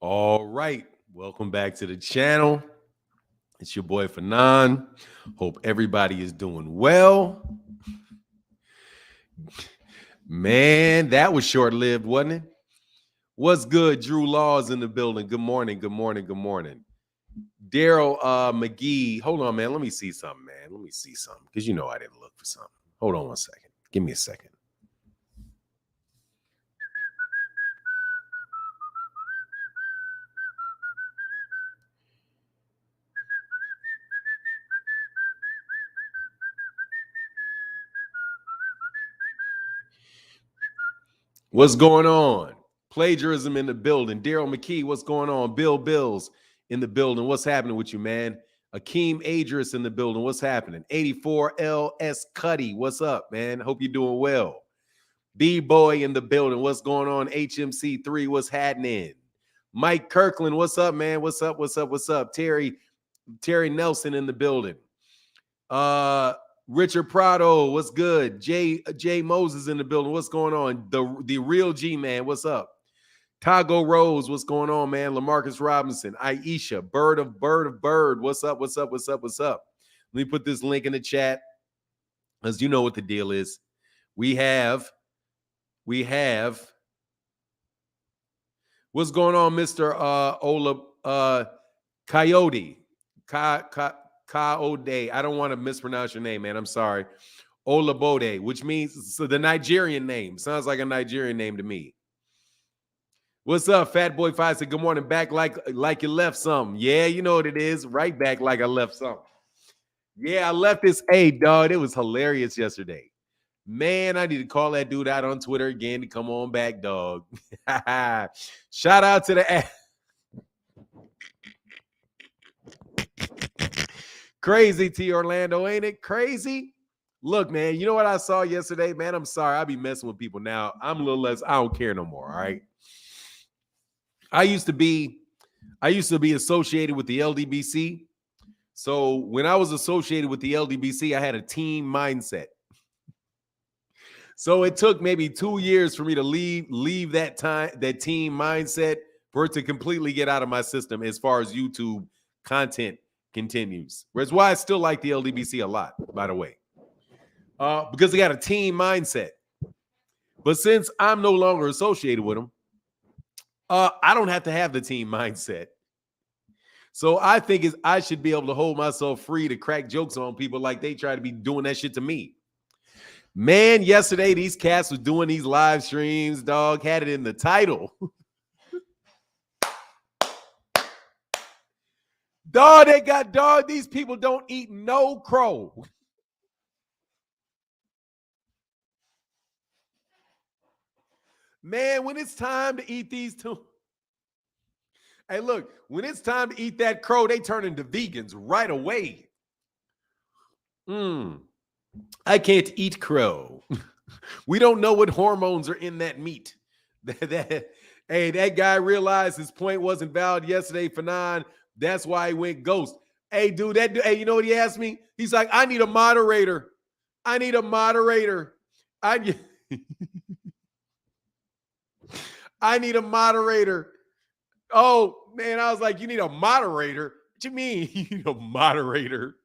All right. Welcome back to the channel. It's your boy Fanon. Hope everybody is doing well. Man, that was short-lived, wasn't it? What's good? Drew Laws in the building. Good morning. Good morning. Good morning. Daryl McGee. Hold on, man. Let me see something, man. Let me see something. Because you know I didn't look for something. Hold on one second. Give me a second. What's going on? Plagiarism in the building. Daryl McKee, what's going on? Bill Bills in the building. What's happening with you, man? Akeem Adris in the building. What's happening? 84LS Cuddy, what's up, man? Hope you're doing well. B-Boy in the building. What's going on? HMC3, what's happening? Mike Kirkland, what's up, man? What's up? What's up? What's up? Terry Nelson in the building. Richard Prado, what's good? Jay Moses in the building. What's going on? The real G man, what's up? Tago Rose, what's going on, man? LaMarcus Robinson, Aisha, Bird of Bird, what's up? What's up? What's up? What's up? Let me put this link in the chat, as you know what the deal is. We have. What's going on, Mr. Ola Coyote? Kaode. I don't want to mispronounce your name, man. I'm sorry. Olabode, which means so the Nigerian name. Sounds like a Nigerian name to me. What's up, Fat Boy 5 said, good morning. Back like you left something. Yeah, you know what it is. Right back like I left something. Yeah, I left this. Hey, dog, it was hilarious yesterday. Man, I need to call that dude out on Twitter again to come on back, dog. Shout out to the Crazy T Orlando, ain't it? Crazy? Look, man, you know what I saw yesterday? Man, I'm sorry. I be messing with people now. I'm a little less, I don't care no more, all right? I used to be associated with the LDBC. So when I was associated with the LDBC, I had a team mindset. So it took maybe 2 years for me to leave that team mindset for it to completely get out of my system as far as YouTube content continues. That's why I still like the LDBC a lot, by the way, because they got a team mindset. But since I'm no longer associated with them, I don't have to have the team mindset. So I think I should be able to hold myself free to crack jokes on people like they try to be doing that shit to me. Man, yesterday these cats was doing these live streams, dog, had it in the title. Dog, these people don't eat no crow. Man, when it's time to eat these two. Hey, look, when it's time to eat that crow, they turn into vegans right away. I can't eat crow. We don't know what hormones are in that meat. Hey, that guy realized his point wasn't valid yesterday for 9. That's why he went ghost. Hey, dude, hey, you know what he asked me? He's like, I need a moderator. I need a moderator. I need a moderator. Oh, man, I was like, you need a moderator? What you mean you need a moderator?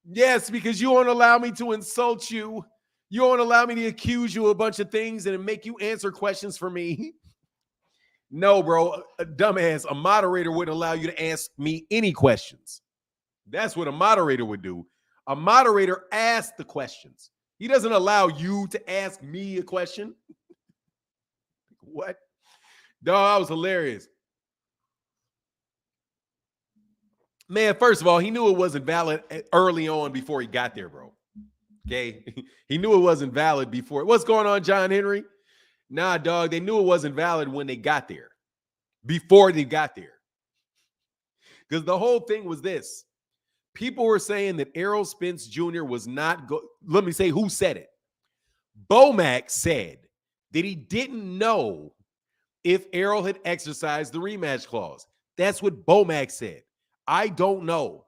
Yes, because you won't allow me to insult you. You won't allow me to accuse you of a bunch of things and make you answer questions for me. No, bro, a dumbass. A moderator wouldn't allow you to ask me any questions. That's what a moderator would do. A moderator asks the questions. He doesn't allow you to ask me a question. What? Dog, that was hilarious. Man, first of all, he knew it wasn't valid early on before he got there, bro. Okay? He knew it wasn't valid before. What's going on, John Henry? Nah, dog, they knew it wasn't valid when they got there. Before they got there. Because the whole thing was this. People were saying that Errol Spence Jr. was not good. Let me say who said it. Bomac said that he didn't know if Errol had exercised the rematch clause. That's what Bomac said. I don't know.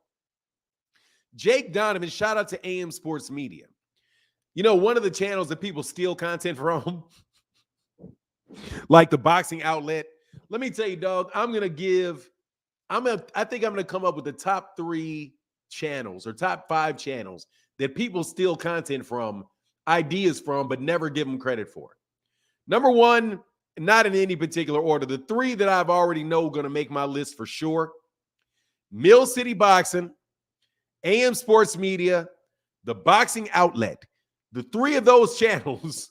Jake Donovan, shout out to AM Sports Media. You know, one of the channels that people steal content from, like the boxing outlet, Let me tell you, dog, I think I'm gonna come up with the top 3 channels or top 5 channels that people steal content from, ideas from, but never give them credit for. Number 1, not in any particular order, the 3 that I've already know gonna make my list for sure: Mill City Boxing, AM Sports Media, the Boxing Outlet. The 3 of those channels,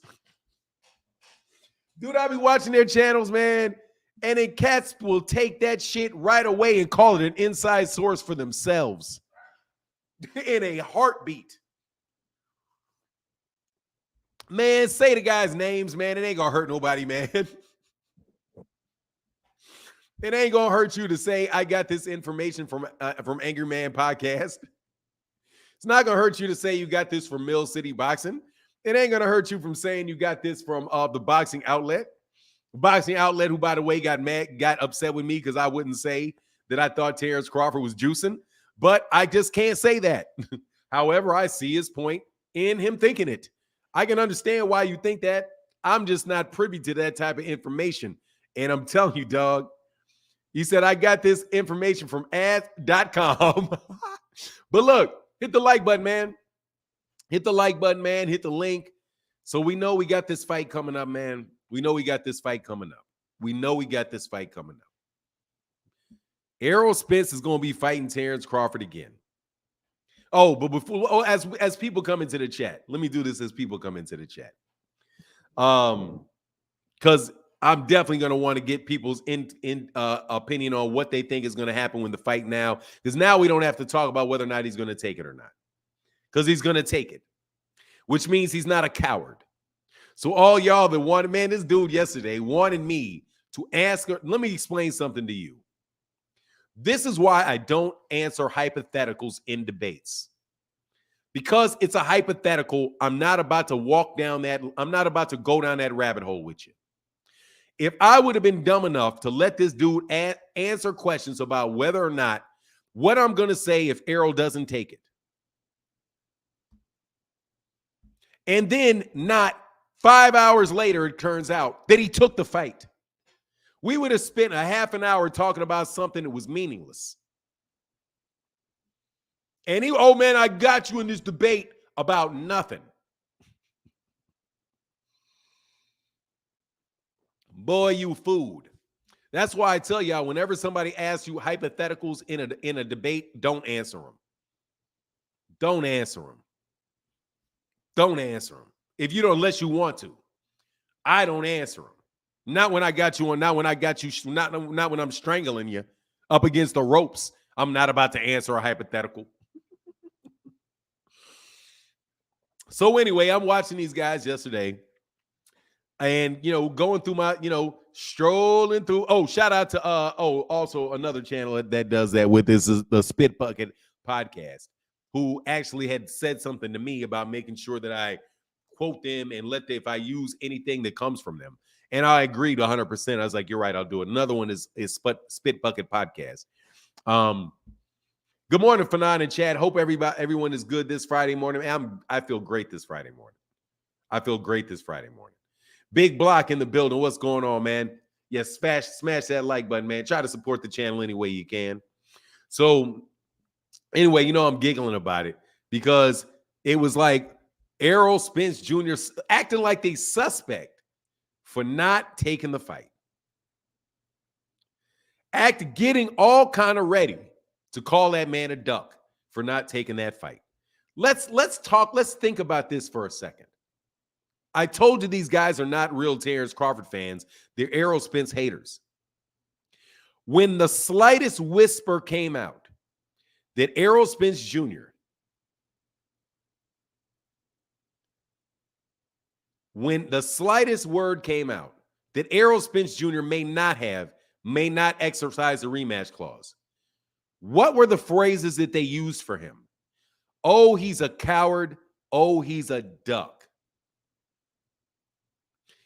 dude, I be watching their channels, man, and then cats will take that shit right away and call it an inside source for themselves in a heartbeat. Man, say the guys' names, man. It ain't gonna hurt nobody, man. It ain't gonna hurt you to say I got this information from Angry Man Podcast. It's not gonna hurt you to say you got this from Mill City Boxing. It ain't gonna hurt you from saying you got this from the Boxing Outlet. Boxing Outlet, who by the way got upset with me because I wouldn't say that I thought Terence Crawford was juicing, but I just can't say that. However, I see his point in him thinking it. I can understand why you think that. I'm just not privy to that type of information. And I'm telling you, dog, he said, I got this information from ads.com. But look, hit the like button, man. Hit the like button, man. Hit the link. So we know we got this fight coming up, man. We know we got this fight coming up. We know we got this fight coming up. Errol Spence is going to be fighting Terence Crawford again. Oh, but before, as people come into the chat, let me do this as people come into the chat. Because I'm definitely going to want to get people's opinion on what they think is going to happen when the fight now. Because now we don't have to talk about whether or not he's going to take it or not. Because he's going to take it. Which means he's not a coward. So all y'all that wanted, man, this dude yesterday wanted me to ask her. Let me explain something to you. This is why I don't answer hypotheticals in debates. Because it's a hypothetical, I'm not about to go down that rabbit hole with you. If I would have been dumb enough to let this dude answer questions about whether or not what I'm going to say if Errol doesn't take it, and then not 5 hours later, it turns out that he took the fight, we would have spent a half an hour talking about something that was meaningless. And oh man, I got you in this debate about nothing. Boy, you food. That's why I tell y'all, whenever somebody asks you hypotheticals in a debate, don't answer them. Don't answer them. Don't answer them. If you don't, unless you want to. I don't answer them. Not when I got you on, not when I'm strangling you up against the ropes. I'm not about to answer a hypothetical. So anyway, I'm watching these guys yesterday and, going through my, strolling through. Oh, shout out to, also another channel that does that with this is the Spit Bucket Podcast, who actually had said something to me about making sure that I quote them and if I use anything that comes from them. And I agreed 100%. I was like, you're right, I'll do it. Another one is Spit Bucket Podcast. Good morning, Fanon and Chad. Hope everyone is good this Friday morning. I feel great this Friday morning. Big Block in the building. What's going on, man? Yes, smash that like button, man. Try to support the channel any way you can. So anyway, I'm giggling about it because it was like Errol Spence Jr. acting like they suspect for not taking the fight. Getting all kind of ready to call that man a duck for not taking that fight. Let's think about this for a second. I told you these guys are not real Terence Crawford fans. They're Errol Spence haters. When the slightest whisper came out that Errol Spence Jr. When the slightest word came out that Errol Spence Jr. may not exercise the rematch clause, what were the phrases that they used for him? Oh, he's a coward. Oh, he's a duck.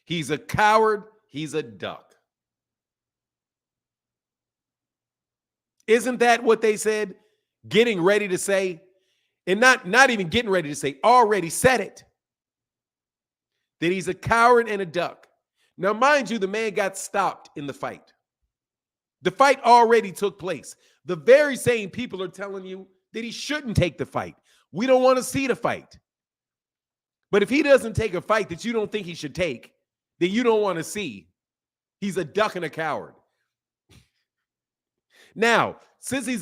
He's a coward. He's a duck. Isn't that what they said? Getting ready to say, and not even getting ready to say, already said it. That he's a coward and a duck. Now, mind you, the man got stopped in the fight. The fight already took place. The very same people are telling you that he shouldn't take the fight. We don't want to see the fight. But if he doesn't take a fight that you don't think he should take, then you don't want to see. He's a duck and a coward. Now, since he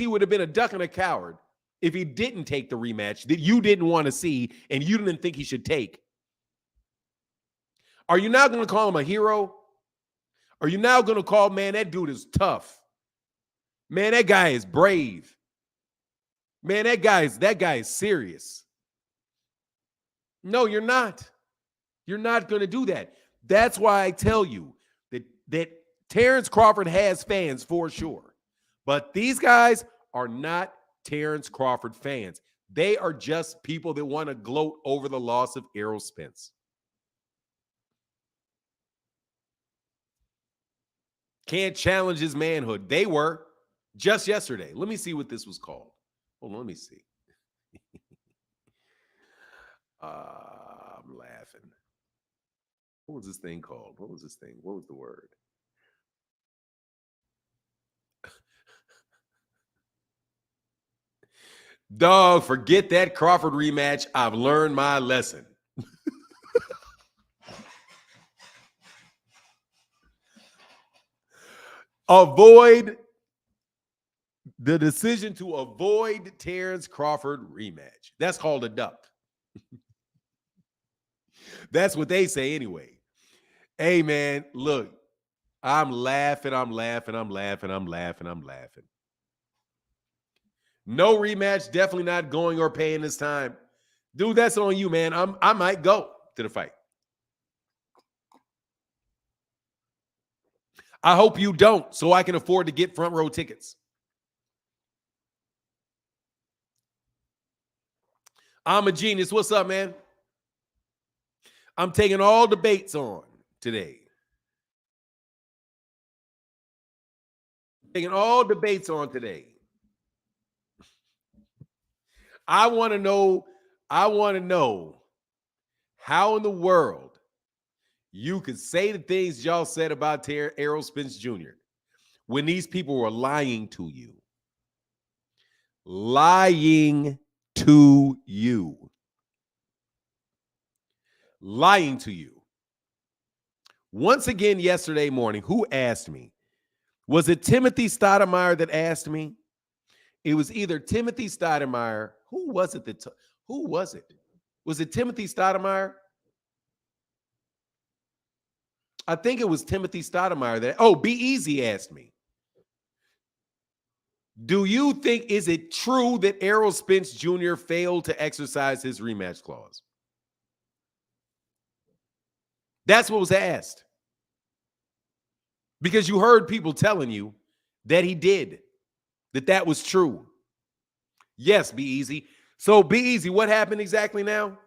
would have been a duck and a coward if he didn't take the rematch that you didn't want to see and you didn't think he should take, are you now going to call him a hero? Are you now going to call, man, that dude is tough? Man, that guy is brave. Man, that guy is serious. No, you're not. You're not going to do that. That's why I tell you that Terence Crawford has fans for sure. But these guys are not Terence Crawford fans. They are just people that want to gloat over the loss of Errol Spence. Can't challenge his manhood. They were just yesterday. Let me see what this was called. Hold on, let me see. I'm laughing. What was this thing called? What was this thing? What was the word? Dog, forget that Crawford rematch. I've learned my lesson. Avoid the decision to avoid Terence Crawford rematch. That's called a duck. That's what they say anyway. Hey, man, look, I'm laughing. No rematch, definitely not going or paying this time. Dude, that's on you, man. I might go to the fight. I hope you don't, so I can afford to get front row tickets. I'm a genius. What's up, man? I'm taking all debates on today. Taking all debates on today. I want to know how in the world you could say the things y'all said about Errol Spence Jr. when these people were lying to you. Lying to you. Lying to you. Once again, yesterday morning, who asked me? Was it Timothy Stoudemire that asked me? It was either Timothy Stoudemire. Who was it? Who was it? Was it Timothy Stoudemire? I think it was Timothy Stoudemire that. Oh, Be Easy asked me. Do you think, is it true that Errol Spence Jr. failed to exercise his rematch clause? That's what was asked. Because you heard people telling you that he did, that was true. Yes, Be Easy. So, Be Easy, what happened exactly now?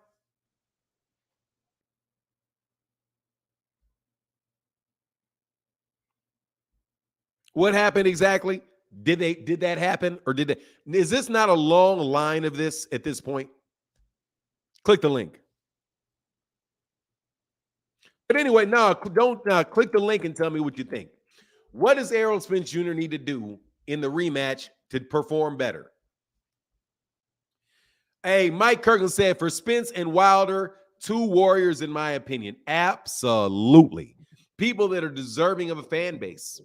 What happened exactly? Did that happen, or did they? Is this not a long line of this at this point? Click the link. But anyway, no, don't click the link and tell me what you think. What does Errol Spence Jr. need to do in the rematch to perform better? Hey, Mike Kirkland said, for Spence and Wilder, two warriors, in my opinion. Absolutely. People that are deserving of a fan base.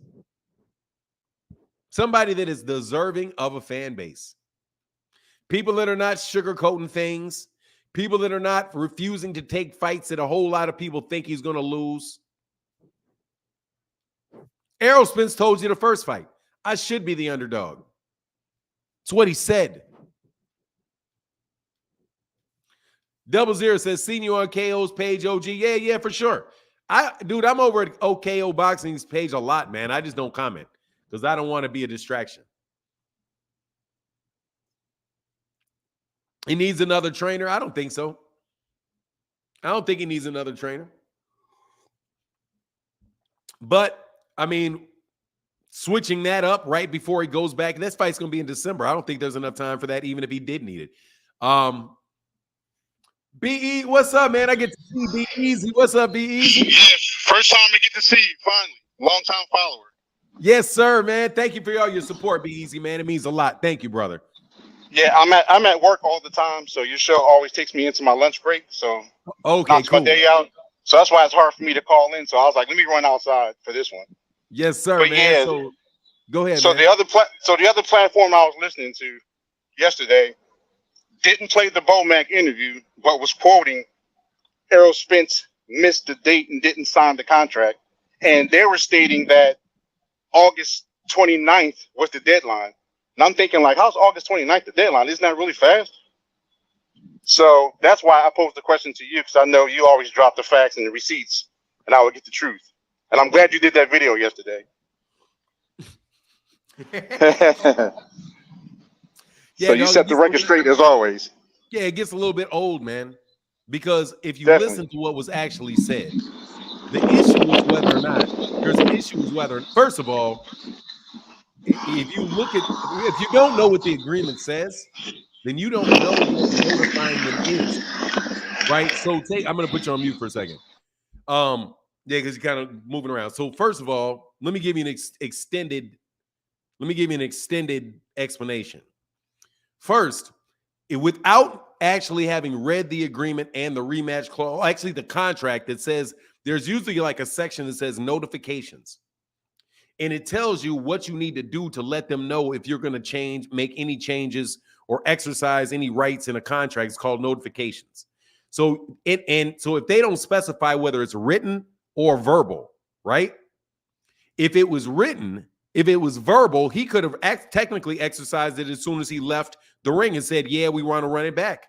Somebody that is deserving of a fan base. People that are not sugarcoating things. People that are not refusing to take fights that a whole lot of people think he's going to lose. Errol Spence told you the first fight, I should be the underdog. It's what he said. 00 says, seen you on KO's page, OG. Yeah, for sure. I'm over at OKO Boxing's page a lot, man. I just don't comment because I don't want to be a distraction. He needs another trainer? I don't think so. I don't think he needs another trainer. But, I mean, switching that up right before he goes back, and this fight's going to be in December. I don't think there's enough time for that, even if he did need it. BE, what's up, man? I get to see Be Easy. What's up, Be Easy? Yeah, first time I get to see you, finally. Long time follower. Yes, sir, man. Thank you for all your support, Be Easy, man. It means a lot. Thank you, brother. Yeah, I'm at work all the time, so your show always takes me into my lunch break. So Okay, knocks my cool. day out. So that's why it's hard for me to call in. So I was like, let me run outside for this one. Yes, sir, But man. yeah, So go ahead, so man. the other platform I was listening to yesterday didn't play the Bomac interview, but was quoting Errol Spence missed the date and didn't sign the contract. And they were stating that August 29th was the deadline. And I'm thinking, like, how's August 29th the deadline? Isn't that really fast? So that's why I posed the question to you, because I know you always drop the facts and the receipts, and I would get the truth. And I'm glad you did that video yesterday. So you Dog, set the record straight as always. Yeah, it gets a little bit old, man. Because if you Definitely. listen to what was actually said, the issue is whether or not there's an issue is whether, first of all, if you don't know what the agreement says, then you don't know what notifying them is, right? So I'm going to put you on mute for a second. Yeah, because you're kind of moving around. So first of all, let me give you an extended explanation. First, without actually having read the agreement and the rematch clause, actually the contract that says there's usually like a section that says notifications. And it tells you what you need to do to let them know if you're going to make any changes or exercise any rights in a contract. It's called notifications. So if they don't specify whether it's written or verbal, right? If it was written, if it was verbal, he could have technically exercised it as soon as he left the ring and said, yeah, we want to run it back.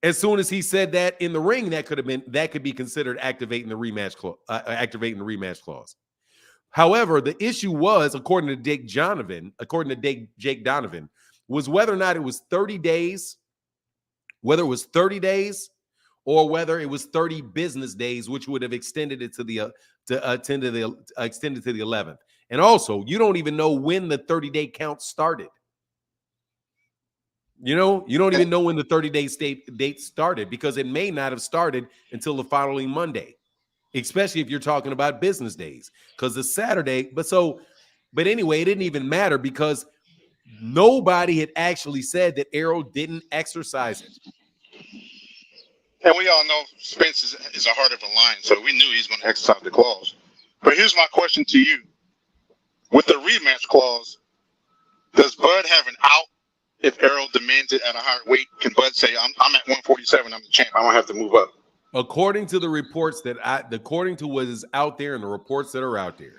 As soon as he said that in the ring, that could be considered activating the rematch clause. However, the issue was, according to Jake Donovan, was whether or not it was 30 days, whether it was 30 days or whether it was 30 business days, which would have extended it to the 11th. And also, you don't even know when the 30-day count started. You don't even know when the 30-day date started, because it may not have started until the following Monday, especially if you're talking about business days, because it's Saturday. But anyway, it didn't even matter because nobody had actually said that Errol didn't exercise it. And we all know Spence is a heart of a lion, so we knew he's going to exercise the clause. But here's my question to you. With the rematch clause, does Bud have an out if Errol demands it at a higher weight? Can Bud say, I'm at 147, I'm the champ, I don't have to move up? According to the reports according to what is out there and the reports that are out there,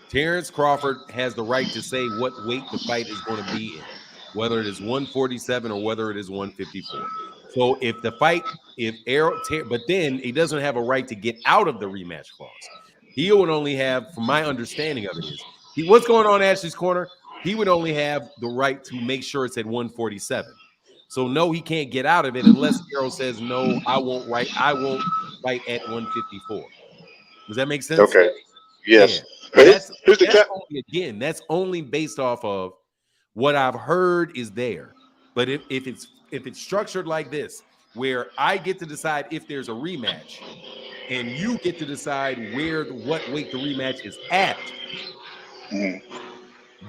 Terence Crawford has the right to say what weight the fight is going to be in, whether it is 147 or whether it is 154. So but then he doesn't have a right to get out of the rematch clause. He would only have, from my understanding of it is, what's going on Ashley's Corner? He would only have the right to make sure it's at 147. So no, he can't get out of it unless Errol says, no, I won't fight at 154. Does that make sense? Okay. Yes. Yeah. But that's only based off of what I've heard is there. But if it's structured like this, where I get to decide if there's a rematch and you get to decide what weight the rematch is at,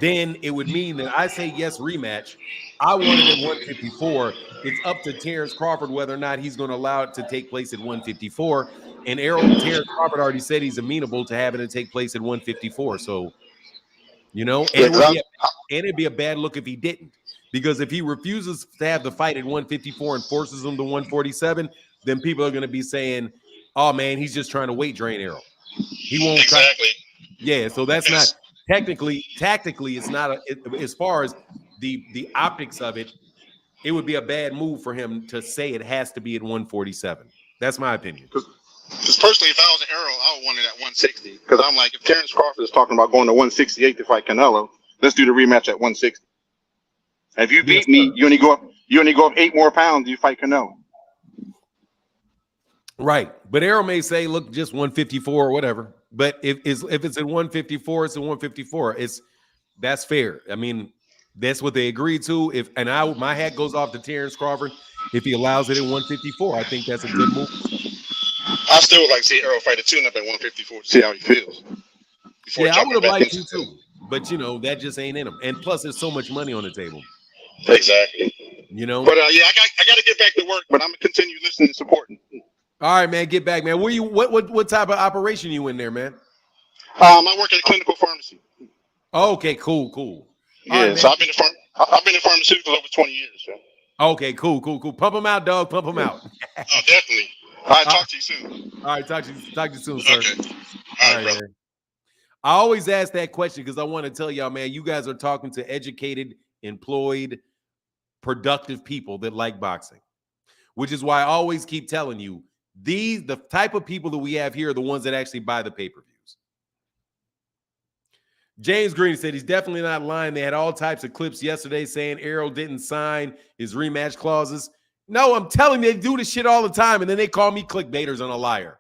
then it would mean that I say yes, rematch. I want it at 154. It's up to Terence Crawford whether or not he's going to allow it to take place at 154. And Terence Crawford already said he's amenable to having it take place at 154. So, it'd be a bad look if he didn't. Because if he refuses to have the fight at 154 and forces him to 147, then people are going to be saying, oh, man, he's just trying to weight drain Errol. He won't exactly. Yeah, so that's not tactically, it's not as far as the optics of it, it would be a bad move for him to say it has to be at 147. That's my opinion. Because personally, if I was an Errol, I would want it at 160. Because I'm like, if Terence Crawford is talking about going to 168 to fight Canelo, let's do the rematch at 160. And if you beat me, you only go up 8 more pounds, you fight Canelo. Right. But Errol may say, look, just 154 or whatever. But if it's at 154, it's at 154. That's fair. I mean, that's what they agreed to. My hat goes off to Terence Crawford if he allows it at 154. I think that's a good move. I still would like to see Errol fight a tune-up at 154 to see how he feels. before Yeah, I would jumping have back liked into to too, but you know that just ain't in them. And plus, there's so much money on the table. Exactly. You know. But yeah, I got to get back to work, but I'm gonna continue listening and supporting. All right, man, get back, man. Where you? What type of operation you in there, man? I work at a clinical pharmacy. Okay, cool. All Yeah, right, so man. I've been in pharmaceuticals over 20 years. So. Okay, cool. Pump them out, dog. Pump them out. Oh, definitely. All right, talk to you soon. All right, talk to you soon, sir. Okay. All right, man. I always ask that question because I want to tell y'all, man, you guys are talking to educated, employed, productive people that like boxing, which is why I always keep telling you the type of people that we have here are the ones that actually buy the pay-per-views. James Green said he's definitely not lying. They had all types of clips yesterday saying Errol didn't sign his rematch clauses. No, I'm telling you, they do this shit all the time, and then they call me clickbaiters and a liar.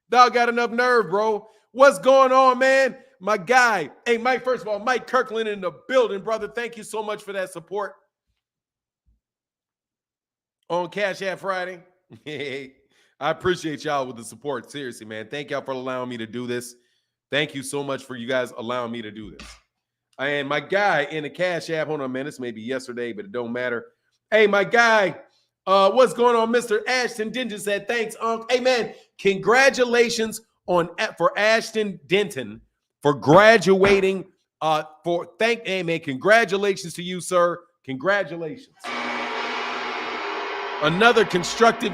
Dog got enough nerve, bro. What's going on, man? My guy. Hey, Mike, first of all, Mike Kirkland in the building, brother. Thank you so much for that support on Cash App Friday. I appreciate y'all with the support. Seriously, man. Thank y'all for allowing me to do this. Thank you so much for you guys allowing me to do this. And my guy in the Cash App, hold on, man. This may be yesterday, but it don't matter. Hey, my guy, what's going on? Mr. Ashton Denton said, thanks, Unc. Hey, man, congratulations for Ashton Denton for graduating. Hey, man, congratulations to you, sir. Congratulations. Another constructive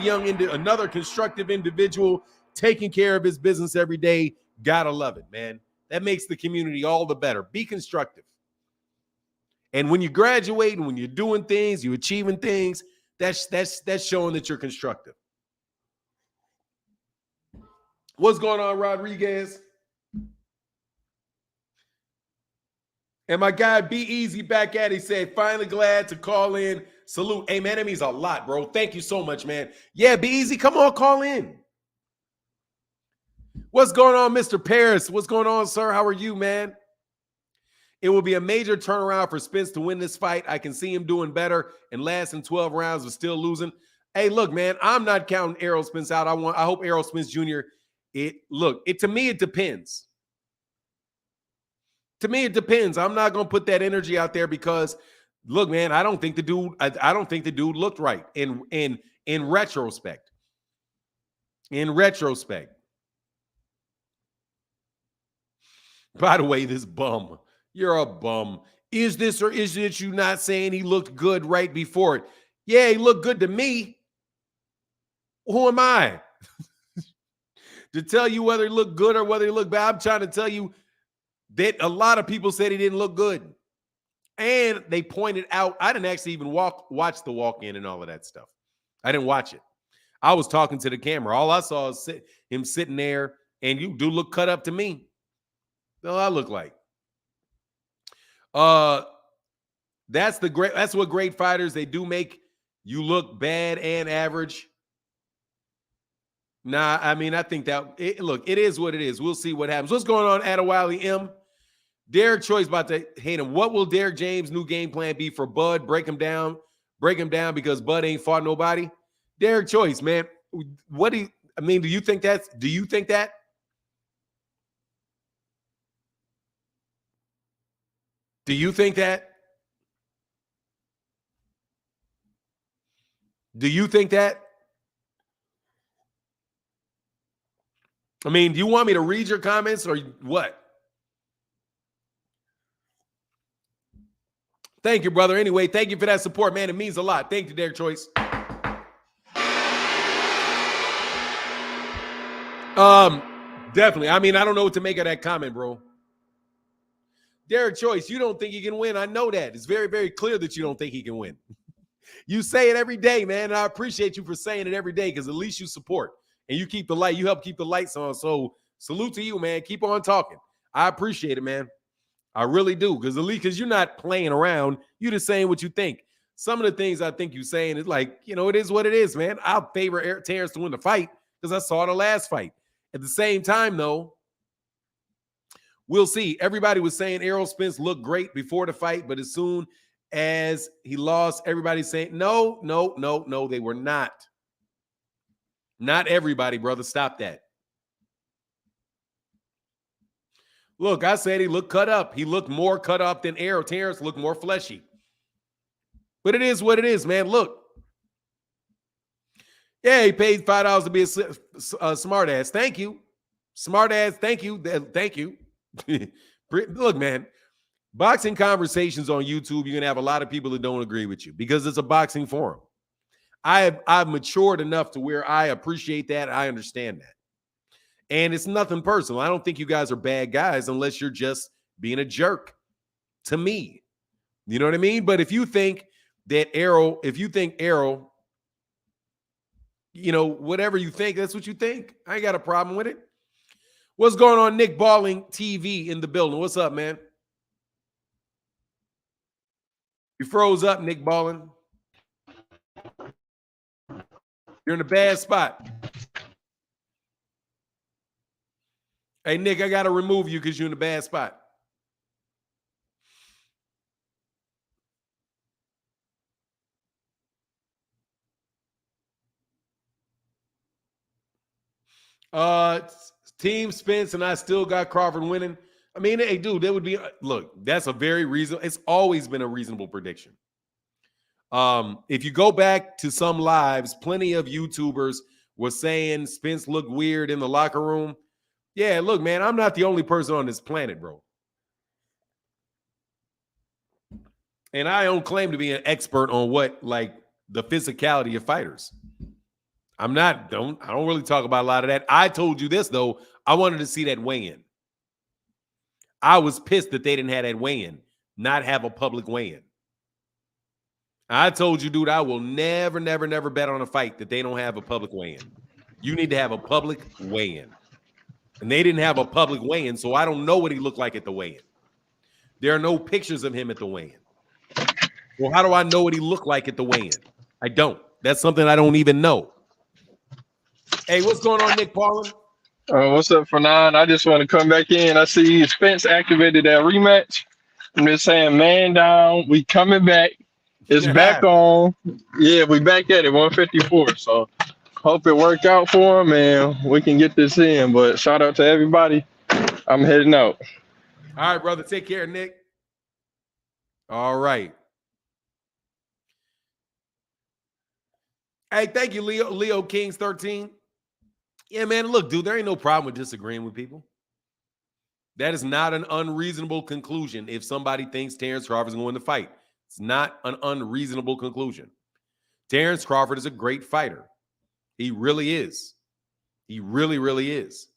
individual taking care of his business every day. Gotta love it, man. That makes the community all the better. Be constructive. And when you graduate and when you're doing things, you're achieving things, that's showing that you're constructive. What's going on, Rodriguez? And my guy Be Easy back at it. He said, finally glad to call in. Salute. Hey, man, that means a lot, bro. Thank you so much, man. Yeah, Be Easy. Come on, call in. What's going on, Mr. Paris? What's going on, sir? How are you, man? It will be a major turnaround for Spence to win this fight. I can see him doing better and lasting 12 rounds but still losing. Hey, look, man, I'm not counting Errol Spence out. I hope Errol Spence Jr. To me, it depends. To me, it depends. I'm not gonna put that energy out there because, look, man, I don't think the dude looked right in retrospect. In retrospect. By the way, this bum, you're a bum. Is this or is it you not saying he looked good right before it? Yeah, he looked good to me. Who am I to tell you whether he looked good or whether he looked bad? I'm trying to tell you that a lot of people said he didn't look good. And they pointed out, I didn't actually even watch the walk-in and all of that stuff. I didn't watch it. I was talking to the camera. All I saw is him sitting there, and you do look cut up to me. That's what I look like. That's what great fighters, they do make you look bad and average. Nah, I mean, I think that it is what it is. We'll see what happens. What's going on, Adewale M? Derek Choi's about to hate him. What will Derek James' new game plan be for Bud? Break him down because Bud ain't fought nobody. Derek Choice, man. Do you think that? Do you think that? Do you think that? Do you think that? I mean, do you want me to read your comments or what? Thank you, brother. Anyway, thank you for that support, man. It means a lot. Thank you, Derek Choice. Definitely. I mean, I don't know what to make of that comment, bro. Derek Choice, you don't think he can win. I know that. It's very, very clear that you don't think he can win. You say it every day, man. And I appreciate you for saying it every day because at least you support and you keep the light. You help keep the lights on. So salute to you, man. Keep on talking. I appreciate it, man. I really do. Because you're not playing around. You're just saying what you think. Some of the things I think you're saying is like, it is what it is, man. I'll favor Terence to win the fight because I saw the last fight. At the same time, though, we'll see. Everybody was saying Errol Spence looked great before the fight, but as soon as he lost, everybody's saying, no, they were not. Not everybody, brother. Stop that. Look, I said he looked cut up. He looked more cut up than Errol. Terence looked more fleshy. But it is what it is, man. Look. Yeah, he paid $5 to be a smart ass. Thank you. Smart ass. Thank you. Thank you. Look, man. Boxing conversations on YouTube, you're going to have a lot of people that don't agree with you because it's a boxing forum. I've matured enough to where I appreciate that. I understand that. And it's nothing personal. I don't think you guys are bad guys unless you're just being a jerk to me. You know what I mean? But if you think Errol, you know, whatever you think, that's what you think. I ain't got a problem with it. What's going on, Nick Balling TV in the building? What's up, man? You froze up, Nick Balling. You're in a bad spot. Hey, Nick, I got to remove you because you're in a bad spot. Team Spence and I still got Crawford winning. I mean, hey, dude, that would be, look, that's a very reasonable, it's always been a reasonable prediction. If you go back to some lives, plenty of YouTubers were saying Spence looked weird in the locker room. Yeah, look, man, I'm not the only person on this planet, bro. And I don't claim to be an expert on what, like, the physicality of fighters. I don't really talk about a lot of that. I told you this, though. I wanted to see that weigh-in. I was pissed that they didn't have that weigh-in, not have a public weigh-in. I told you, dude, I will never, never, never bet on a fight that they don't have a public weigh-in. You need to have a public weigh-in. And they didn't have a public weigh-in, so I don't know what he looked like at the weigh-in. There are no pictures of him at the weigh-in. Well, how do I know what he looked like at the weigh-in? I don't. That's something I don't even know. Hey, what's going on, Nick Paulin? What's up, Fernand? I just want to come back in. I see Spence activated that rematch. I'm just saying, man down. We coming back. It's back on. Yeah, we back at it, 154. So hope it worked out for him and we can get this in. But shout out to everybody. I'm heading out. All right, brother. Take care, Nick. All right. Hey, thank you, Leo Kings 13. Yeah, man, look, dude, there ain't no problem with disagreeing with people. That is not an unreasonable conclusion if somebody thinks Terence Crawford is going to fight. It's not an unreasonable conclusion. Terence Crawford is a great fighter. He really is. He really, really is.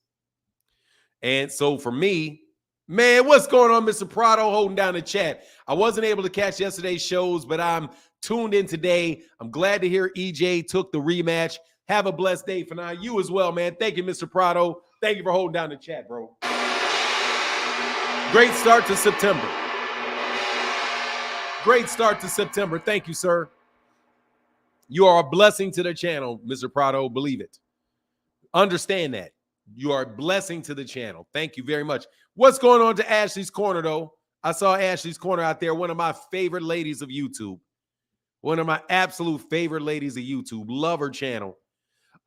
And so for me, man, what's going on, Mr. Prado, holding down the chat? I wasn't able to catch yesterday's shows, but I'm tuned in today. I'm glad to hear EJ took the rematch. Have a blessed day for now. You as well, man. Thank you, Mr. Prado. Thank you for holding down the chat, bro. Great start to September. Great start to September. Thank you, sir. You are a blessing to the channel, Mr. Prado. Believe it. Understand that. You are a blessing to the channel. Thank you very much. What's going on to Ashley's Corner, though? I saw Ashley's Corner out there, one of my favorite ladies of YouTube. One of my absolute favorite ladies of YouTube. Love her channel.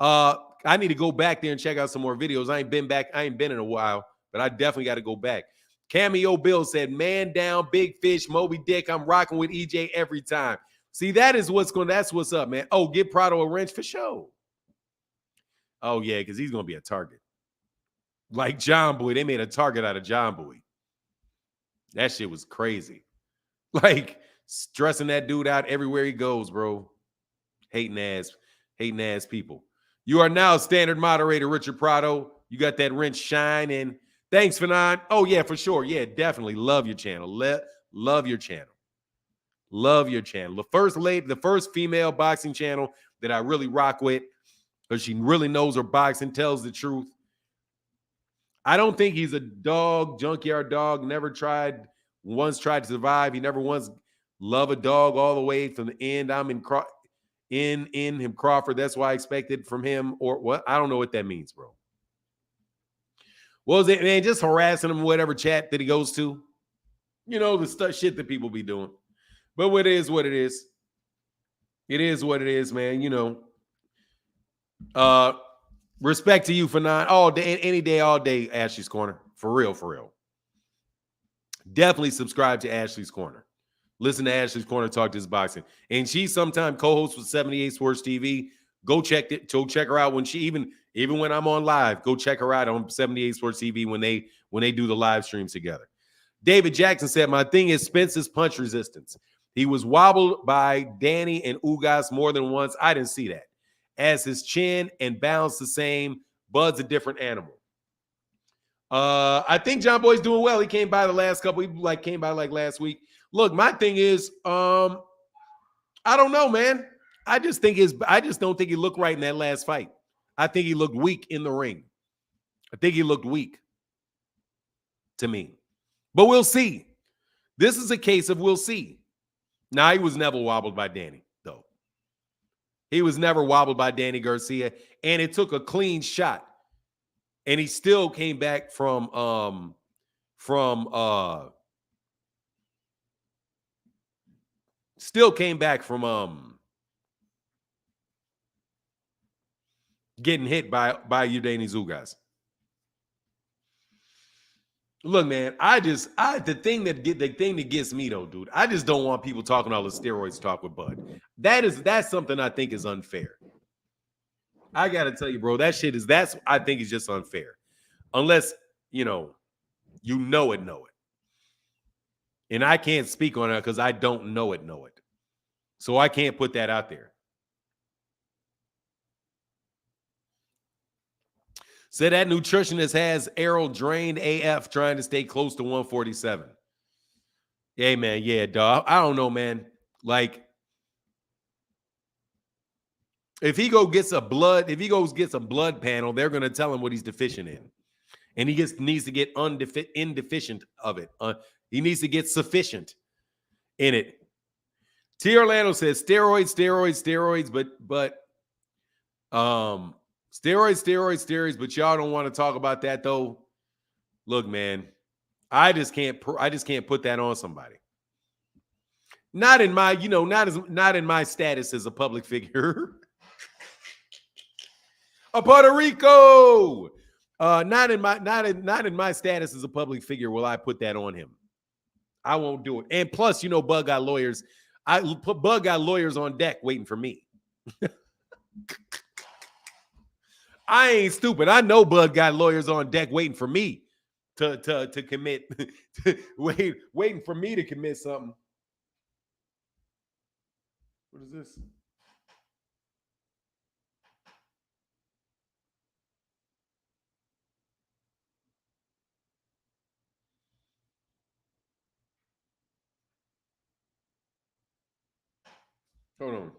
I need to go back there and check out some more videos. I ain't been in a while, but I definitely got to go back. Cameo Bill said, man down, big fish, Moby Dick. I'm rocking with EJ every time. See, that's what's up, man. Oh, give Prado a wrench for sure. Oh, yeah, because he's going to be a target. Like John Boy. They made a target out of John Boy. That shit was crazy. Like, stressing that dude out everywhere he goes, bro. Hating ass people. You are now standard moderator, Richard Prado. You got that wrench shine and thanks, Fanon. Oh, yeah, for sure. Yeah, definitely. Love your channel. Love your channel. Love your channel. The first female boxing channel that I really rock with because she really knows her boxing, tells the truth. I don't think he's a dog, junkyard dog, once tried to survive. He never once loved a dog all the way from the end. I'm in him, Crawford. That's why I expected from him or what? I don't know what that means, bro. What was it, man? Just harassing him, whatever chat that he goes to. You know, the shit that people be doing. But what it is, what it is. It is what it is, man. You know. Respect to you for not all day, any day, all day, Ashley's Corner. For real, for real. definitely subscribe to Ashley's Corner. Listen to Ashley's Corner talk this boxing. And she sometime co-hosts with 78 Sports TV. Go check it. Go check her out when she even when I'm on live. Go check her out on 78 Sports TV when they do the live streams together. David Jackson said, my thing is Spence's punch resistance. He was wobbled by Danny and Ugas more than once. I didn't see that. As his chin and bounce the same, Bud's a different animal. I think John Boy's doing well. He came by the last couple. He came by last week. Look, my thing is, I don't know, man. I just don't think he looked right in that last fight. I think he looked weak in the ring. I think he looked weak to me. But we'll see. This is a case of we'll see. Now, he was never wobbled by Danny, though. He was never wobbled by Danny Garcia, and it took a clean shot. And he still came back from getting hit by Udani Ugas. Look, man, the thing that gets me though, dude, I just don't want people talking all the steroids talk with Bud. That's something I think is unfair. I gotta tell you, bro, that's I think is just unfair. Unless you know it. And I can't speak on it because I don't know it. So I can't put that out there. Said that nutritionist has Errol drained AF trying to stay close to 147. Hey, man, yeah, dog. I don't know, man. Like, if he goes gets a blood panel, they're going to tell him what he's deficient in. And he needs to get indeficient of it. He needs to get sufficient in it. T. Orlando says steroids, but steroids, but y'all don't want to talk about that though. Look, man, I just can't put that on somebody. Not in my, not in my status as a public figure. A Puerto Rico. Not in my status as a public figure will I put that on him. I won't do it. And plus, Bud got lawyers. Bud got lawyers on deck waiting for me. I ain't stupid. I know Bud got lawyers on deck waiting for me to commit, waiting for me to commit something. What is this? Hold on.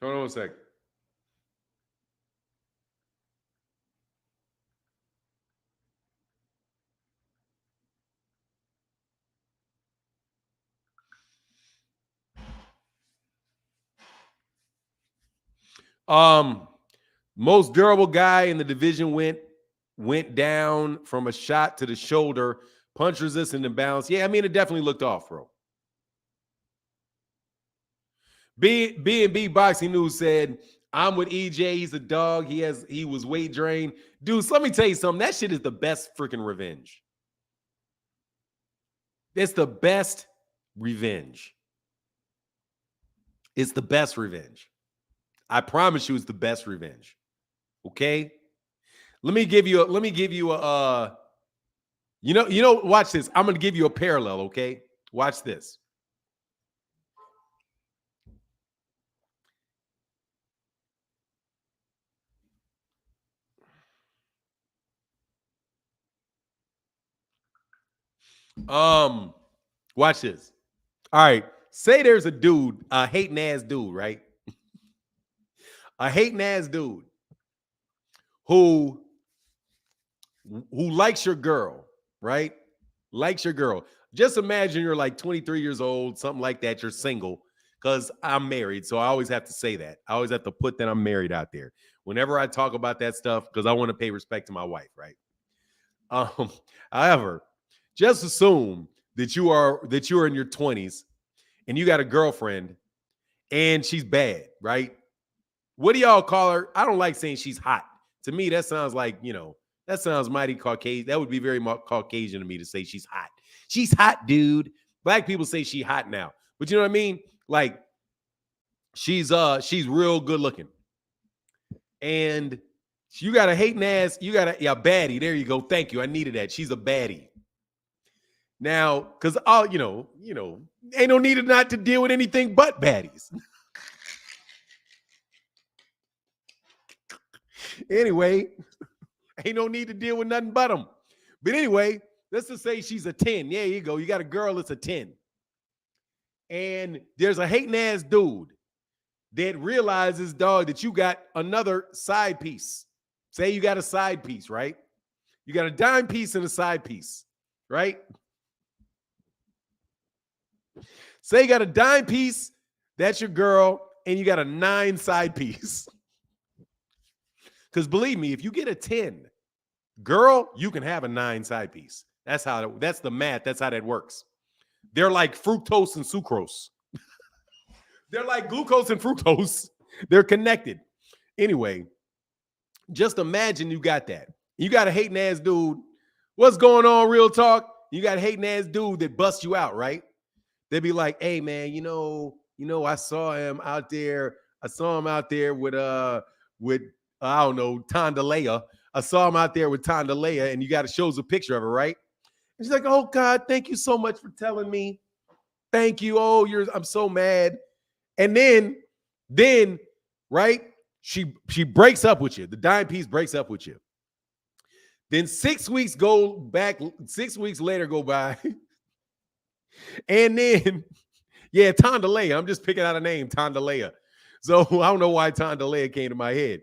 Hold on a sec. Most durable guy in the division went down from a shot to the shoulder, punch resistant and bounce. Yeah, I mean, it definitely looked off, bro. B&B Boxing News said, I'm with EJ. He's a dog. He was weight drained. Dudes, let me tell you something. That shit is the best freaking revenge. It's the best revenge. It's the best revenge. I promise you it's the best revenge. Okay? Let me give you a watch this. I'm going to give you a parallel, okay? Watch this. Watch this. All right. Say there's a dude, a hating ass dude, right? A hating ass dude who likes your girl, right? Likes your girl. Just imagine you're like 23 years old, something like that. You're single, because I'm married. So I always have to say that. I always have to put that I'm married out there whenever I talk about that stuff, because I want to pay respect to my wife, right? However, just assume that you're in your 20s and you got a girlfriend and she's bad, right? What do y'all call her? I don't like saying she's hot. To me, that sounds like, that sounds mighty Caucasian. That would be very Caucasian to me to say she's hot. She's hot, dude. Black people say she hot now. But you know what I mean? Like, she's real good looking. And you got a hating ass, baddie. There you go. Thank you. I needed that. She's a baddie. Now, because ain't no need not to deal with anything but baddies. Anyway, ain't no need to deal with nothing but them. But anyway, let's just say she's a 10. Yeah, you go. You got a girl that's a 10. And there's a hating ass dude that realizes, dog, that you got another side piece. Say you got a side piece, right? You got a dime piece and a side piece, right? Say you got a dime piece, that's your girl, and you got a 9 side piece. Because believe me, if you get a 10, girl, you can have a 9 side piece. That's the math. That's how that works. They're like fructose and sucrose. They're like glucose and fructose. They're connected. Anyway, just imagine you got that. You got a hating ass dude. What's going on, real talk? You got a hating ass dude that busts you out, right? They'd be like, hey, man, I saw him out there. I saw him out there with I don't know, Tondalea. I saw him out there with Tondalea, and you got to show us a picture of her, right? And she's like, oh, God, thank you so much for telling me. Thank you. Oh, I'm so mad. And then, right, she breaks up with you. The dime piece breaks up with you. Then 6 weeks later go by. And then, yeah, Tondalea. I'm just picking out a name, Tondalea. So I don't know why Tondalea came to my head.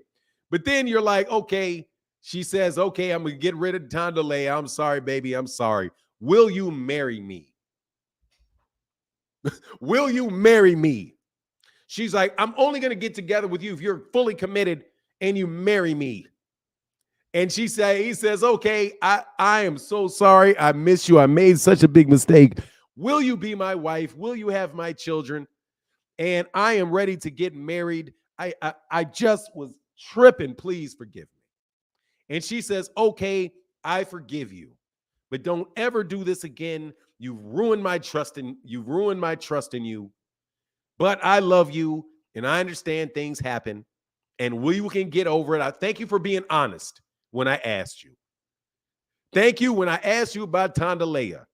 But then you're like, okay, she says, okay, I'm going to get rid of Tondalea. I'm sorry, baby. I'm sorry. Will you marry me? Will you marry me? She's like, I'm only going to get together with you if you're fully committed and you marry me. And he says, okay, I am so sorry. I miss you. I made such a big mistake. Will you be my wife? Will you have my children? And I am ready to get married. I just was tripping. Please forgive me. And she says, okay, I forgive you, but don't ever do this again. You've ruined my trust in you. But I love you, and I understand things happen, and we can get over it. I thank you for being honest when I asked you. Thank you when I asked you about Tondalea,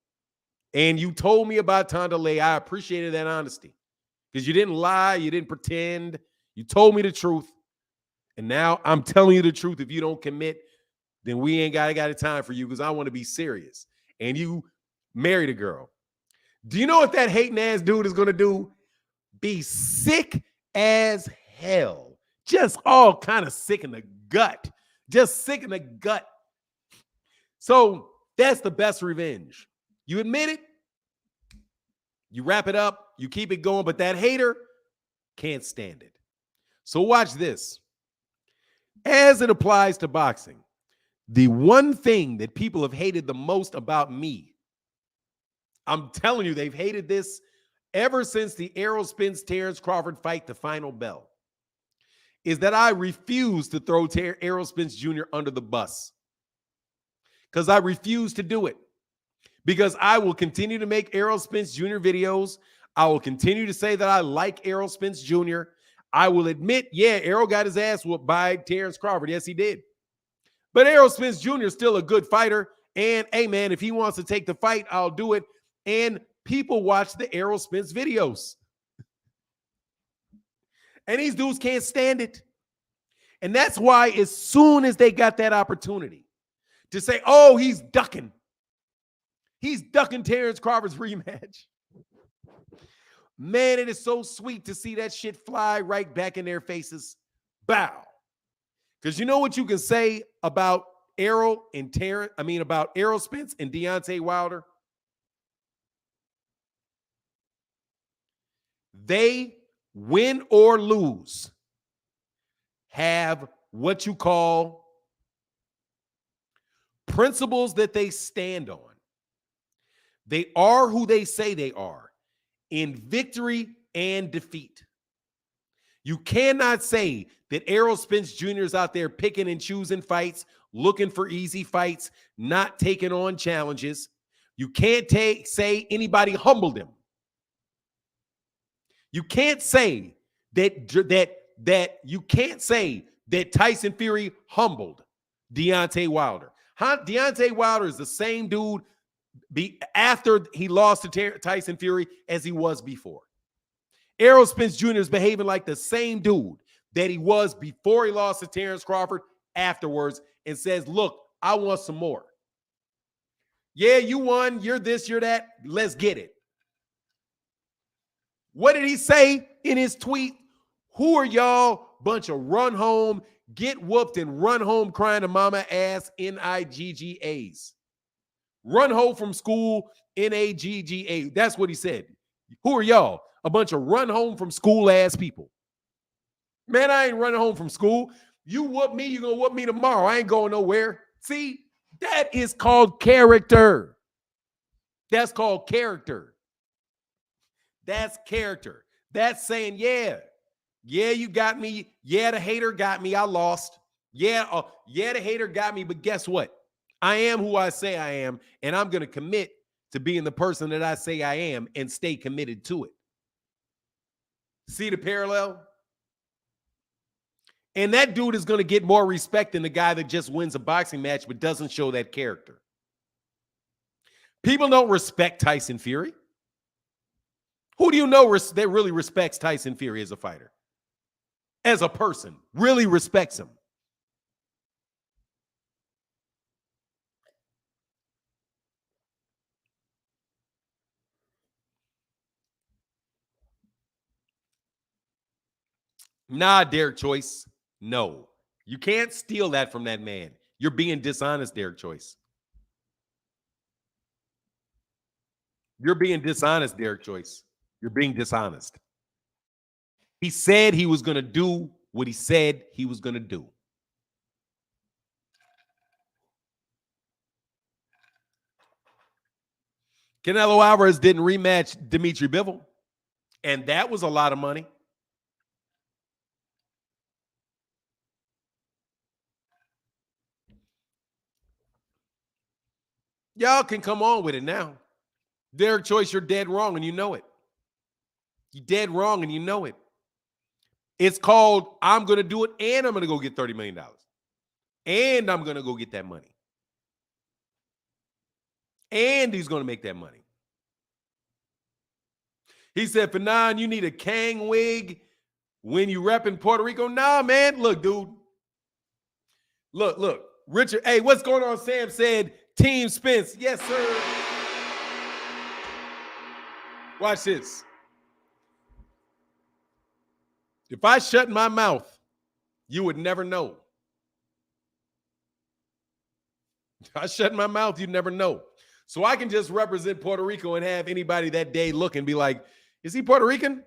and you told me about Tondalea. I appreciated that honesty because you didn't lie, you didn't pretend. You told me the truth, and now I'm telling you the truth. If you don't commit, then we ain't got time for you because I want to be serious. And you married a girl. Do you know what that hating ass dude is going to do? Be sick as hell. Just all kind of sick in the gut. Just sick in the gut. So that's the best revenge. You admit it. You wrap it up. You keep it going. But that hater can't stand it. So watch this. As it applies to boxing, the one thing that people have hated the most about me, I'm telling you, they've hated this ever since the Errol Spence Terence Crawford fight, the final bell, is that I refuse to throw Errol Spence Jr. under the bus. Because I refuse to do it. Because I will continue to make Errol Spence Jr. videos. I will continue to say that I like Errol Spence Jr. I will admit, yeah, Errol got his ass whooped by Terence Crawford. Yes, he did. But Errol Spence Jr. is still a good fighter. And, hey, man, if he wants to take the fight, I'll do it. And people watch the Errol Spence videos. And these dudes can't stand it. And that's why as soon as they got that opportunity to say, oh, he's ducking Terence Crawford's rematch. Man, it is so sweet to see that shit fly right back in their faces. Bow. Because you know what you can say about Errol and Terence, about Errol Spence and Deontay Wilder? They, win or lose, have what you call principles that they stand on. They are who they say they are in victory and defeat. You cannot say that Errol Spence Jr. is out there picking and choosing fights, looking for easy fights, not taking on challenges. You can't say anybody humbled him. You can't say that you can't say that Tyson Fury humbled Deontay Wilder. Deontay Wilder is the same dude after he lost to Tyson Fury as he was before. Errol Spence Jr. is behaving like the same dude that he was before he lost to Terence Crawford, afterwards, and says, look, I want some more. Yeah, you won. You're this, you're that. Let's get it. What did he say in his tweet? Who are y'all? Bunch of run home, get whooped, and run home crying to mama ass NIGGAs. Run home from school, NAGGA. That's what he said. Who are y'all? A bunch of run home from school ass people. Man, I ain't running home from school. You whoop me, you're going to whoop me tomorrow. I ain't going nowhere. See, that is called character. That's called character. That's character. That's saying, yeah, you got me. Yeah, the hater got me. I lost. Yeah, the hater got me. But guess what? I am who I say I am, and I'm going to commit to being the person that I say I am and stay committed to it. See the parallel? And that dude is going to get more respect than the guy that just wins a boxing match but doesn't show that character. People don't respect Tyson Fury. Who do you know that really respects Tyson Fury as a fighter? As a person, really respects him? Nah, Derek Choice. No. You can't steal that from that man. You're being dishonest, Derek Choice. You're being dishonest, Derek Choice. You're being dishonest. He said he was going to do what he said he was going to do. Canelo Alvarez didn't rematch Dimitri Bivol, and that was a lot of money. Y'all can come on with it now. Derek Choice, you're dead wrong and you know it. You're dead wrong and you know it. It's called, I'm going to do it and I'm going to go get $30 million. And I'm going to go get that money. And he's going to make that money. He said, Fanon, you need a Kang wig when you rep in Puerto Rico. Nah, man. Look, dude. Look. Richard, hey, what's going on? Sam said, Team Spence. Yes, sir. Watch this. If I shut my mouth, you would never know. If I shut my mouth, you'd never know. So I can just represent Puerto Rico and have anybody that day look and be like, is he Puerto Rican?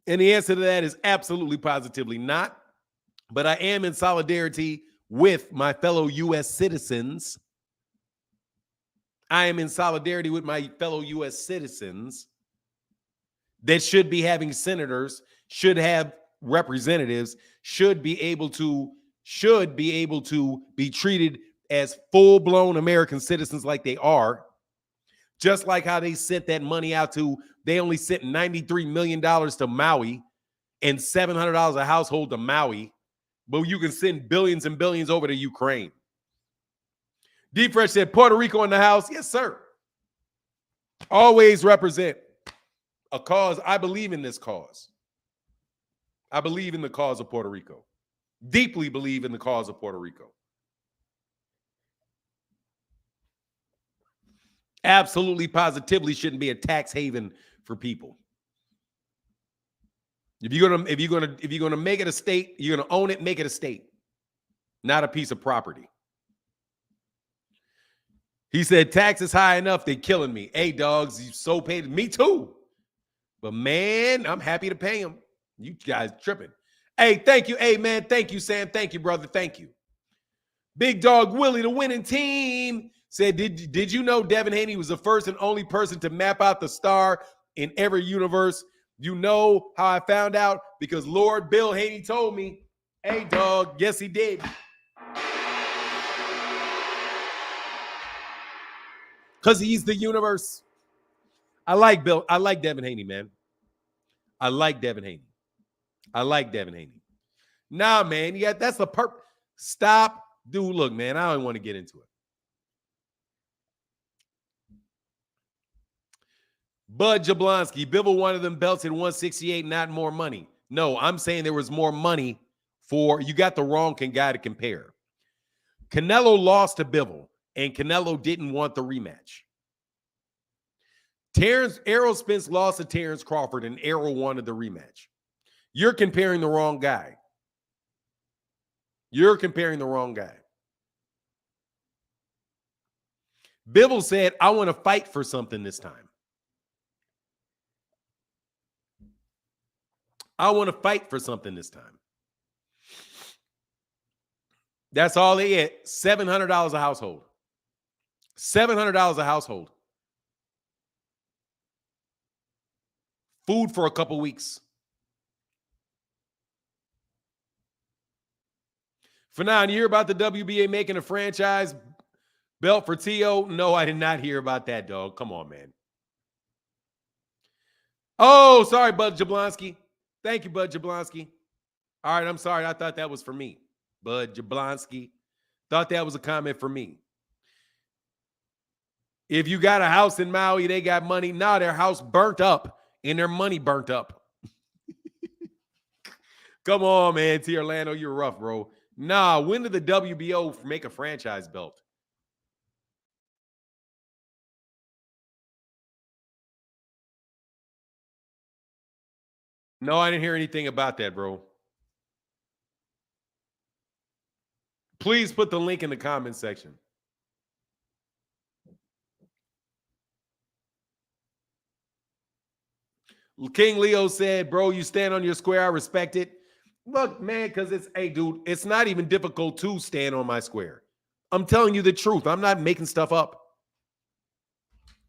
And the answer to that is absolutely positively not. But I am in solidarity with my fellow U.S. citizens. I am in solidarity with my fellow U.S. citizens that should be having senators, should have representatives, should be able to be treated as full-blown American citizens like they are. Just like how they sent that money out to, they only sent $93 million to Maui and $700 a household to Maui. But you can send billions and billions over to Ukraine. Deep Fresh said, Puerto Rico in the house. Yes, sir. Always represent a cause. I believe in this cause. I believe in the cause of Puerto Rico. Deeply believe in the cause of Puerto Rico. Absolutely, positively shouldn't be a tax haven for people. If you're gonna make it a state, you're gonna own it, make it a state, not a piece of property. He said, tax is high enough, they're killing me. Hey, dogs, you so paid. Me too. But man, I'm happy to pay them. You guys tripping. Hey, thank you. Hey, man, thank you, Sam. Thank you, brother. Thank you. Big Dog Willie, the winning team, said, did you know Devin Haney was the first and only person to map out the star in every universe? You know how I found out? Because Lord Bill Haney told me. Hey, dog, yes, he did. Because he's the universe. I like Devin Haney, man. I like Devin Haney. Nah, man, yeah, that's the purpose. Stop. Dude, look, man, I don't want to get into it. Bud Jablonski, Bivol wanted them belts at 168, not more money. No, I'm saying there was more money for, you got the wrong guy to compare. Canelo lost to Bivol, and Canelo didn't want the rematch. Errol Spence lost to Terence Crawford, and Errol wanted the rematch. You're comparing the wrong guy. Bivol said, I want to fight for something this time. That's all they get. $700 a household. $700 a household. Food for a couple weeks. For now, you hear about the WBA making a franchise belt for T.O.? No, I did not hear about that, dog. Come on, man. Oh, sorry, Bud Jablonski. Thank you, Bud Jablonski. All right, I'm sorry. I thought that was for me. Bud Jablonski. Thought that was a comment for me. If you got a house in Maui, they got money. Nah, their house burnt up and their money burnt up. Come on, man. T. Orlando, you're rough, bro. Nah, when did the WBO make a franchise belt? No, I didn't hear anything about that, bro. Please put the link in the comment section. King Leo said, bro, you stand on your square. I respect it. Look, man, because hey, dude, it's not even difficult to stand on my square. I'm telling you the truth. I'm not making stuff up.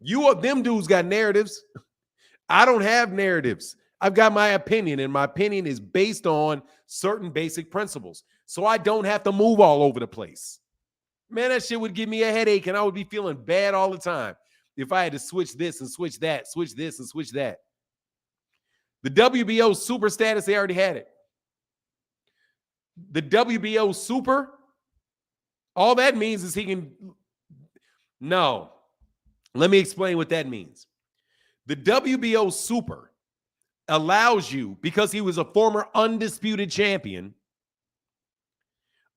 Them dudes got narratives. I don't have narratives. I've got my opinion, and my opinion is based on certain basic principles. So I don't have to move all over the place. Man, that shit would give me a headache, and I would be feeling bad all the time if I had to switch this and switch that, switch this and switch that. The WBO super status, they already had it. The WBO super, all that means is he can... No. Let me explain what that means. The WBO super allows you, because he was a former undisputed champion,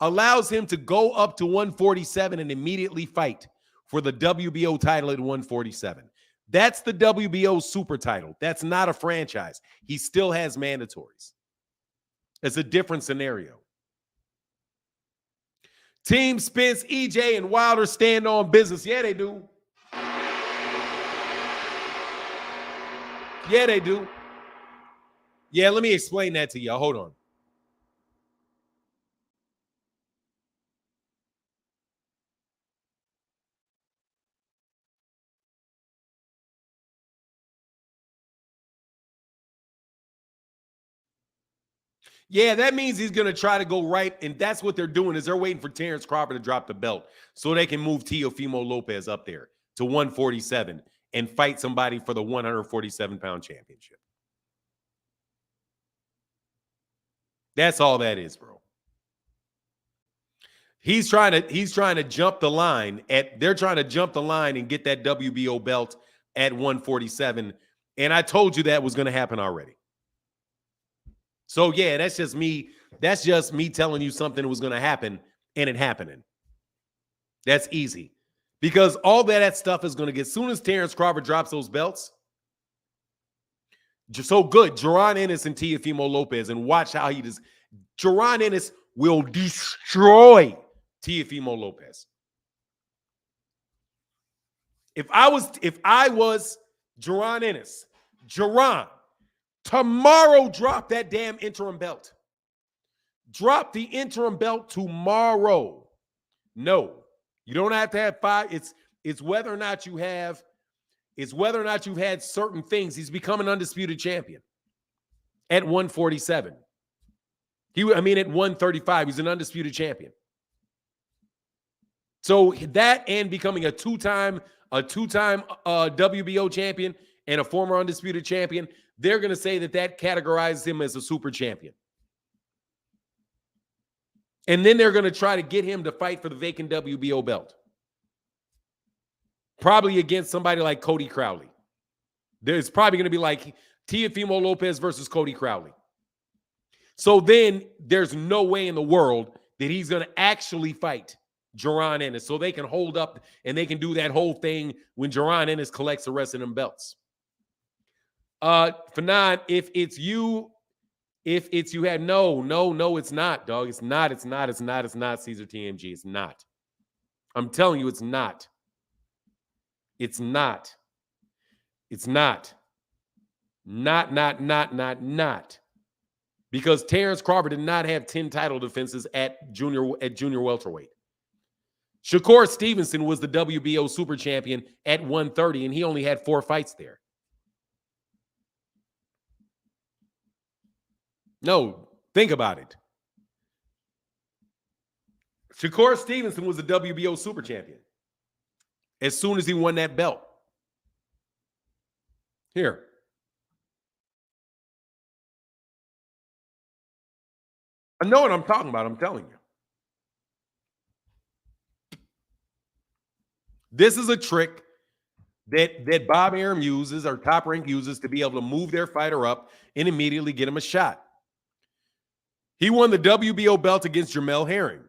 allows him to go up to 147 and immediately fight for the WBO title at 147. That's the WBO super title. That's not a franchise. He still has mandatories. It's a different scenario. Team Spence, EJ, and Wilder stand on business. Yeah, they do. Yeah, they do. Yeah, let me explain that to y'all. Hold on. Yeah, that means he's going to try to go right, and that's what they're doing is they're waiting for Terence Crawford to drop the belt so they can move Teofimo Lopez up there to 147 and fight somebody for the 147-pound championship. That's all that is, bro. He's trying to jump the line they're trying to jump the line and get that WBO belt at 147, and I told you that was going to happen already. So yeah, that's just me telling you something was going to happen and it happening. That's easy. Because all that stuff is going to get, as soon as Terence Crawford drops those belts, so good, Jaron Ennis and Teofimo Lopez, and watch how he does. Jaron Ennis will destroy Teofimo Lopez. If I was Jaron Ennis, tomorrow, drop that damn interim belt. Drop the interim belt tomorrow. No, you don't have to have 5. It's whether or not you have. It's whether or not you've had certain things. He's become an undisputed champion at 147. At 135, he's an undisputed champion. So that and becoming a two-time WBO champion and a former undisputed champion, they're going to say that categorizes him as a super champion. And then they're going to try to get him to fight for the vacant WBO belt. Probably against somebody like Cody Crowley. There's probably going to be like Teofimo Lopez versus Cody Crowley. So then there's no way in the world that he's going to actually fight Jaron Ennis. So they can hold up and they can do that whole thing when Jaron Ennis collects the rest of them belts. Fanon, if it's you had no, it's not, dog. It's not Caesar TMG. It's not. I'm telling you, it's not. It's not. It's not. Not. Because Terence Crawford did not have 10 title defenses at junior welterweight. Shakur Stevenson was the WBO super champion at 130, and he only had 4 fights there. No, think about it. Shakur Stevenson was the WBO super champion as soon as he won that belt. Here. I know what I'm talking about. I'm telling you. This is a trick that Bob Arum uses or Top Rank uses to be able to move their fighter up and immediately get him a shot. He won the WBO belt against Jamel Herring.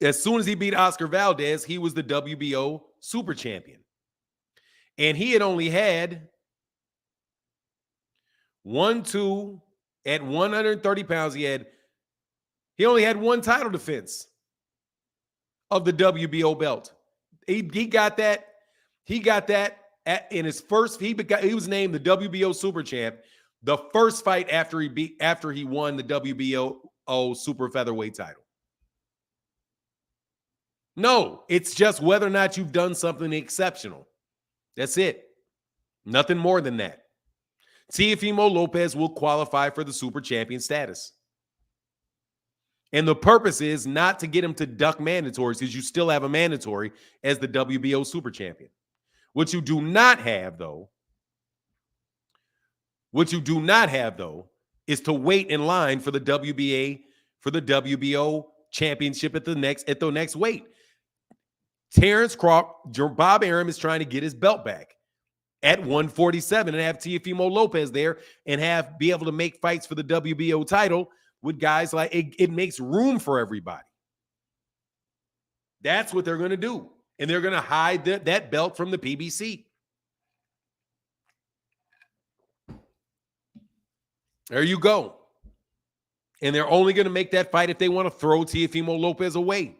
As soon as he beat Oscar Valdez, he was the WBO super champion. And he had only had at 130 pounds, he only had 1 title defense of the WBO belt. He got that in his first. He was named the WBO super champ the first fight after he won the WBO super featherweight title. No, it's just whether or not you've done something exceptional. That's it. Nothing more than that. Teofimo Lopez will qualify for the super champion status. And the purpose is not to get him to duck mandatories, because you still have a mandatory as the WBO super champion. What you do not have, though, is to wait in line for the WBO championship at the next weight. Terence Crawford, Bob Arum is trying to get his belt back at 147 and have Teofimo Lopez there and be able to make fights for the WBO title with guys like it makes room for everybody. That's what they're going to do. And they're going to hide that belt from the PBC. There you go. And they're only going to make that fight if they want to throw Teofimo Lopez away.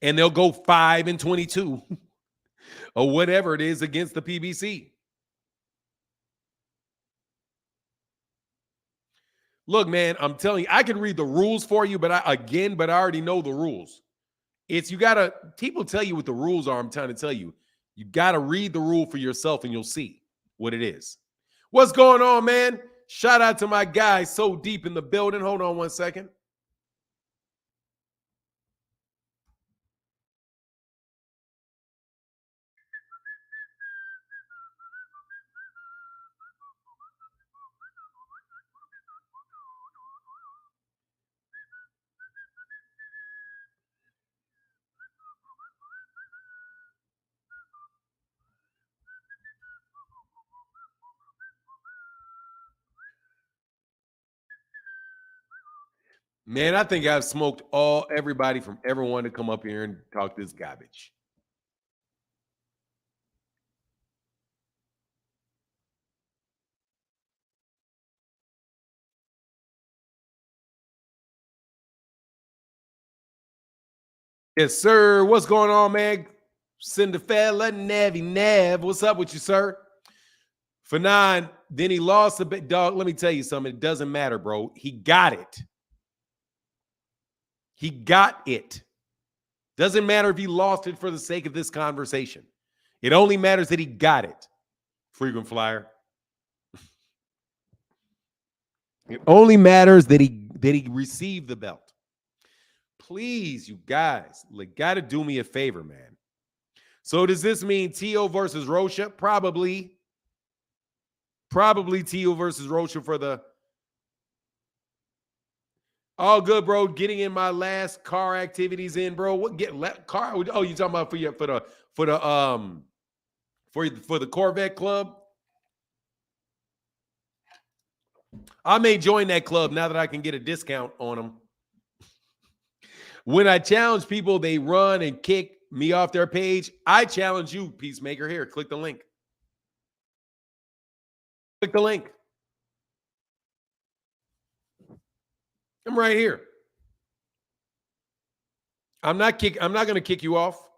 And they'll go 5-22 or whatever it is against the PBC. Look, man, I'm telling you, I can read the rules for you, but I already know the rules. People tell you what the rules are. I'm trying to tell you, you got to read the rule for yourself and you'll see what it is. What's going on, man? Shout out to my guy so deep in the building. Hold on one second. Man, I think I've smoked everybody from everyone to come up here and talk this garbage. Yes, sir. What's going on, man? Cinderfella, Navy Nav. What's up with you, sir? Fanon, then he lost a bit. Dog, let me tell you something. It doesn't matter, bro. He got it. He got it. Doesn't matter if he lost it for the sake of this conversation. It only matters that he got it. Frequent flyer. It only matters that he received the belt. Please, you guys, got to do me a favor, man. So does this mean Tio versus Rocha? Probably. Probably Tio versus Rocha for the... All good, bro. Getting in my last car activities in, bro. What car? Oh, you talking about for the Corvette club? I may join that club now that I can get a discount on them. When I challenge people, they run and kick me off their page. I challenge you, Peacemaker. Here, click the link. Click the link. I'm right here. I'm not going to kick you off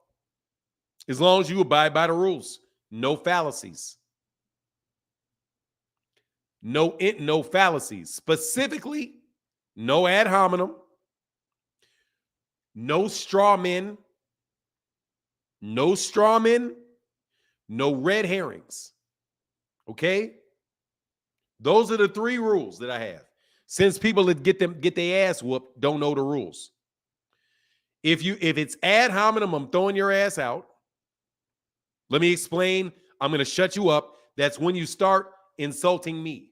as long as you abide by the rules. No fallacies. No fallacies. Specifically, no ad hominem, no straw men, no red herrings. Okay? Those are the 3 rules that I have. Since people that get their ass whooped don't know the rules. If it's ad hominem, I'm throwing your ass out. Let me explain. I'm going to shut you up. That's when you start insulting me.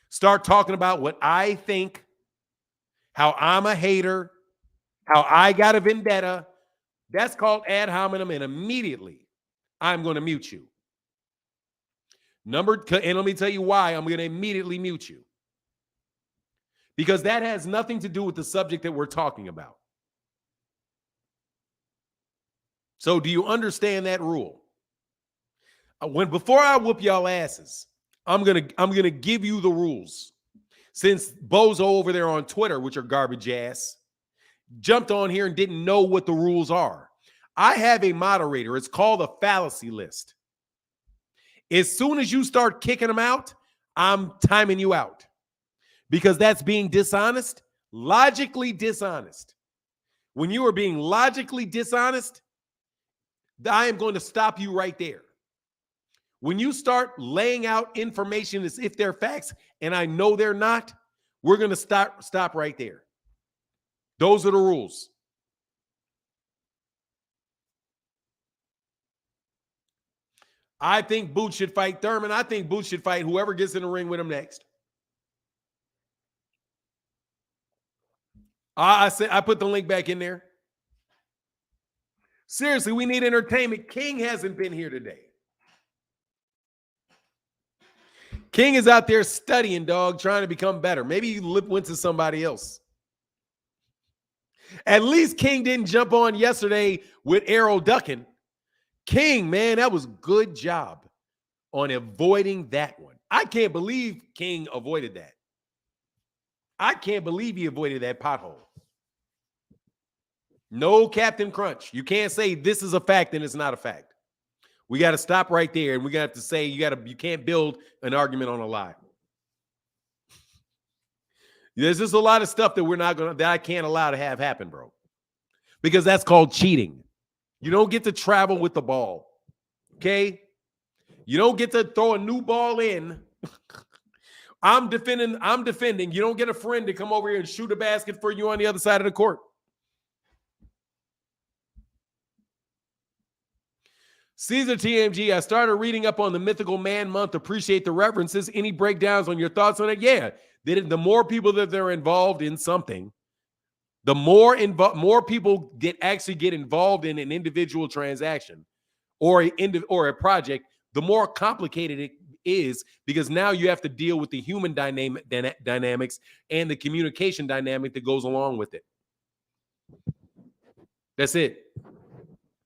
Start talking about what I think, how I'm a hater, how I got a vendetta. That's called ad hominem, and immediately I'm going to mute you. And let me tell you why I'm going to immediately mute you. Because that has nothing to do with the subject that we're talking about. So do you understand that rule? Before I whoop y'all asses, I'm gonna give you the rules. Since Bozo over there on Twitter, which are garbage ass, jumped on here and didn't know what the rules are. I have a moderator. It's called a fallacy list. As soon as you start kicking them out, I'm timing you out. Because that's being dishonest, logically dishonest. When you are being logically dishonest, I am going to stop you right there. When you start laying out information as if they're facts, and I know they're not, we're going to stop right there. Those are the rules. I think Boots should fight Thurman. I think Boots should fight whoever gets in the ring with him next. I put the link back in there. Seriously, we need entertainment. King hasn't been here today. King is out there studying, dog, trying to become better. Maybe he went to somebody else. At least King didn't jump on yesterday with Errol ducking. King, man, that was good job on avoiding that one. I can't believe King avoided that. I can't believe he avoided that pothole. No Captain Crunch. You can't say this is a fact and it's not a fact. We got to stop right there, and we got to say you can't build an argument on a lie. There's just a lot of stuff that I can't allow to have happen, bro. Because that's called cheating. You don't get to travel with the ball. Okay? You don't get to throw a new ball in. I'm defending. You don't get a friend to come over here and shoot a basket for you on the other side of the court. Caesar TMG, I started reading up on the Mythical Man Month. Appreciate the references. Any breakdowns on your thoughts on it? Yeah. The more people that they're involved in something, the more people actually get involved in an individual transaction or a project, the more complicated it is, because now you have to deal with the human dynamics and the communication dynamic that goes along with it. That's it.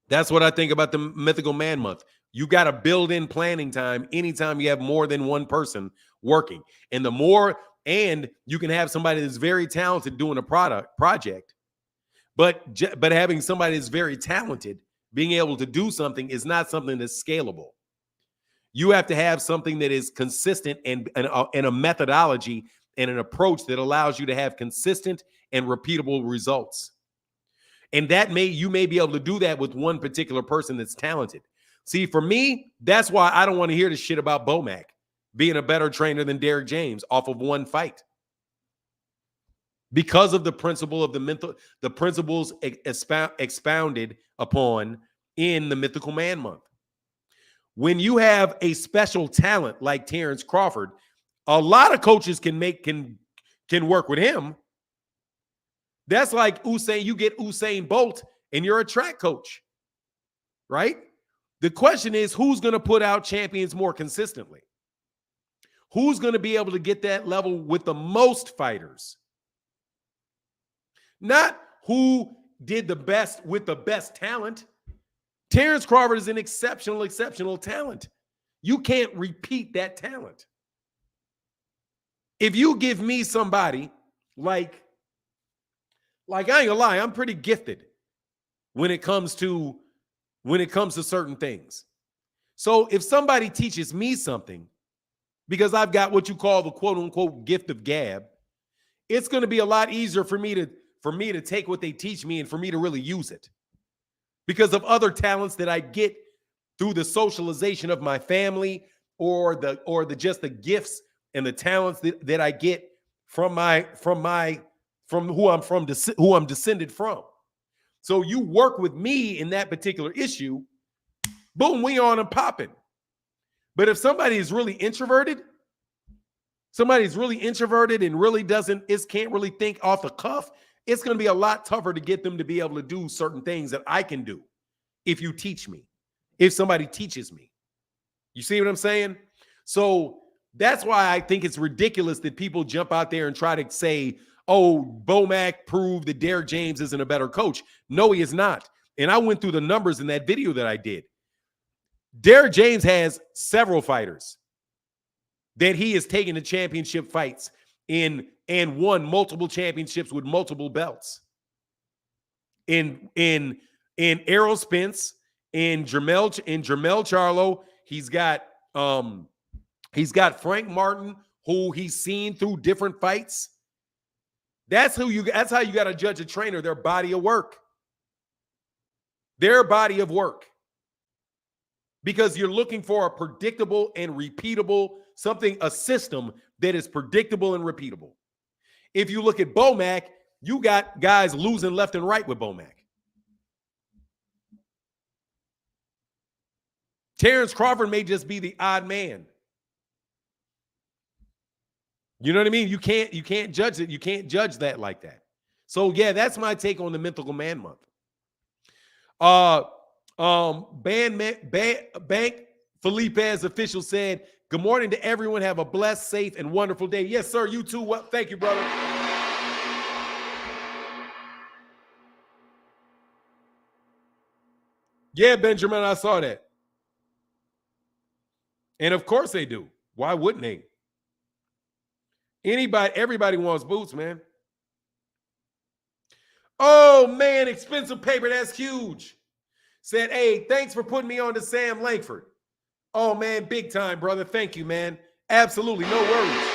That's what I think about the Mythical Man Month. You got to build in planning time anytime you have more than one person working. And you can have somebody that's very talented doing a project, but having somebody that's very talented being able to do something is not something that's scalable. You have to have something that is consistent and a methodology and an approach that allows you to have consistent and repeatable results. And that you may be able to do that with one particular person that's talented. See, for me, that's why I don't want to hear the shit about Bomac being a better trainer than Derek James off of one fight. Because of the principle of the principles expounded upon in the Mythical Man Month. When you have a special talent like Terence Crawford, a lot of coaches can work with him. That's like Usain. You get Usain Bolt and you're a track coach, right? The question is, who's going to put out champions more consistently? Who's going to be able to get that level with the most fighters? Not who did the best with the best talent. Terence Crawford is an exceptional talent. You can't repeat that talent. If you give me somebody like I ain't gonna lie, I'm pretty gifted when it comes to certain things. So if somebody teaches me something, because I've got what you call the quote unquote gift of gab, it's going to be a lot easier for me to take what they teach me and for me to really use it, because of other talents that I get through the socialization of my family or the gifts and the talents that I get from who I'm descended from. So you work with me in that particular issue, boom, we on and popping. But if somebody is really introverted, and really can't really think off the cuff, it's going to be a lot tougher to get them to be able to do certain things that I can do if you teach me, if somebody teaches me. You see what I'm saying? So that's why I think it's ridiculous that people jump out there and try to say, oh, Bomac proved that Derek James isn't a better coach. No, he is not. And I went through the numbers in that video that I did. Derek James has several fighters that he has taken to championship fights and won multiple championships with multiple belts. In Errol Spence, in Jermel Charlo, he's got Frank Martin, who he's seen through different fights. That's how you got to judge a trainer, their body of work. Because you're looking for a predictable and repeatable a system that is predictable and repeatable. If you look at Bomac, you got guys losing left and right with Bomac. Terence Crawford may just be the odd man. You know what I mean? You can't judge it. You can't judge that like that. So yeah, that's my take on the Mythical Man Month. Bank Felipe's official said, good morning to everyone. Have a blessed, safe, and wonderful day. Yes, sir. You too. Well, thank you, brother. Yeah, Benjamin, I saw that. And of course they do. Why wouldn't they? Everybody wants boots, man. Oh, man, expensive paper. That's huge. Said, hey, thanks for putting me on to Sam Langford. Oh, man, big time, brother. Thank you, man. Absolutely. No worries.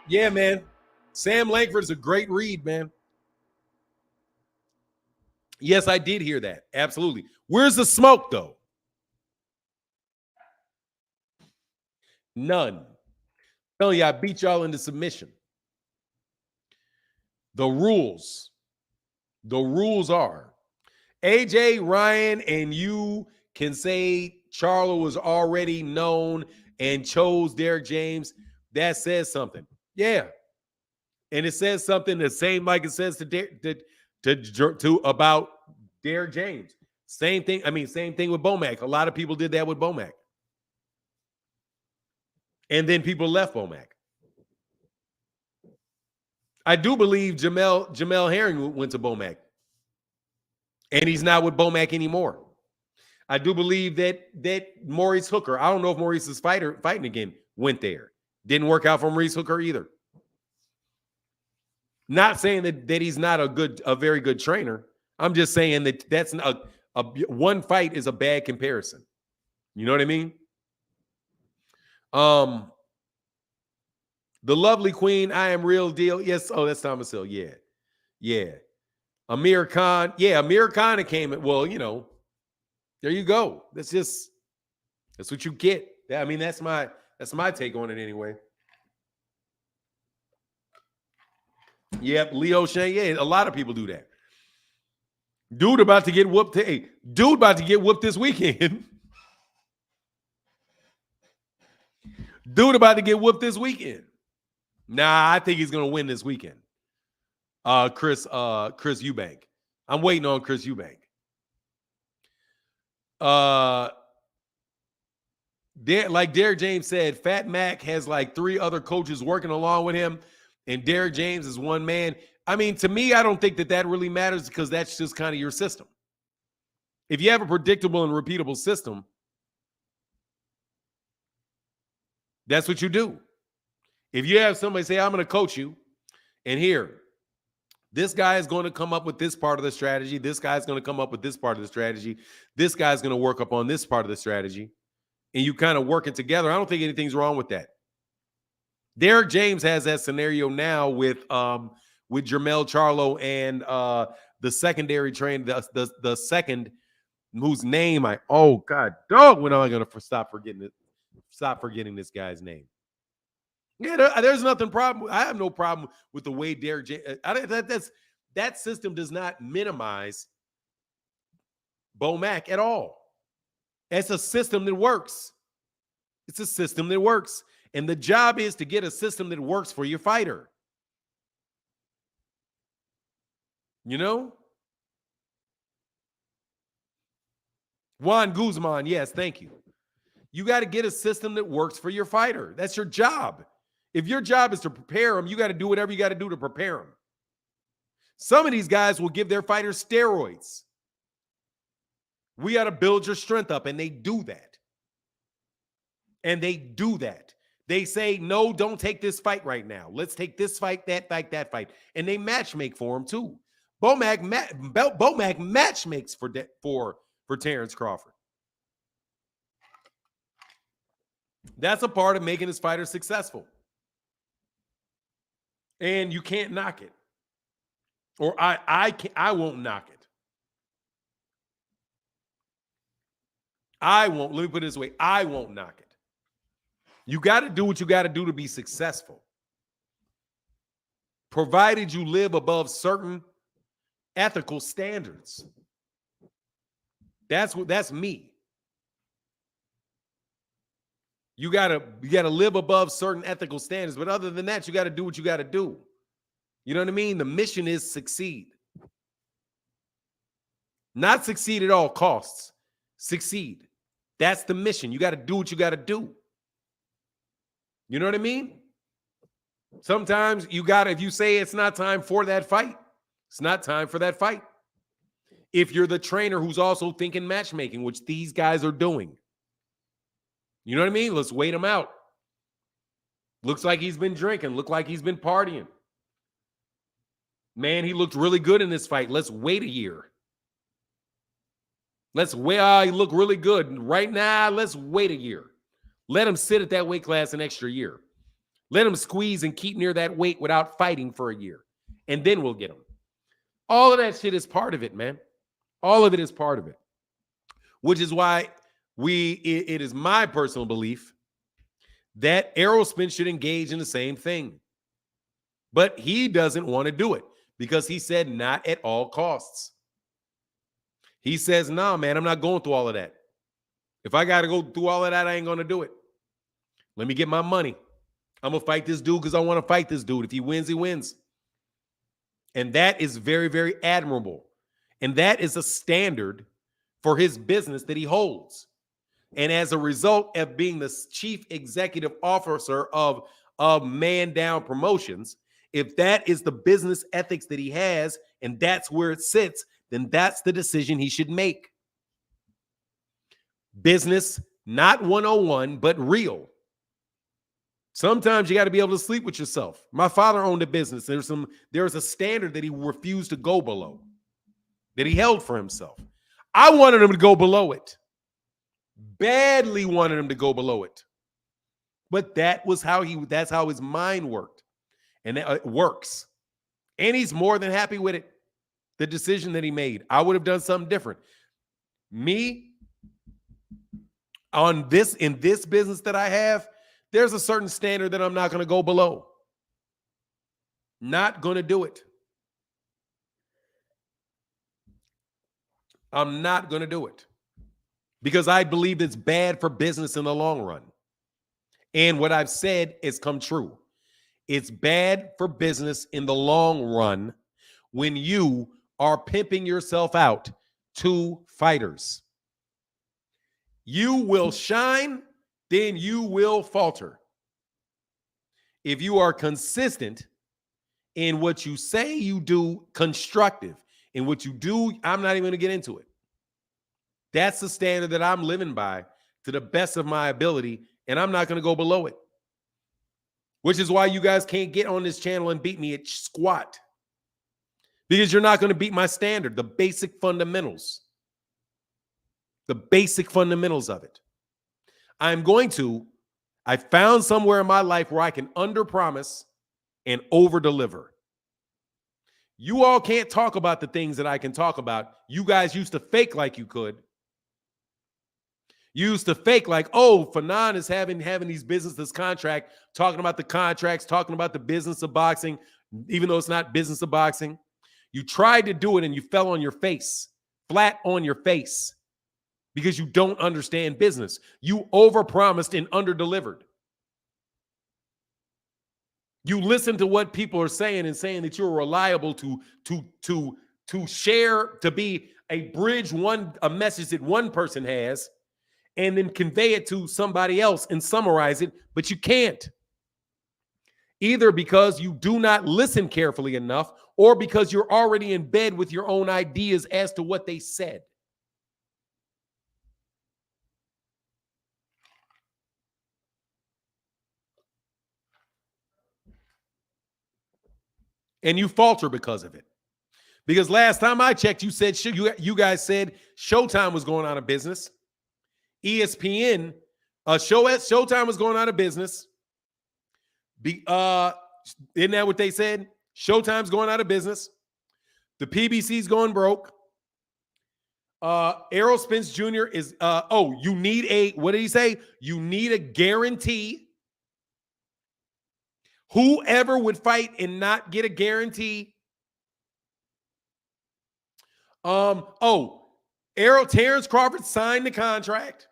Yeah, man. Sam Langford is a great read, man. Yes, I did hear that. Absolutely. Where's the smoke, though? None. I'm telling you, I beat y'all into submission. The rules are AJ, Ryan, and you can say Charlo was already known and chose Derek James. That says something. Yeah. And it says something the same like it says to about Derek James. Same thing. I mean, same thing with Bomac. A lot of people did that with Bomac. And then people left Bomac. I do believe Jamel Herring went to Bomac. And he's not with Bomac anymore. I do believe that Maurice Hooker, I don't know if Maurice is fighting again, went there. Didn't work out for Maurice Hooker either. Not saying that he's not a very good trainer. I'm just saying that that's one fight is a bad comparison. You know what I mean? The lovely queen, I am real deal. Yes. Oh, that's Thomas Hill. Yeah. Yeah. Amir Khan. Yeah, Amir Khan came. Well, you know, there you go. That's what you get. I mean, that's my take on it anyway. Yep, Leo Shane. Yeah, a lot of people do that. Dude about to get whooped. Hey, dude about to get whooped this weekend. Dude about to get whooped this weekend. Nah, I think he's gonna win this weekend. Chris Eubank. I'm waiting on Chris Eubank. Like Derek James said, Fat Mac has like 3 other coaches working along with him, and Derek James is one man. I mean, to me, I don't think that really matters because that's just kind of your system. If you have a predictable and repeatable system, that's what you do. If you have somebody say, I'm going to coach you, and here, this guy is going to come up with this part of the strategy. This guy's going to come up with this part of the strategy. This guy's going to work up on this part of the strategy. And you kind of work it together. I don't think anything's wrong with that. Derek James has that scenario now with Jermell Charlo and the secondary train, the second, whose name when am I going to stop forgetting this guy's name? Yeah, there's nothing problem. I have no problem with the way Derek James. That system does not minimize Bo Mack at all. It's a system that works. It's a system that works. And the job is to get a system that works for your fighter. You know? Juan Guzman, yes, thank you. You got to get a system that works for your fighter. That's your job. If your job is to prepare them, you got to do whatever you got to do to prepare them. Some of these guys will give their fighters steroids. We got to build your strength up, and they do that. They say, no, don't take this fight right now. Let's take this fight, that fight, that fight. And they match make for him too. Bo Mack match makes for Terence Crawford. That's a part of making his fighter successful. And you can't knock it. Or I won't knock it. Let me put it this way. I won't knock it. You got to do what you got to do to be successful. Provided you live above certain ethical standards. That's me. You gotta live above certain ethical standards, but other than that, you got to do what you got to do. You know what I mean? The mission is succeed. Not succeed at all costs. Succeed. That's the mission. You got to do what you got to do. You know what I mean? Sometimes if you say it's not time for that fight, it's not time for that fight. If you're the trainer who's also thinking matchmaking, which these guys are doing. You know what I mean? Let's wait him out. Looks like he's been drinking. Look like he's been partying. Man, he looked really good in this fight. Let's wait a year. Let's wait. He looked really good. Right now, let's wait a year. Let him sit at that weight class an extra year. Let him squeeze and keep near that weight without fighting for a year. And then we'll get him. All of that shit is part of it, man. All of it is part of it. Which is why it is my personal belief that Errol Spence should engage in the same thing. But he doesn't want to do it because he said not at all costs. He says, nah, man, I'm not going through all of that. If I got to go through all of that, I ain't going to do it. Let me get my money. I'm going to fight this dude because I want to fight this dude. If he wins, he wins. And that is very, very admirable. And that is a standard for his business that he holds. And as a result of being the chief executive officer of Man Down Promotions, if that is the business ethics that he has and that's where it sits, then that's the decision he should make. Business, not 101, but real. Sometimes you got to be able to sleep with yourself. My father owned a business. There's a standard that he refused to go below, that he held for himself. I wanted him to go below it. Badly wanted him to go below it. But that's how his mind worked. And it works. And he's more than happy with it. The decision that he made. I would have done something different. Me, in this business that I have, there's a certain standard that I'm not going to go below. Not going to do it. I'm not going to do it. Because I believe it's bad for business in the long run. And what I've said has come true. It's bad for business in the long run when you are pimping yourself out to fighters. You will shine, then you will falter. If you are consistent in what you say you do, constructive in what you do, I'm not even going to get into it. That's the standard that I'm living by to the best of my ability, and I'm not going to go below it. Which is why you guys can't get on this channel and beat me at squat. Because you're not going to beat my standard, the basic fundamentals. The basic fundamentals of it. I found somewhere in my life where I can underpromise and overdeliver. You all can't talk about the things that I can talk about. You guys used to fake like you could. You used to fake like, oh, Fanon is having these business contract, talking about the contracts, talking about the business of boxing, even though it's not business of boxing. You tried to do it and you fell on your face, flat on your face, because you don't understand business. You overpromised and underdelivered. You listen to what people are saying and saying that you're reliable to share, to be a bridge, a message that one person has, and then convey it to somebody else and summarize it, but you can't. Either because you do not listen carefully enough or because you're already in bed with your own ideas as to what they said. And you falter because of it. Because last time I checked, you guys said Showtime was going out of business. ESPN, Showtime was going out of business. Isn't that what they said? Showtime's going out of business. The PBC's going broke. Errol Spence Jr. is, you need what did he say? You need a guarantee. Whoever would fight and not get a guarantee. Terence Crawford signed the contract.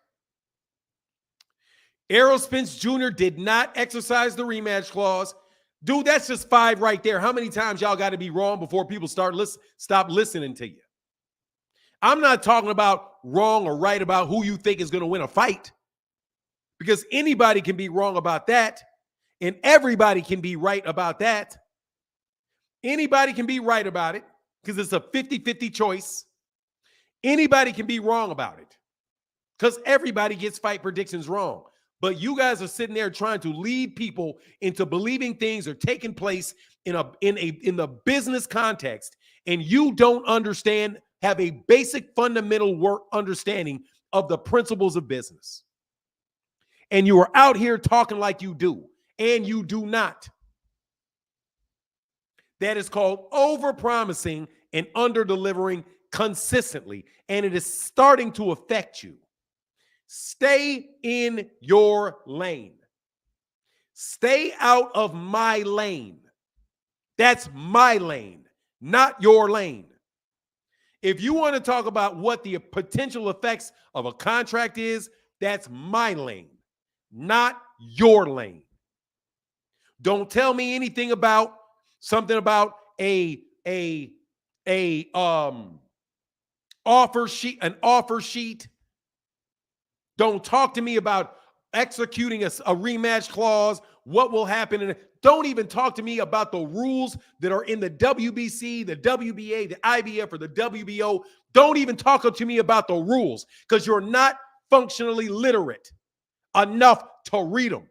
Errol Spence Jr. did not exercise the rematch clause. Dude, that's just 5 right there. How many times y'all got to be wrong before people stop listening to you? I'm not talking about wrong or right about who you think is going to win a fight, because anybody can be wrong about that, and everybody can be right about that. Anybody can be right about it because it's a 50-50 choice. Anybody can be wrong about it because everybody gets fight predictions wrong. But you guys are sitting there trying to lead people into believing things are taking place in the business context, and you don't have a basic fundamental understanding of the principles of business. And you are out here talking like you do, and you do not. That is called overpromising and underdelivering consistently, and it is starting to affect you. Stay in your lane. Stay out of my lane. That's my lane, not your lane. If you want to talk about what the potential effects of a contract is, that's my lane, not your lane. Don't tell me anything about something about an offer sheet. Don't talk to me about executing a rematch clause, what will happen. Don't even talk to me about the rules that are in the WBC, the WBA, the IBF, or the WBO. Don't even talk to me about the rules, because you're not functionally literate enough to read them.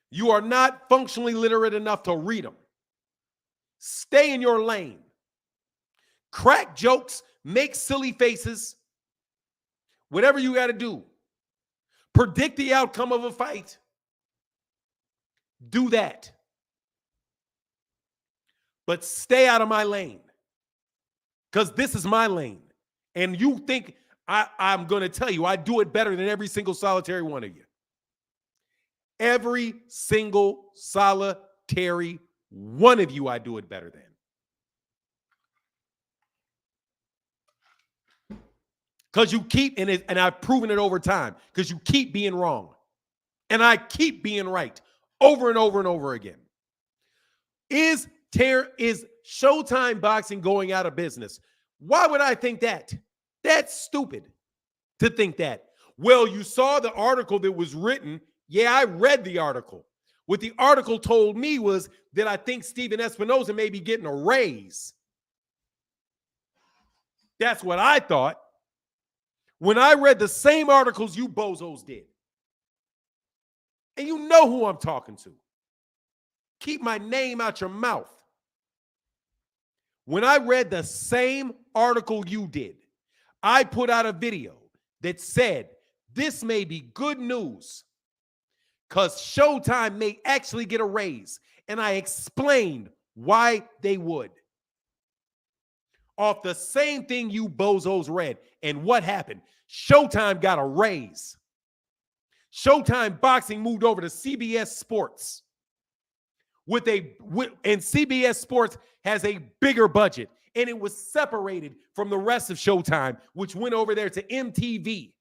You are not functionally literate enough to read them. Stay in your lane. Crack jokes, make silly faces, whatever you got to do. Predict the outcome of a fight. Do that. But stay out of my lane. Because this is my lane. And you think I'm going to tell you I do it better than every single solitary one of you. Every single solitary one of you I do it better than. Because you keep, and I've proven it over time, because you keep being wrong. And I keep being right over and over and over again. Is Showtime Boxing going out of business? Why would I think that? That's stupid to think that. Well, you saw the article that was written. Yeah, I read the article. What the article told me was that I think Steven Espinoza may be getting a raise. That's what I thought. When I read the same articles you bozos did. And you know who I'm talking to. Keep my name out your mouth. When I read the same article you did, I put out a video that said this may be good news because Showtime may actually get a raise. And I explained why they would. Off the same thing you bozos read. And what happened? Showtime got a raise. Showtime Boxing moved over to CBS Sports. And CBS Sports has a bigger budget. And it was separated from the rest of Showtime, which went over there to MTV.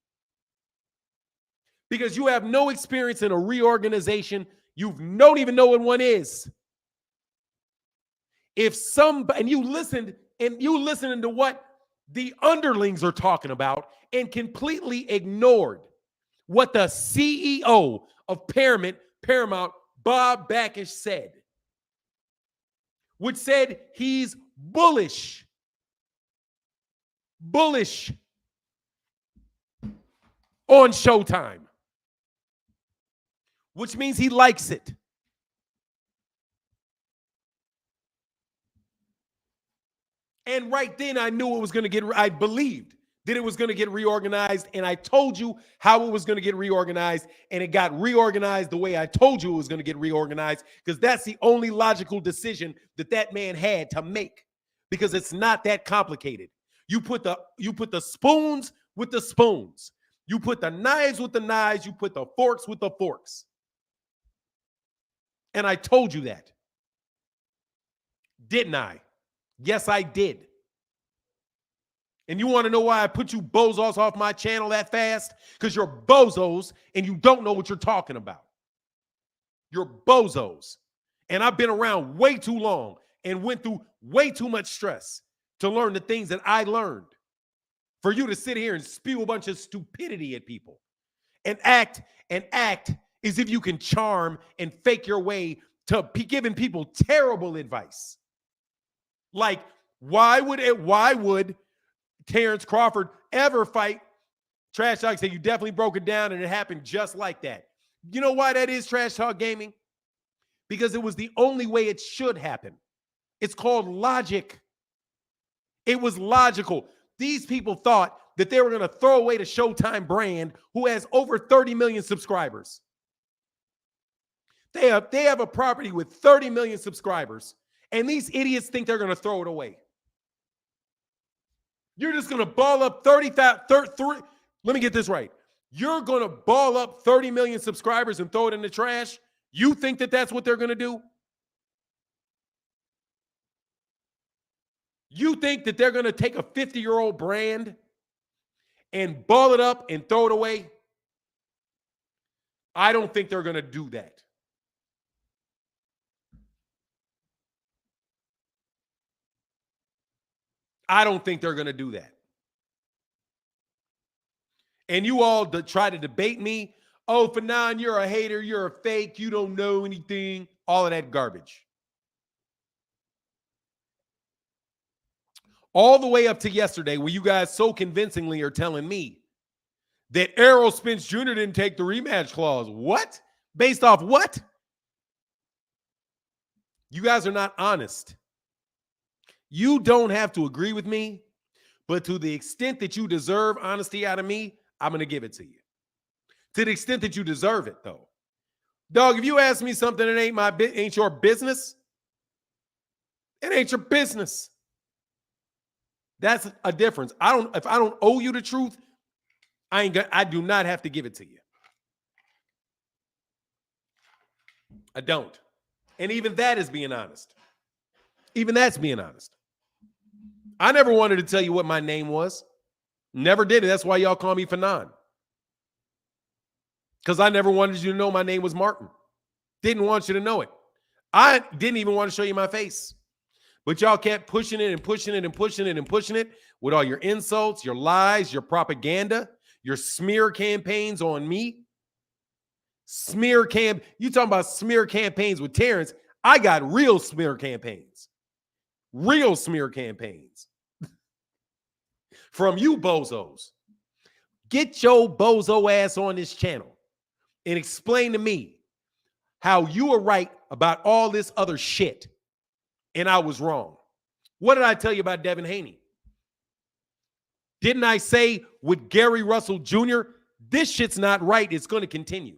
Because you have no experience in a reorganization. You don't even know what one is. And you listened to what the underlings are talking about and completely ignored what the CEO of Paramount, Bob Bakish, said, which said he's bullish on Showtime, which means he likes it. And right then I knew it was going to get, I believed that it was going to get reorganized. And I told you how it was going to get reorganized. And it got reorganized the way I told you it was going to get reorganized, because that's the only logical decision that man had to make, because it's not that complicated. You put the spoons with the spoons. You put the knives with the knives. You put the forks with the forks. And I told you that. Didn't I? Yes, I did. And you want to know why I put you bozos off my channel that fast? Because you're bozos and you don't know what you're talking about. You're bozos. And I've been around way too long and went through way too much stress to learn the things that I learned. For you to sit here and spew a bunch of stupidity at people and act as if you can charm and fake your way to giving people terrible advice. Like, why would Terence Crawford ever fight Trash Talk? Say you definitely broke it down and it happened just like that. You know why that is, Trash Talk Gaming? Because it was the only way it should happen. It's called logic. It was logical. These people thought that they were going to throw away the Showtime brand, who has over 30 million subscribers. They have a property with 30 million subscribers. And these idiots think they're going to throw it away. You're just going to ball up 30,000. Let me get this right. You're going to ball up 30 million subscribers and throw it in the trash? You think that that's what they're going to do? You think that they're going to take a 50-year-old brand and ball it up and throw it away? I don't think they're going to do that. I don't think they're going to do that. And you all try to debate me. Oh, Fanon, you're a hater. You're a fake. You don't know anything. All of that garbage. All the way up to yesterday, where you guys so convincingly are telling me that Errol Spence Jr. didn't take the rematch clause. What? Based off what? You guys are not honest. You don't have to agree with me, but to the extent that you deserve honesty out of me, I'm going to give it to you. to the extent that you deserve it, though. Dog, if you ask me something that ain't your business, it ain't your business. That's a difference. If I don't owe you the truth, I do not have to give it to you. I don't. And even that is being honest. Even that's being honest. I never wanted to tell you what my name was. Never did it. That's why y'all call me Fanon. Because I never wanted you to know my name was Martin. Didn't want you to know it. I didn't even want to show you my face. But y'all kept pushing it and pushing it and pushing it and pushing it with all your insults, your lies, your propaganda, your smear campaigns on me. You talking about smear campaigns with Terence. I got real smear campaigns. Real smear campaigns. From you bozos. Get your bozo ass on this channel and explain to me how you were right about all this other shit and I was wrong. What did I tell you about Devin Haney? Didn't I say with Gary Russell Jr., this shit's not right, it's going to continue.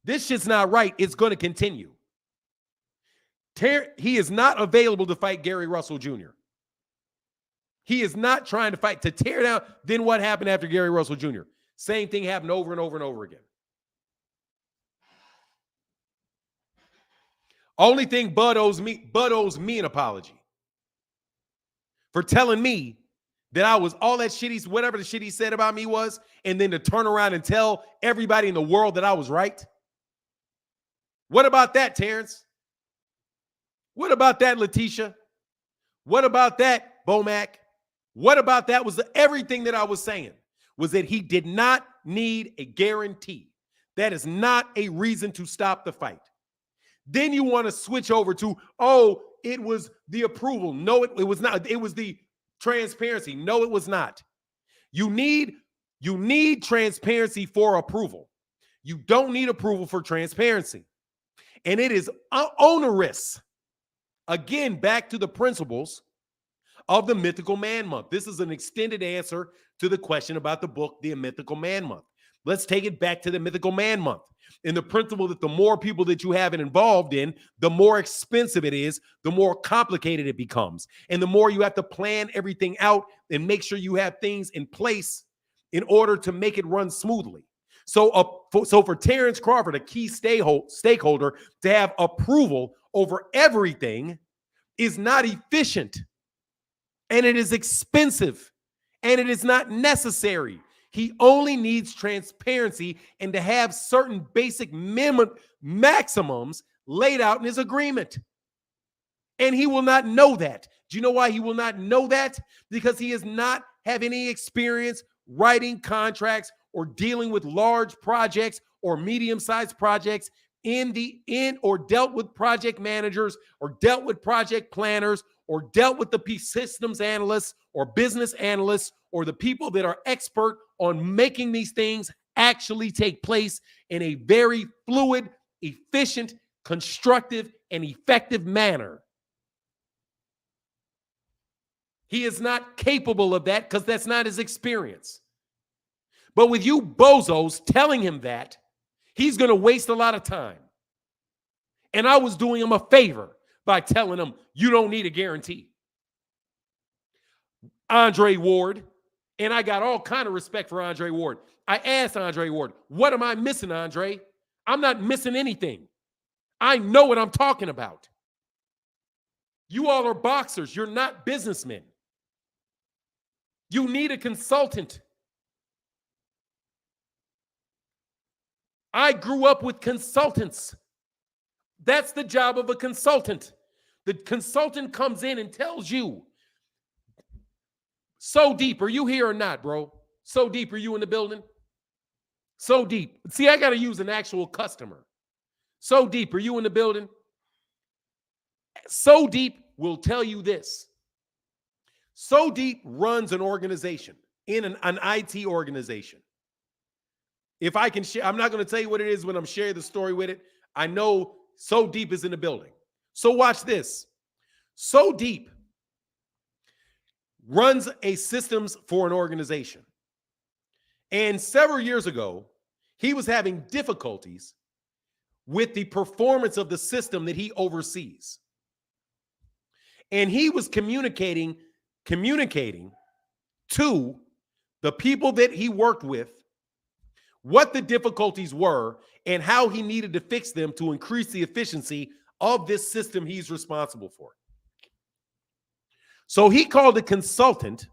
This shit's not right, it's going to continue. He is not available to fight Gary Russell Jr. He is not trying to fight to tear down. Then what happened after Gary Russell Jr.? Same thing happened over and over and over again. Only thing Bud owes me an apology for telling me that I was all that shit, whatever the shit he said about me was, and then to turn around and tell everybody in the world that I was right. What about that, Terence? What about that, Letitia? What about that, Bomac? What about that was everything that I was saying was that he did not need a guarantee. That is not a reason to stop the fight. Then you want to switch over to, oh, it was the approval. No, it was not. It was the transparency. No, it was not. You need transparency for approval. You don't need approval for transparency. And it is onerous. Again, back to the principles of the Mythical Man Month. This is an extended answer to the question about the book, The Mythical Man Month. Let's take it back to the Mythical Man Month. And the principle that the more people that you have it involved in, the more expensive it is, the more complicated it becomes. And the more you have to plan everything out and make sure you have things in place in order to make it run smoothly. So for Terence Crawford, a key stakeholder, to have approval over everything is not efficient. And it is expensive. And it is not necessary. He only needs transparency and to have certain basic maximums laid out in his agreement. And he will not know that. Do you know why he will not know that? Because he does not have any experience writing contracts or dealing with large projects or medium-sized projects or dealt with project managers or dealt with project planners or dealt with the systems analysts or business analysts or the people that are expert on making these things actually take place in a very fluid, efficient, constructive, and effective manner. He is not capable of that because that's not his experience. But with you bozos telling him that, he's going to waste a lot of time. And I was doing him a favor by telling him, you don't need a guarantee. Andre Ward, and I got all kind of respect for Andre Ward. I asked Andre Ward, what am I missing, Andre? I'm not missing anything. I know what I'm talking about. You all are boxers. You're not businessmen. You need a consultant. I grew up with consultants. That's the job of a consultant. The consultant comes in and tells you, So Deep, are you here or not, bro? So Deep, are you in the building? So Deep. See, I got to use an actual customer. So Deep, are you in the building? So Deep will tell you this. So Deep runs an organization, in an IT organization. If I can share, I'm not going to tell you what it is when I'm sharing the story with it. I know So Deep is in the building. So watch this. So Deep runs a systems for an organization. And several years ago, he was having difficulties with the performance of the system that he oversees. And he was communicating to the people that he worked with what the difficulties were and how he needed to fix them to increase the efficiency of this system he's responsible for. So he called a consultant,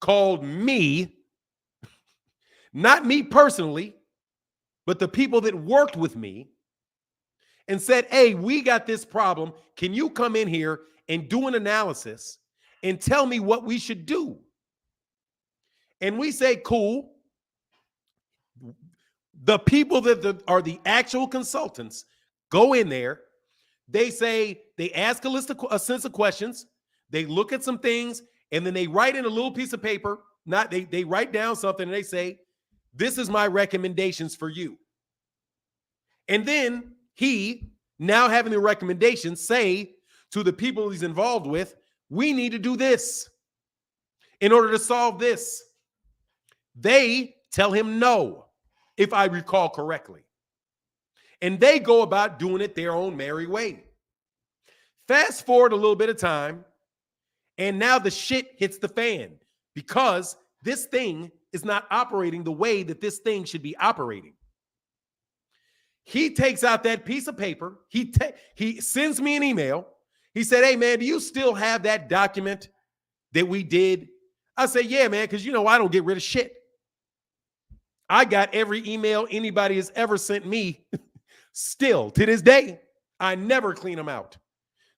called me, not me personally, but the people that worked with me, and said, hey, we got this problem. Can you come in here and do an analysis and tell me what we should do? And we say, cool. The people that are the actual consultants go in there. They say, they ask a sense of questions. They look at some things, and then they write in a little piece of paper. They write down something, and they say, this is my recommendations for you. And then he, now having the recommendations, say to the people he's involved with, we need to do this in order to solve this. They tell him no, if I recall correctly. And they go about doing it their own merry way. Fast forward a little bit of time, and now the shit hits the fan because this thing is not operating the way that this thing should be operating. He takes out that piece of paper. He sends me an email. He said, hey, man, do you still have that document that we did? I say, yeah, man, because, I don't get rid of shit. I got every email anybody has ever sent me still to this day. I never clean them out.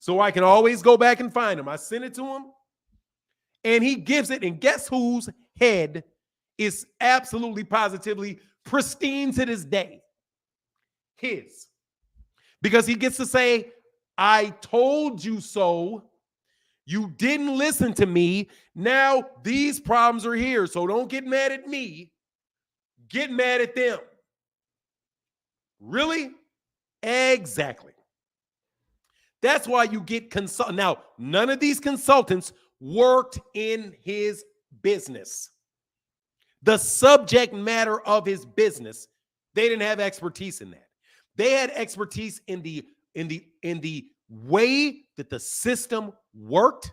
So I can always go back and find them. I send it to him, and he gives it, and guess whose head is absolutely positively pristine to this day? His. Because he gets to say, I told you so. You didn't listen to me. Now these problems are here. So don't get mad at me. Get mad at them. Really? Exactly. That's why you get consult. Now, none of these consultants worked in his business. The subject matter of his business, they didn't have expertise in that. They had expertise in the way that the system worked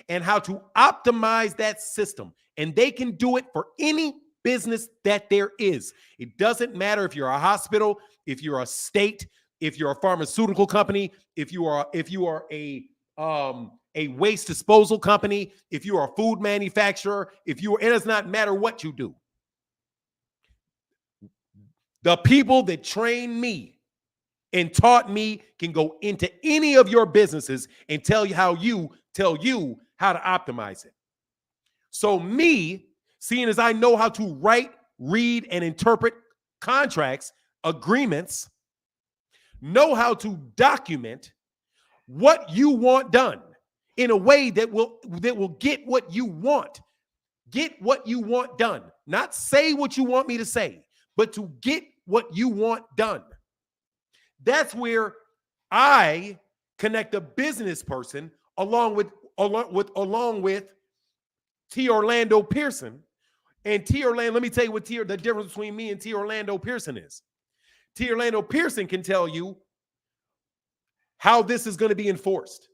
and how to optimize that system. And they can do it for any business that there is. It doesn't matter if you're a hospital, if you're a state, if you're a pharmaceutical company, if you are a waste disposal company, if you are a food manufacturer, it does not matter what you do. The people that trained me and taught me can go into any of your businesses and tell you how to optimize it. So me, seeing as I know how to write, read, and interpret contracts, agreements, know how to document what you want done in a way that will get what you want. Get what you want done. Not say what you want me to say, but to get what you want done. That's where I connect a business person along with T. Orlando Pearson. And T. Orlando, let me tell you what the difference between me and T. Orlando Pearson is. T. Orlando Pearson can tell you how this is going to be enforced.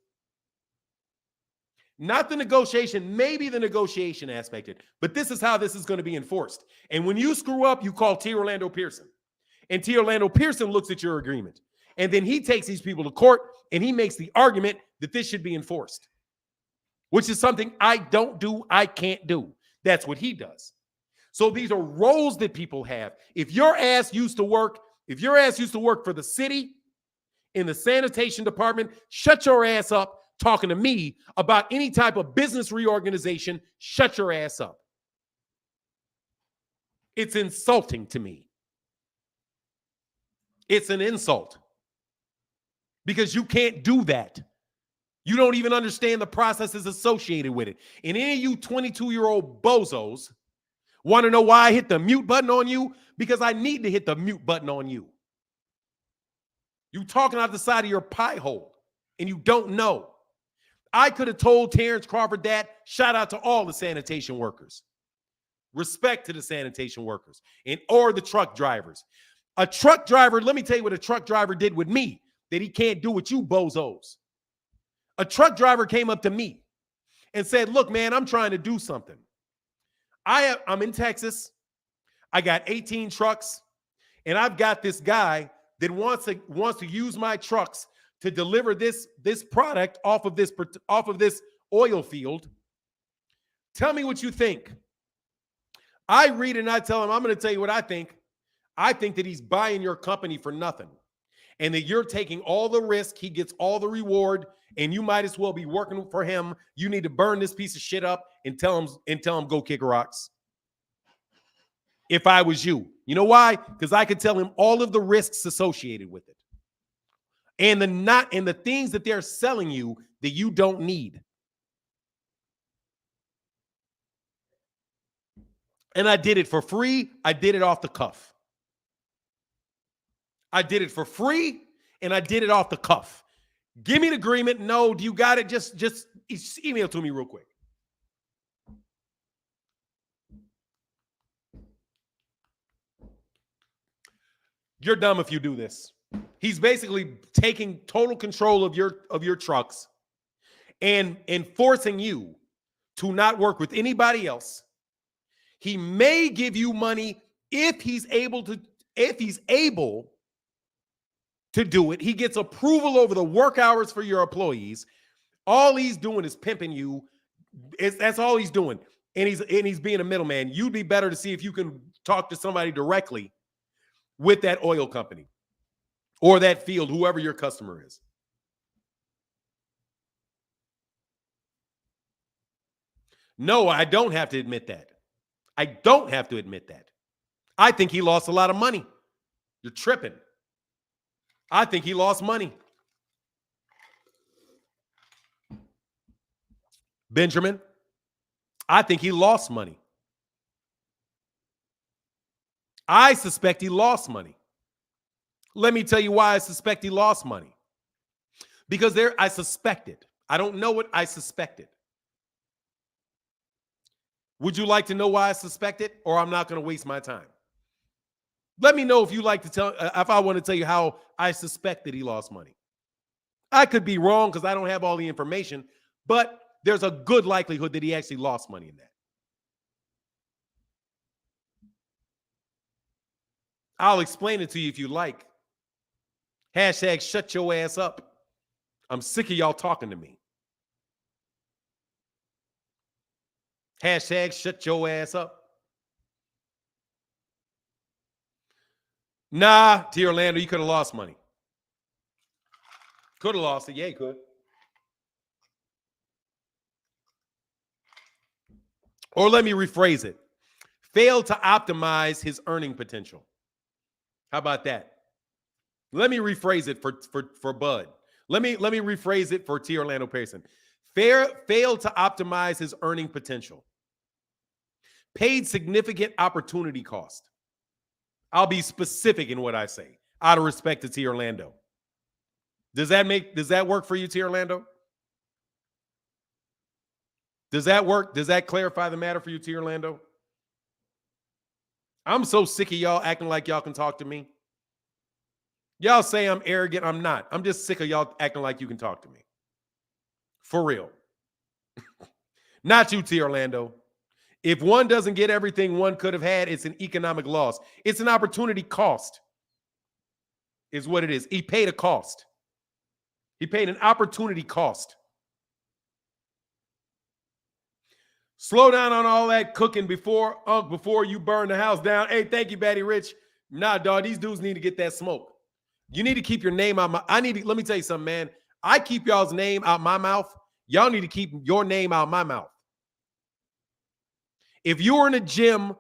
Not the negotiation, maybe the negotiation aspect of it, but this is how this is going to be enforced. And when you screw up, you call T. Orlando Pearson. And T. Orlando Pearson looks at your agreement. And then he takes these people to court and he makes the argument that this should be enforced, which is something I don't do, I can't do. That's what he does. So these are roles that people have. If your ass used to work for the city in the sanitation department, shut your ass up talking to me about any type of business reorganization. Shut your ass up. It's insulting to me. It's an insult because you can't do that. You don't even understand the processes associated with it. And any of you 22-year-old bozos want to know why I hit the mute button on you? Because I need to hit the mute button on you. You talking out the side of your pie hole and you don't know. I could have told Terence Crawford that. Shout out to all the sanitation workers. Respect to the sanitation workers or the truck drivers. A truck driver, let me tell you what a truck driver did with me that he can't do with you bozos. A truck driver came up to me and said, look, man, I'm trying to do something. I'm in Texas. I got 18 trucks, and I've got this guy that wants to use my trucks to deliver this product off of this oil field. Tell me what you think. I read it and I tell him, I'm going to tell you what I think. I think that he's buying your company for nothing and that you're taking all the risk. He gets all the reward and you might as well be working for him. You need to burn this piece of shit up and tell him go kick rocks. If I was you, you know why? Because I could tell him all of the risks associated with it and the things that they're selling you that you don't need. And I did it for free. I did it off the cuff. I did it for free, and I did it off the cuff. Give me the agreement. No, do you got it? Just email to me real quick. You're dumb if you do this. He's basically taking total control of your trucks and forcing you to not work with anybody else. He may give you money if he's able to do it. He gets approval over the work hours for your employees. All he's doing is pimping you. That's all he's doing. And he's being a middleman. You'd be better to see if you can talk to somebody directly with that oil company or that field, whoever your customer is. No, I don't have to admit that. I don't have to admit that. I think he lost a lot of money. You're tripping. I think he lost money. Benjamin, I think he lost money. I suspect he lost money. Let me tell you why I suspect he lost money. Because I suspect it. I don't know what I suspected. Would you like to know why I suspect it, or I'm not going to waste my time? Let me know if you like to tell, if I want to tell you how I suspect that he lost money. I could be wrong because I don't have all the information, but there's a good likelihood that he actually lost money in that. I'll explain it to you if you like. Hashtag shut your ass up. I'm sick of y'all talking to me. Hashtag shut your ass up. Nah, T. Orlando, you could have lost money. Could have lost it. Yeah, you could. Or let me rephrase it. Failed to optimize his earning potential. How about that? Let me rephrase it for Bud. Let me rephrase it for T. Orlando Pearson. Failed to optimize his earning potential. Paid significant opportunity cost. I'll be specific in what I say, out of respect to T. Orlando. Does that work for you, T. Orlando? Does that work? Does that clarify the matter for you, T. Orlando? I'm so sick of y'all acting like y'all can talk to me. Y'all say I'm arrogant. I'm not. I'm just sick of y'all acting like you can talk to me. For real. Not you, T. Orlando. If one doesn't get everything one could have had, it's an economic loss. It's an opportunity cost, is what it is. He paid a cost. He paid an opportunity cost. Slow down on all that cooking before you burn the house down. Hey, thank you, Batty Rich. Nah, dog, these dudes need to get that smoke. You need to keep your name out let me tell you something, man. I keep y'all's name out my mouth. Y'all need to keep your name out my mouth. If you're in a gym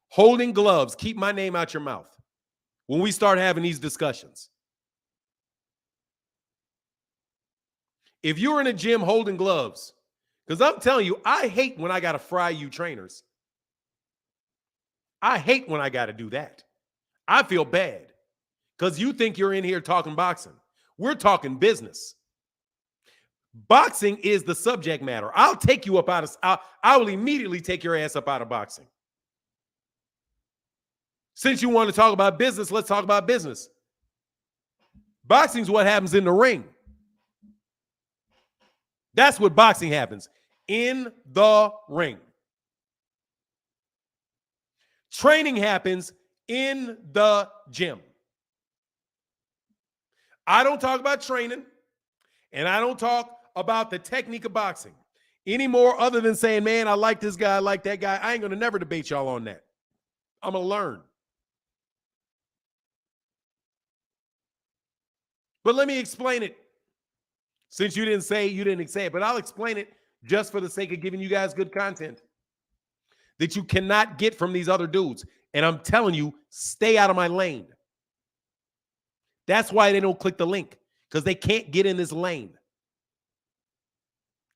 holding gloves, keep my name out your mouth when we start having these discussions. If you're in a gym holding gloves, because I'm telling you, I hate when I got to fry you trainers. I hate when I got to do that. I feel bad because you think you're in here talking boxing. We're talking business. Boxing is the subject matter. I'll take you up out of, I will immediately take your ass up out of boxing. Since you want to talk about business, let's talk about business. Boxing is what happens in the ring. That's what boxing happens in the ring. Training happens in the gym. I don't talk about training, and I don't talk about the technique of boxing anymore, other than saying, man, I like this guy, I like that guy. I ain't going to never debate y'all on that. I'm going to learn. But let me explain it. Since you didn't say it, but I'll explain it just for the sake of giving you guys good content that you cannot get from these other dudes. And I'm telling you, stay out of my lane. That's why they don't click the link, because they can't get in this lane.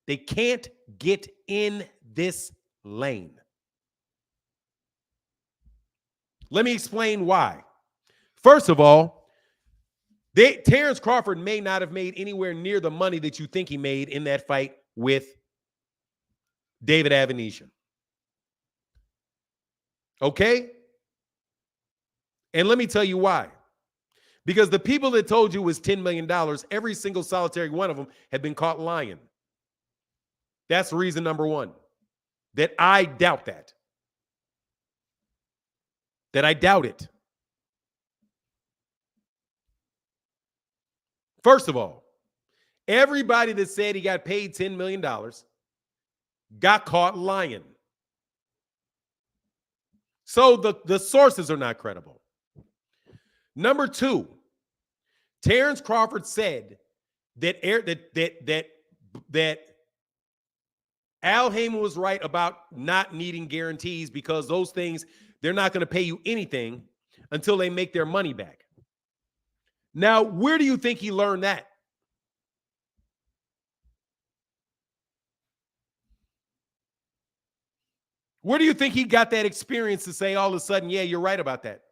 They can't get in this lane. Let me explain why. First of all, Terence Crawford may not have made anywhere near the money that you think he made in that fight with David Avenesian. Okay? And let me tell you why. Because the people that told you it was $10 million, every single solitary one of them had been caught lying. That's reason number one. That I doubt that. That I doubt it. First of all, everybody that said he got paid $10 million got caught lying. So the sources are not credible. Number two, Terence Crawford said that Al Heyman was right about not needing guarantees, because those things, they're not going to pay you anything until they make their money back. Now, where do you think he learned that? Where do you think he got that experience to say all of a sudden, yeah, you're right about that?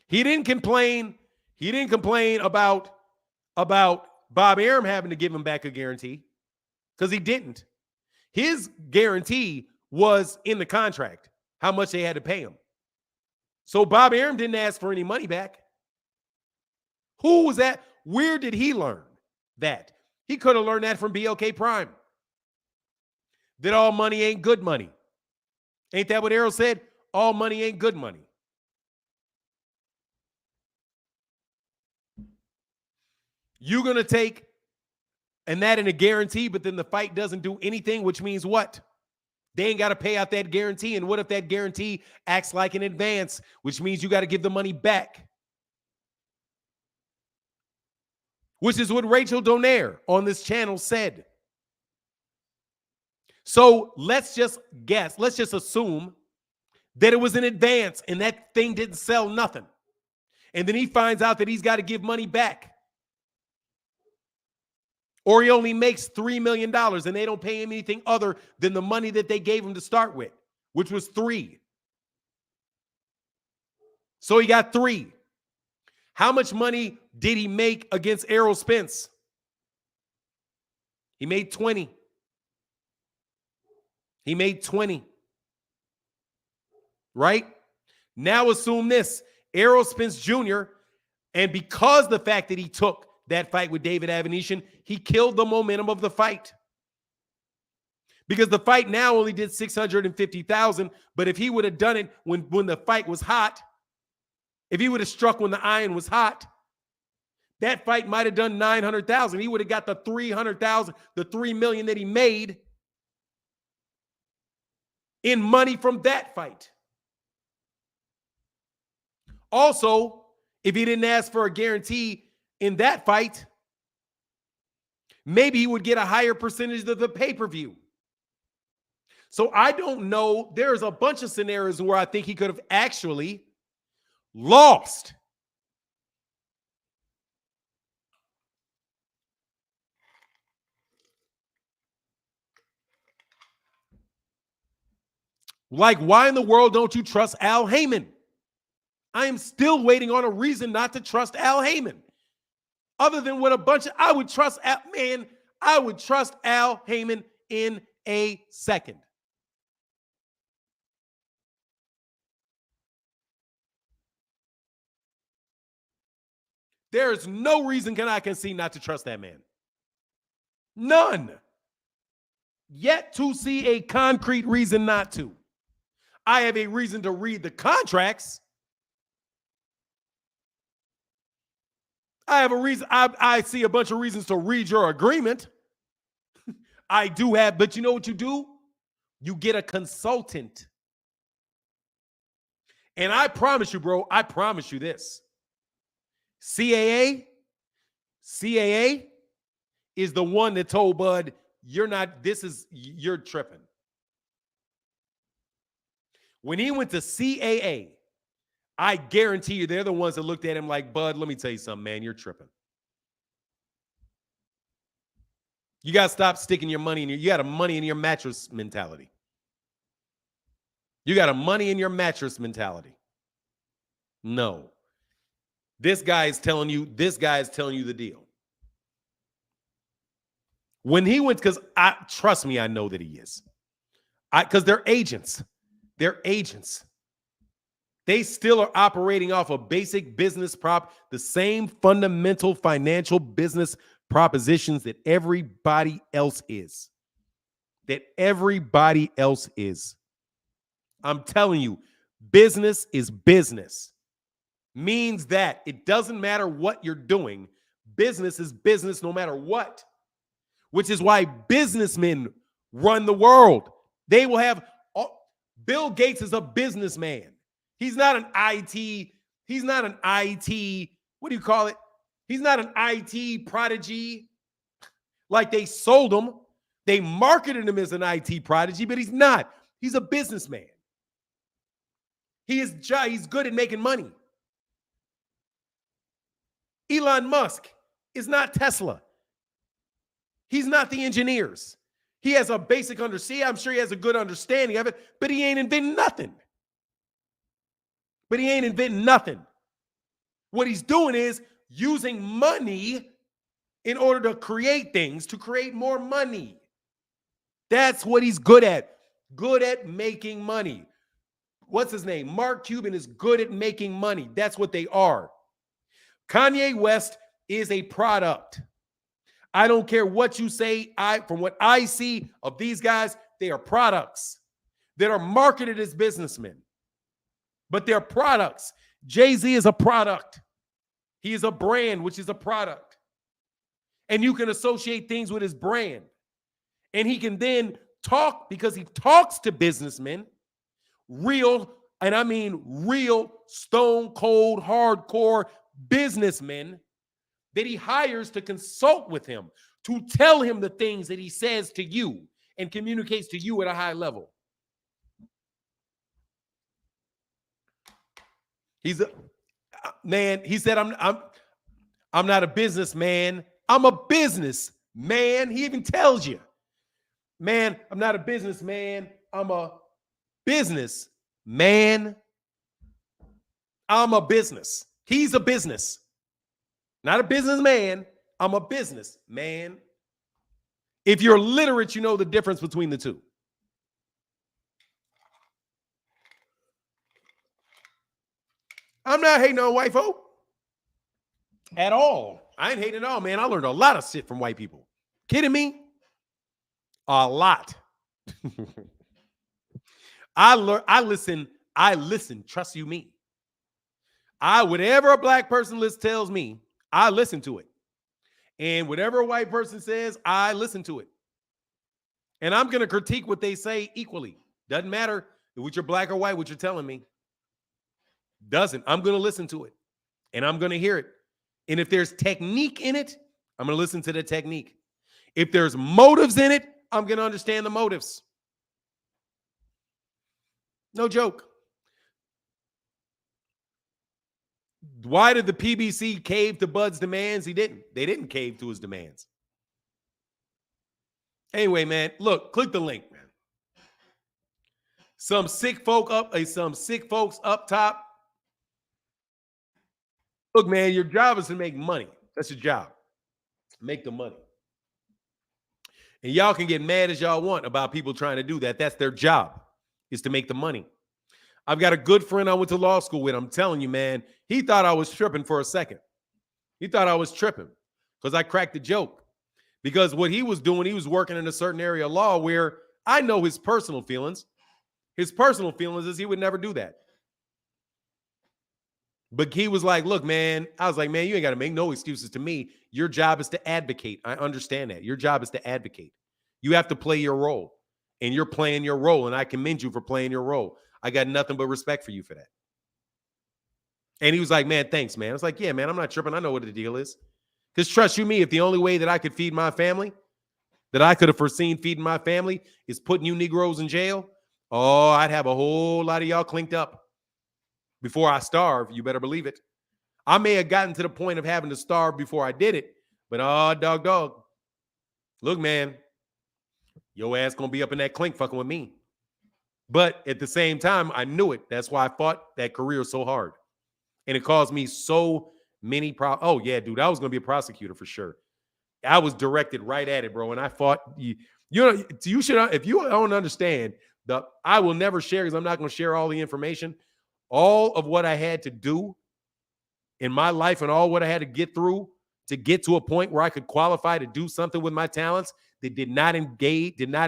He didn't complain. He didn't complain about Bob Arum having to give him back a guarantee, because he didn't. His guarantee was in the contract, how much they had to pay him. So Bob Arum didn't ask for any money back. Who was that? Where did he learn that? He could have learned that from BLK Prime. That all money ain't good money. Ain't that what Errol said? All money ain't good money. You're going to take and that in a guarantee, but then the fight doesn't do anything, which means what? They ain't got to pay out that guarantee. And what if that guarantee acts like an advance, which means you got to give the money back? Which is what Rachel Donaire on this channel said. So let's just guess. Let's just assume that it was an advance and that thing didn't sell nothing. And then he finds out that he's got to give money back. Or he only makes $3 million and they don't pay him anything other than the money that they gave him to start with, which was $3 million. So he got $3 million. How much money did he make against Errol Spence? He made 20. He made 20. Right? Now assume this. Errol Spence Jr., and because the fact that he took that fight with David Avenesian, he killed the momentum of the fight. Because the fight now only did $650,000, but if he would have done it when the fight was hot, if he would have struck when the iron was hot, that fight might have done $900,000. He would have got the $300,000, the $3 million that he made in money from that fight. Also, if he didn't ask for a guarantee in that fight, maybe he would get a higher percentage of the pay-per-view. So I don't know. There's a bunch of scenarios where I think he could have actually lost. Like, why in the world don't you trust Al Heyman? I am still waiting on a reason not to trust Al Heyman. Other than what a bunch of, I would trust Al Heyman in a second. There is no reason I can see not to trust that man. None. Yet to see a concrete reason not to. I have a reason to read the contracts. I have a reason. I see a bunch of reasons to read your agreement. I do have, but you know what you do? You get a consultant. And I promise you, bro, I promise you this. CAA is the one that told Bud, you're tripping. When he went to CAA, I guarantee you they're the ones that looked at him like, Bud, let me tell you something, man, you're tripping. You got to stop sticking your money you got a money in your mattress mentality. You got a money in your mattress mentality. No. This guy is telling you the deal. When he went, because trust me, I know that he is. Because they're agents. They're agents. They still are operating off a basic business the same fundamental financial business propositions that everybody else is. I'm telling you, business is business. Means that it doesn't matter what you're doing. Business is business no matter what. Which is why businessmen run the world. They will have Bill Gates is a businessman. He's not an IT. What do you call it? He's not an IT prodigy. Like they sold him. They marketed him as an IT prodigy, but he's not. He's a businessman. He's good at making money. Elon Musk is not Tesla. He's not the engineers. He has a basic understanding. I'm sure he has a good understanding of it, but he ain't inventing nothing. What he's doing is using money in order to create things, to create more money. That's what he's good at. Good at making money. What's his name? Mark Cuban is good at making money. That's what they are. Kanye West is a product. I don't care what you say. From what I see of these guys, they are products that are marketed as businessmen. But they're products. Jay-Z is a product. He is a brand, which is a product. And you can associate things with his brand. And he can then talk, because he talks to businessmen, real, and I mean real, stone cold, hardcore businessmen that he hires to consult with him, to tell him the things that he says to you and communicates to you at a high level. He's a man. He said, I'm not a businessman. I'm a businessman. He even tells you, man, I'm not a businessman. I'm a businessman. I'm a business. He's a business. Not a businessman. I'm a businessman. If you're literate, you know the difference between the two. I'm not hating on white folk at all. I ain't hating at all, man. I learned a lot of shit from white people. Kidding me? A lot. I listen, trust you me. Whatever a black person tells me, I listen to it. And whatever a white person says, I listen to it. And I'm going to critique what they say equally. Doesn't matter if you're black or white, what you're telling me. Doesn't. I'm going to listen to it. And I'm going to hear it. And if there's technique in it, I'm going to listen to the technique. If there's motives in it, I'm going to understand the motives. No joke. Why did the PBC cave to Bud's demands? They didn't cave to his demands. Anyway, man, look, click the link, man. Some sick folks up top. Look, man, your job is to make money. That's your job. Make the money. And y'all can get mad as y'all want about people trying to do that. That's their job, is to make the money. I've got a good friend I went to law school with. I'm telling you, man, he thought I was tripping for a second. He thought I was tripping because I cracked the joke. Because what he was doing, he was working in a certain area of law where I know his personal feelings. His personal feelings is he would never do that. But he was like, look, man, I was like, man, you ain't got to make no excuses to me. Your job is to advocate. I understand that. Your job is to advocate. You have to play your role, and you're playing your role, and I commend you for playing your role. I got nothing but respect for you for that. And he was like, man, thanks, man. I was like, yeah, man, I'm not tripping. I know what the deal is. Because trust you me, if the only way that I could feed my family, that I could have foreseen feeding my family, is putting you Negroes in jail, oh, I'd have a whole lot of y'all clinked up. Before I starve, you better believe it. I may have gotten to the point of having to starve before I did it, but dog. Look, man, your ass gonna be up in that clink fucking with me. But at the same time, I knew it. That's why I fought that career so hard. And it caused me so many problems. Oh, yeah, dude, I was gonna be a prosecutor for sure. I was directed right at it, bro. And I fought. You should, if you don't understand, I will never share because I'm not gonna share all the information. All of what I had to do in my life and all what I had to get through to get to a point where I could qualify to do something with my talents that did not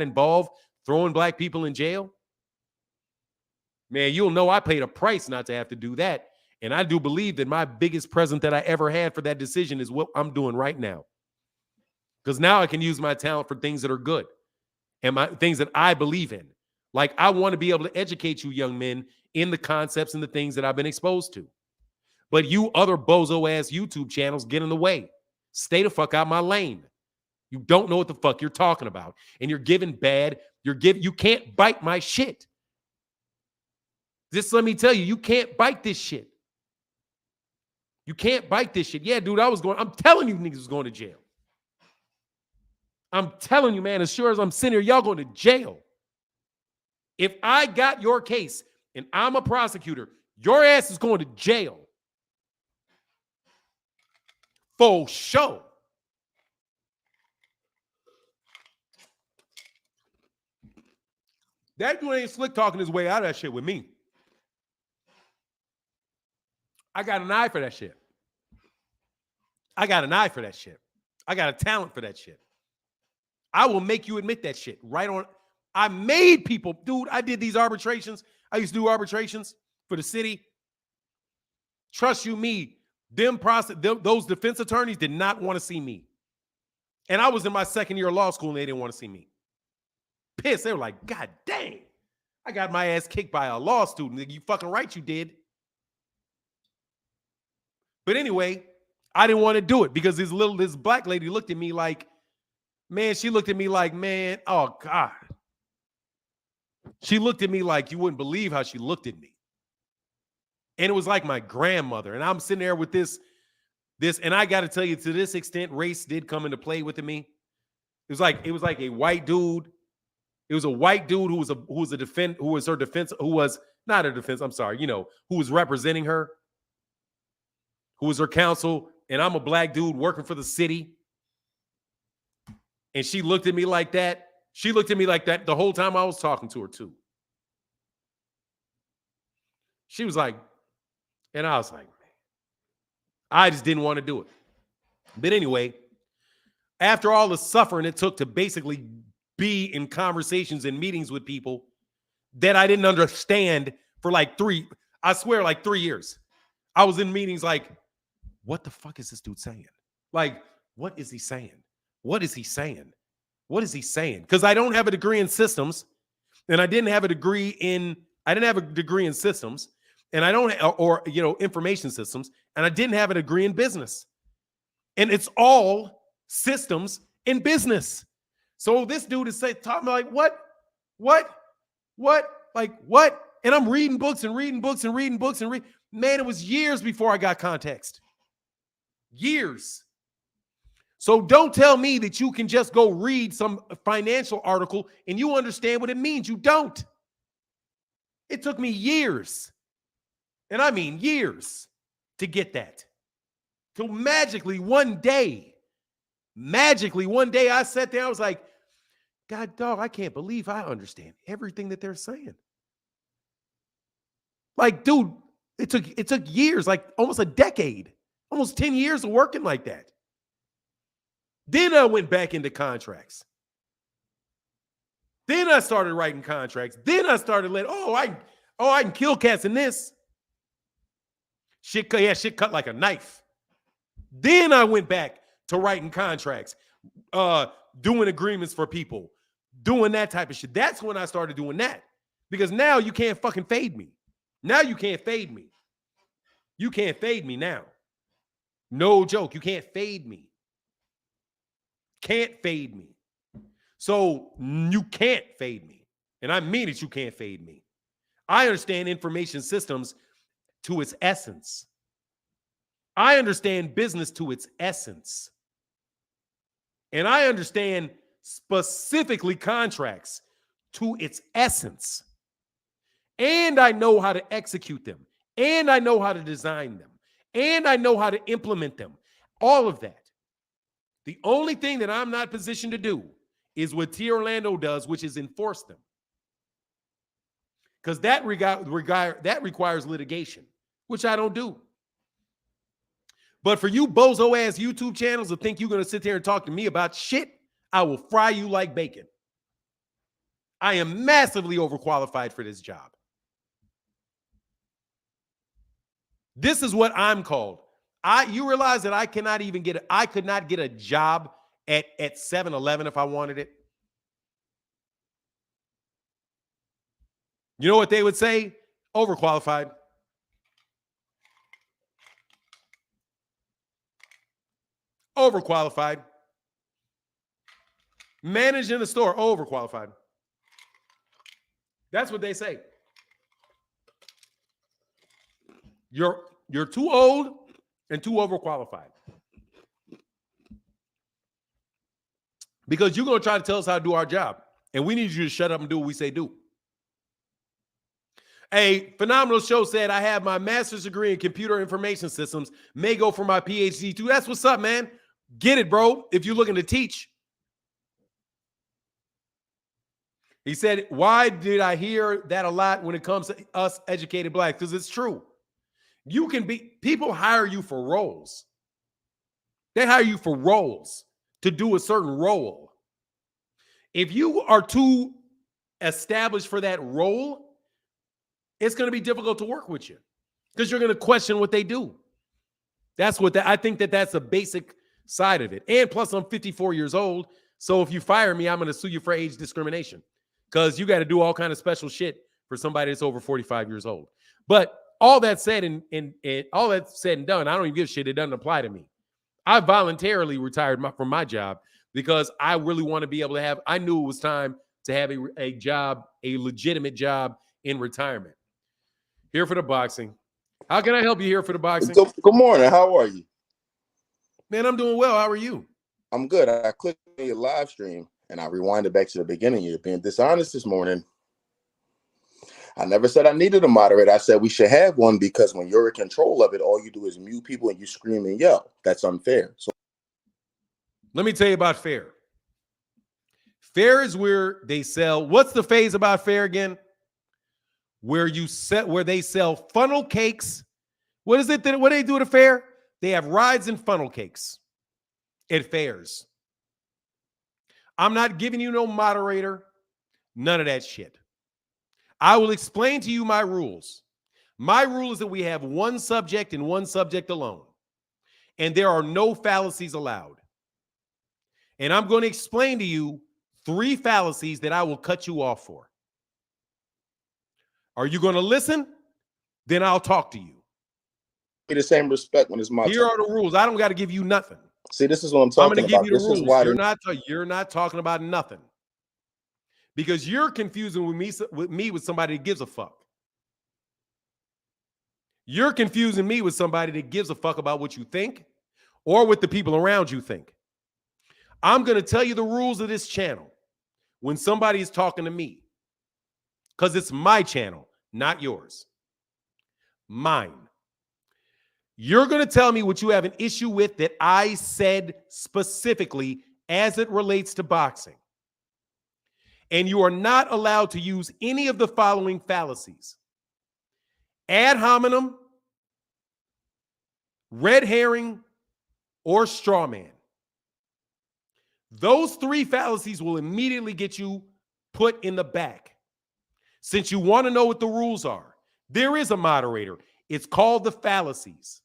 involve throwing black people in jail. Man, you'll know I paid a price not to have to do that. And I do believe that my biggest present that I ever had for that decision is what I'm doing right now. Because now I can use my talent for things that are good and my things that I believe in. Like, I want to be able to educate you young men in the concepts and the things that I've been exposed to. But you other bozo-ass YouTube channels get in the way. Stay the fuck out my lane. You don't know what the fuck you're talking about. And you're giving bad. You can't bite my shit. Just let me tell you, you can't bite this shit. You can't bite this shit. Yeah, dude, I'm telling you niggas was going to jail. I'm telling you, man, as sure as I'm sitting here, y'all going to jail. If I got your case and I'm a prosecutor, your ass is going to jail. For sure. That dude ain't slick talking his way out of that shit with me. I got an eye for that shit. I got an eye for that shit. I got a talent for that shit. I will make you admit that shit right on. I made people, dude, I did these arbitrations. I used to do arbitrations for the city. Trust you me, those defense attorneys did not want to see me. And I was in my second year of law school and they didn't want to see me. Pissed. They were like, God dang, I got my ass kicked by a law student. You fucking right, you did. But anyway, I didn't want to do it because this black lady looked at me like, man, she looked at me like, man, oh God. She looked at me like you wouldn't believe how she looked at me. And it was like my grandmother. And I'm sitting there with this, and I got to tell you, to this extent, race did come into play with me. It was like a white dude. It was a white dude who was representing her, who was her counsel, and I'm a black dude working for the city. And she looked at me like that. She looked at me like that the whole time I was talking to her too. She was like, and I was like, man, I just didn't want to do it. But anyway, after all the suffering it took to basically be in conversations and meetings with people that I didn't understand for like 3 years. I was in meetings like, what the fuck is this dude saying? Like, what is he saying? What is he saying? What is he saying? Because I don't have a degree in systems, and I didn't have a degree in systems, and I don't, information systems, and I didn't have a degree in business. And it's all systems in business. So this dude is talking like, what? Like, what? And I'm reading books and reading books and reading books and reading. Man, it was years before I got context. Years. So don't tell me that you can just go read some financial article and you understand what it means. You don't. It took me years, and I mean years, to get that. So magically one day I sat there, I was like, God, dog, I can't believe I understand everything that they're saying. Like, dude, it took years, like almost a decade, almost 10 years of working like that. Then I went back into contracts. Then I started writing contracts. Then I started I can kill cats in this. Shit cut like a knife. Then I went back to writing contracts, doing agreements for people, doing that type of shit. That's when I started doing that. Because now you can't fucking fade me. Now you can't fade me. You can't fade me now. No joke. You can't fade me. Can't fade me. So you can't fade me. And I mean it, you can't fade me. I understand information systems to its essence. I understand business to its essence. And I understand specifically contracts to its essence. And I know how to execute them. And I know how to design them. And I know how to implement them. All of that. The only thing that I'm not positioned to do is what T. Orlando does, which is enforce them. Because that requires litigation, which I don't do. But for you bozo-ass YouTube channels to think you're going to sit there and talk to me about shit, I will fry you like bacon. I am massively overqualified for this job. This is what I'm called. You realize that I could not get a job at 7-Eleven if I wanted it. You know what they would say? Overqualified. Overqualified. Managing a store, overqualified. That's what they say. You're too old and too overqualified. Because you're going to try to tell us how to do our job. And we need you to shut up and do what we say do. A phenomenal show said, I have my master's degree in computer information systems, may go for my PhD too. That's what's up, man. Get it, bro, if you're looking to teach. He said, why did I hear that a lot when it comes to us educated blacks? Because it's true. People hire you for roles. They hire you for roles to do a certain role. If you are too established for that role, it's going to be difficult to work with you because you're going to question what they do. I think that's a basic side of it. And plus, I'm 54 years old. So if you fire me, I'm going to sue you for age discrimination because you got to do all kind of special shit for somebody that's over 45 years old. But all that said and all that's said and done, I don't even give a shit. It doesn't apply to me. I voluntarily retired from my job because I really want to be able to have, I knew it was time to have a job, a legitimate job in retirement. Here for the boxing. How can I help you here for the boxing? Good morning. How are you? Man, I'm doing well. How are you? I'm good. I clicked on your live stream and I rewinded back to the beginning. You're being dishonest this morning. I never said I needed a moderator. I said we should have one because when you're in control of it, all you do is mute people and you scream and yell. That's unfair. So let me tell you about fair. Fair is where they sell. What's the phase about fair again? Where they sell funnel cakes. What is it? What do they do at a fair? They have rides and funnel cakes at fairs. I'm not giving you no moderator. None of that shit. I will explain to you my rules. My rule is that we have one subject and one subject alone. And there are no fallacies allowed. And I'm going to explain to you 3 fallacies that I will cut you off for. Are you going to listen? Then I'll talk to you. Get the same respect when it's my Here are the rules. I don't got to give you nothing. See, this is what I'm talking about. I'm going to give you the rules. Rules. You're not talking about nothing. Because you're confusing me with somebody that gives a fuck. You're confusing me with somebody that gives a fuck about what you think or what the people around you think. I'm going to tell you the rules of this channel when somebody is talking to me. Because it's my channel, not yours. Mine. You're going to tell me what you have an issue with that I said specifically as it relates to boxing. And you are not allowed to use any of the following fallacies: ad hominem, red herring, or straw man. Those three fallacies will immediately get you put in the back. Since you want to know what the rules are, there is a moderator. It's called the fallacies.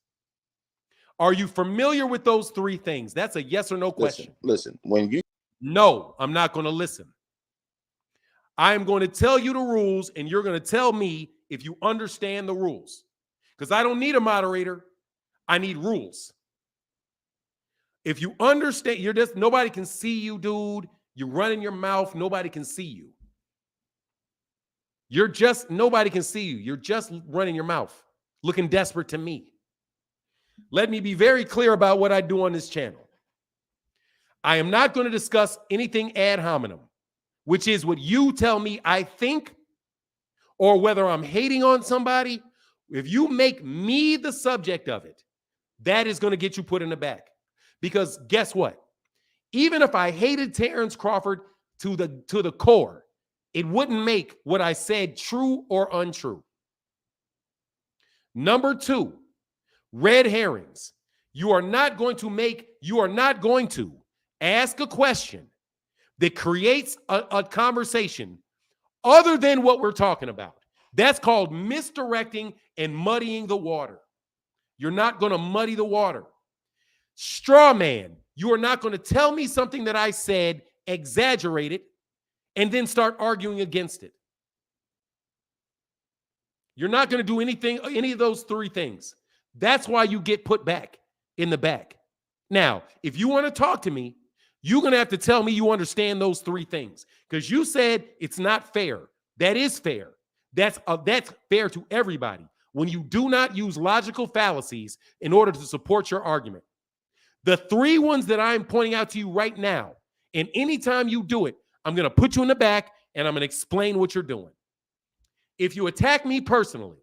Are you familiar with those three things? That's a yes or no question. Listen, when you... No, I'm not going to listen. I am going to tell you the rules, and you're going to tell me if you understand the rules. Because I don't need a moderator. I need rules. If you understand, you're just, nobody can see you, dude. You're running your mouth. Nobody can see you. Nobody can see you. You're just running your mouth, looking desperate to me. Let me be very clear about what I do on this channel. I am not going to discuss anything ad hominem, which is what you tell me I think, or whether I'm hating on somebody. If you make me the subject of it, that is going to get you put in the back. Because guess what? Even if I hated Terence Crawford to the core, it wouldn't make what I said true or untrue. Number two, red herrings. You are not going to ask a question that creates a conversation other than what we're talking about. That's called misdirecting and muddying the water. You're not going to muddy the water. Straw man. You are not going to tell me something that I said, exaggerate it, and then start arguing against it. You're not going to do any of those three things. That's why you get put back in the back. Now, if you want to talk to me, you're going to have to tell me you understand those three things, because you said it's not fair. That is fair. That's fair to everybody when you do not use logical fallacies in order to support your argument. The three ones that I'm pointing out to you right now, and anytime you do it, I'm going to put you in the back and I'm going to explain what you're doing. If you attack me personally,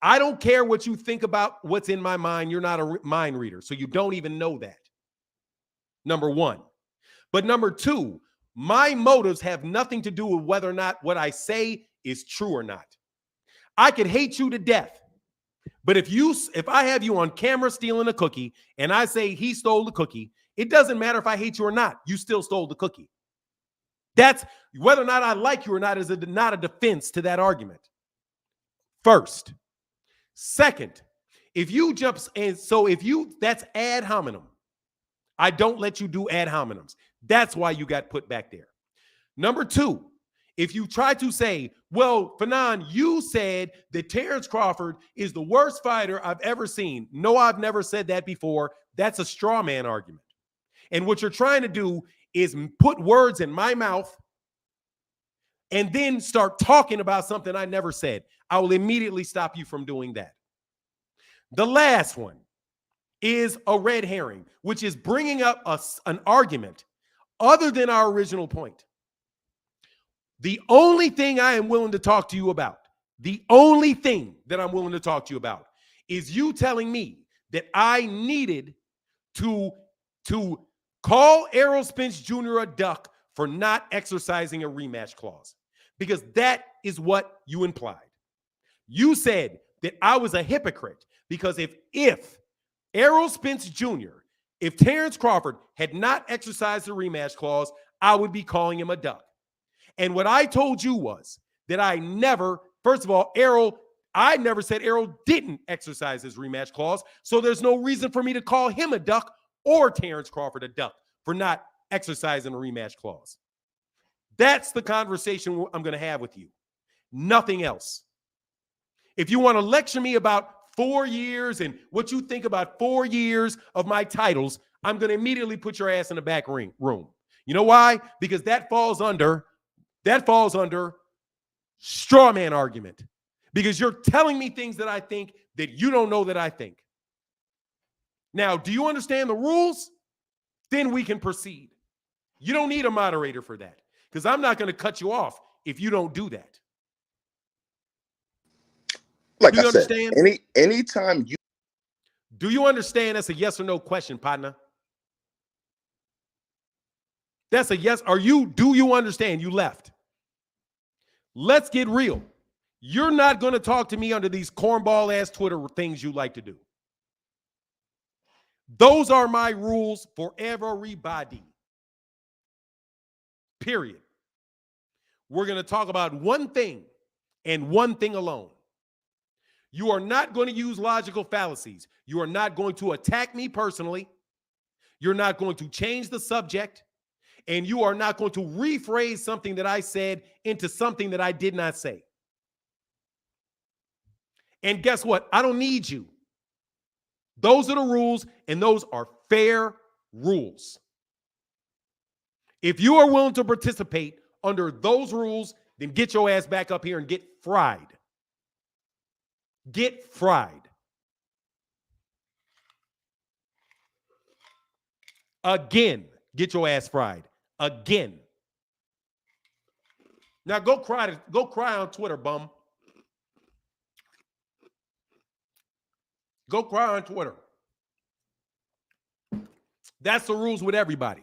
I don't care what you think about what's in my mind. You're not a mind reader, so you don't even know that. Number one. But number two, my motives have nothing to do with whether or not what I say is true or not. I could hate you to death, but if I have you on camera stealing a cookie and I say he stole the cookie, it doesn't matter if I hate you or not. You still stole the cookie. That's whether or not I like you or not is not a defense to that argument. First. Second, that's ad hominem. I don't let you do ad hominems. That's why you got put back there. Number two, if you try to say, well, Fanon, you said that Terence Crawford is the worst fighter I've ever seen. No, I've never said that before. That's a straw man argument. And what you're trying to do is put words in my mouth and then start talking about something I never said. I will immediately stop you from doing that. The last one is a red herring, which is bringing up an argument other than our original point. The only thing I am willing to talk to you about, the only thing that I'm willing to talk to you about is you telling me that I needed to call Errol Spence Jr. a duck for not exercising a rematch clause, because that is what you implied. You said that I was a hypocrite because if Errol Spence Jr., if Terence Crawford had not exercised the rematch clause, I would be calling him a duck. And what I told you was that first of all, I never said Errol didn't exercise his rematch clause, so there's no reason for me to call him a duck or Terence Crawford a duck for not exercising a rematch clause. That's the conversation I'm going to have with you. Nothing else. If you want to lecture me about 4 years and what you think about 4 years of my titles, I'm going to immediately put your ass in the back room. You know why? Because that falls under straw man argument. Because you're telling me things that I think that you don't know that I think. Now, do you understand the rules? Then we can proceed. You don't need a moderator for that, because I'm not going to cut you off if you don't do that. Like do you I understand? said, anytime you... Do you understand? That's a yes or no question, partner. That's a yes. Do you understand? You left. Let's get real. You're not going to talk to me under these cornball ass Twitter things you like to do. Those are my rules for everybody. Period. We're going to talk about one thing and one thing alone. You are not going to use logical fallacies. You are not going to attack me personally. You're not going to change the subject. And you are not going to rephrase something that I said into something that I did not say. And guess what? I don't need you. Those are the rules, and those are fair rules. If you are willing to participate under those rules, then get your ass back up here and get fried. Get fried. Again, get your ass fried. Again. Now go cry on Twitter, bum. Go cry on Twitter. That's the rules with everybody.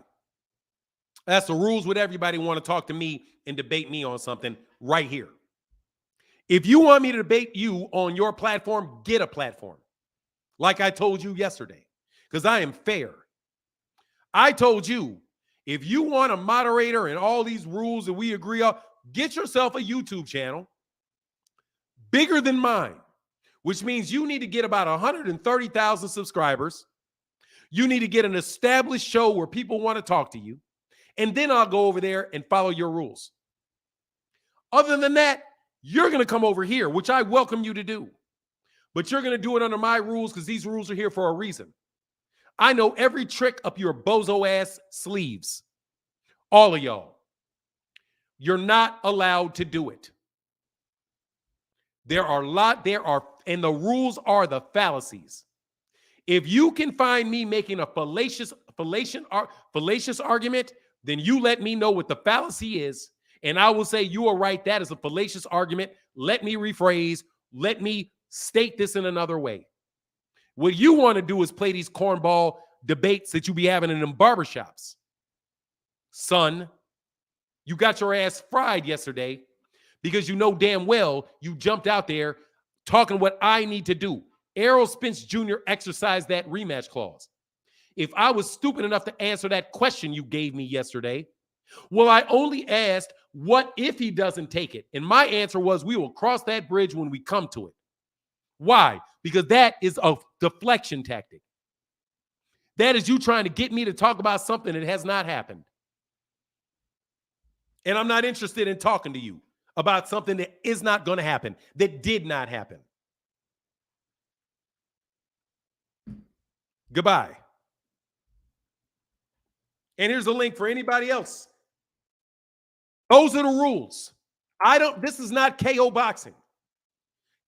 That's the rules with everybody who want to talk to me and debate me on something right here. If you want me to debate you on your platform, get a platform. Like I told you yesterday, because I am fair. I told you, if you want a moderator and all these rules that we agree on, get yourself a YouTube channel bigger than mine, which means you need to get about 130,000 subscribers. You need to get an established show where people want to talk to you. And then I'll go over there and follow your rules. Other than that, you're going to come over here, which I welcome you to do. But you're going to do it under my rules because these rules are here for a reason. I know every trick up your bozo-ass sleeves. All of y'all. You're not allowed to do it. And the rules are the fallacies. If you can find me making a fallacious argument, then you let me know what the fallacy is, and I will say you are right. That is a fallacious argument. Let me rephrase. Let me state this in another way. What you want to do is play these cornball debates that you be having in them barbershops. Son, you got your ass fried yesterday because you know damn well you jumped out there talking what I need to do. Errol Spence Jr. exercised that rematch clause. If I was stupid enough to answer that question you gave me yesterday, well, I only asked, what if he doesn't take it? And my answer was, we will cross that bridge when we come to it. Why? Because that is a deflection tactic. That is you trying to get me to talk about something that has not happened. And I'm not interested in talking to you about something that is not going to happen, that did not happen. Goodbye. And here's a link for anybody else. Those are the rules. This is not KO Boxing.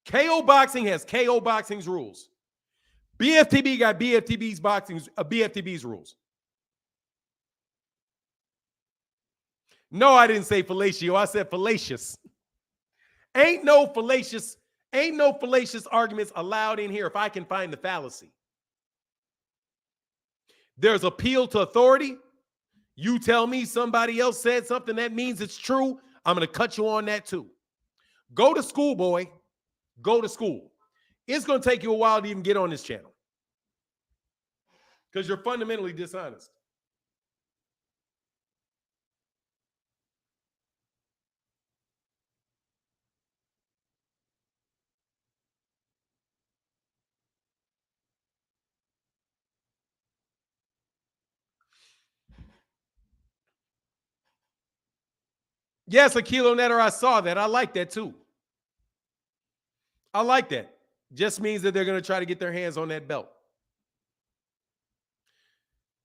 KO Boxing has KO Boxing's rules. BFTB got BFTB's rules. No, I didn't say fellatio. I said fallacious. Ain't no fallacious arguments allowed in here if I can find the fallacy. There's appeal to authority. You tell me somebody else said something that means it's true, I'm going to cut you on that too. Go to school, boy. Go to school. It's going to take you a while to even get on this channel because you're fundamentally dishonest. Yes, a kilo netter. I saw that. I like that too. I like that. Just means that they're going to try to get their hands on that belt.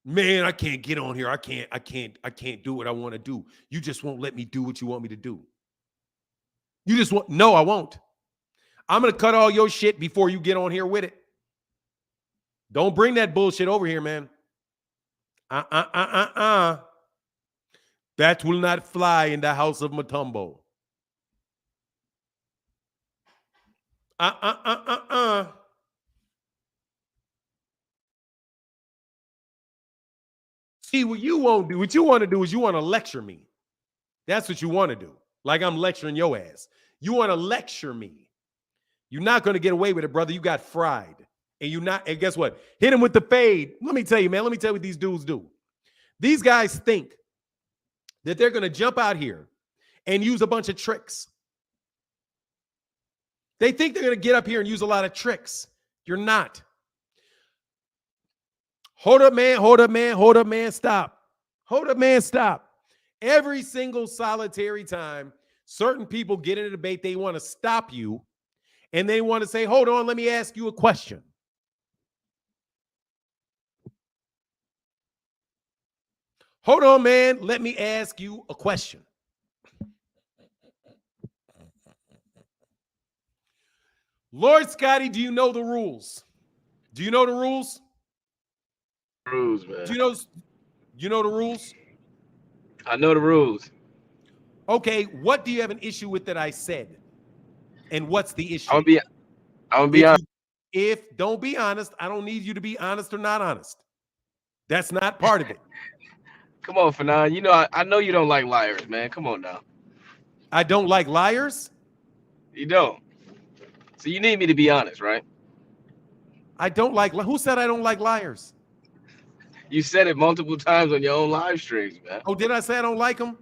Man, I can't get on here. I can't do what I want to do. You just won't let me do what you want me to do. No, I won't. I'm going to cut all your shit before you get on here with it. Don't bring that bullshit over here, man. That will not fly in the house of Matumbo. See, what you won't do, what you want to do is you want to lecture me. That's what you want to do. Like I'm lecturing your ass. You want to lecture me. You're not going to get away with it, brother. You got fried. And guess what? Hit him with the fade. Let me tell you, man. Let me tell you what these dudes do. These guys think that they're going to jump out here and use a bunch of tricks. They think they're going to get up here and use a lot of tricks. You're not. Hold up, man. Hold up, man. Hold up, man. Stop. Hold up, man. Stop. Every single solitary time certain people get in a debate, they want to stop you and they want to say, hold on, let me ask you a question. Hold on, man. Let me ask you a question. Lord Scotty, do you know the rules? Do you know the rules? Rules, man. Do you know the rules? I know the rules. Okay, what do you have an issue with that I said? And what's the issue? I'm gonna be honest. Don't be honest, I don't need you to be honest or not honest. That's not part of it. Come on, Fanon. You know I know you don't like liars, man. Come on now. I don't like liars. You don't. So you need me to be honest, right? I don't like. Who said I don't like liars? You said it multiple times on your own live streams, man. Oh, did I say I don't like them?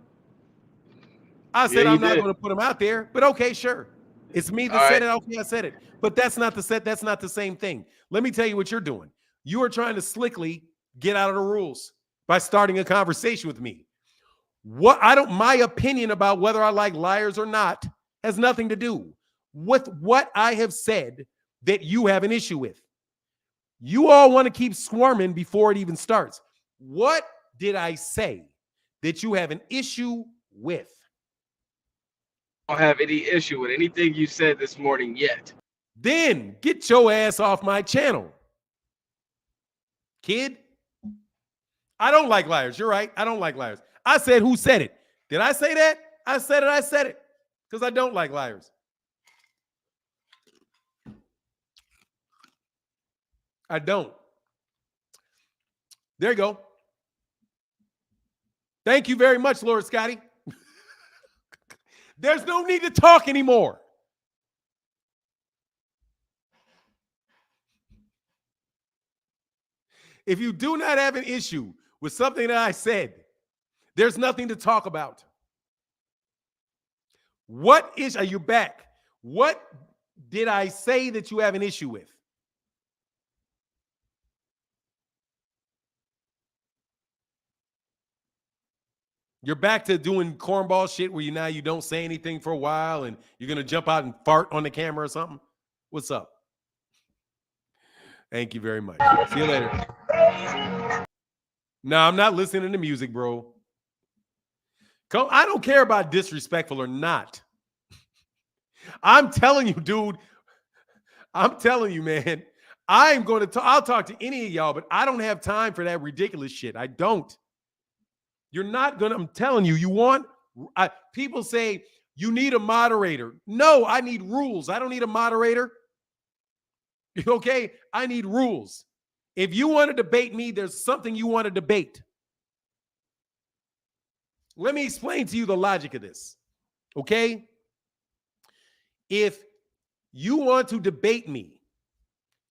I said I'm not going to put them out there, but okay, sure. It's me that said it. Okay, I said it. But that's not the same thing. Let me tell you what you're doing. You are trying to slickly get out of the rules by starting a conversation with me. My opinion about whether I like liars or not has nothing to do with what I have said that you have an issue with. You all want to keep squirming before it even starts. What did I say that you have an issue with? I don't have any issue with anything you said this morning yet. Then get your ass off my channel, kid. I don't like liars. You're right. I don't like liars. I said, who said it? Did I say that? I said it. Because I don't like liars. I don't. There you go. Thank you very much, Lord Scotty. There's no need to talk anymore. If you do not have an issue with something that I said, there's nothing to talk about. Are you back? What did I say that you have an issue with? You're back to doing cornball shit where you don't say anything for a while and you're going to jump out and fart on the camera or something. What's up? Thank you very much. See you later. No, I'm not listening to music, bro. I don't care about disrespectful or not. I'm telling you, dude. I'm telling you, man. I'll talk to any of y'all, but I don't have time for that ridiculous shit. I don't. You're not going to, I'm telling you, people say you need a moderator. No, I need rules. I don't need a moderator. Okay? I need rules. If you want to debate me, there's something you want to debate. Let me explain to you the logic of this. Okay? If you want to debate me,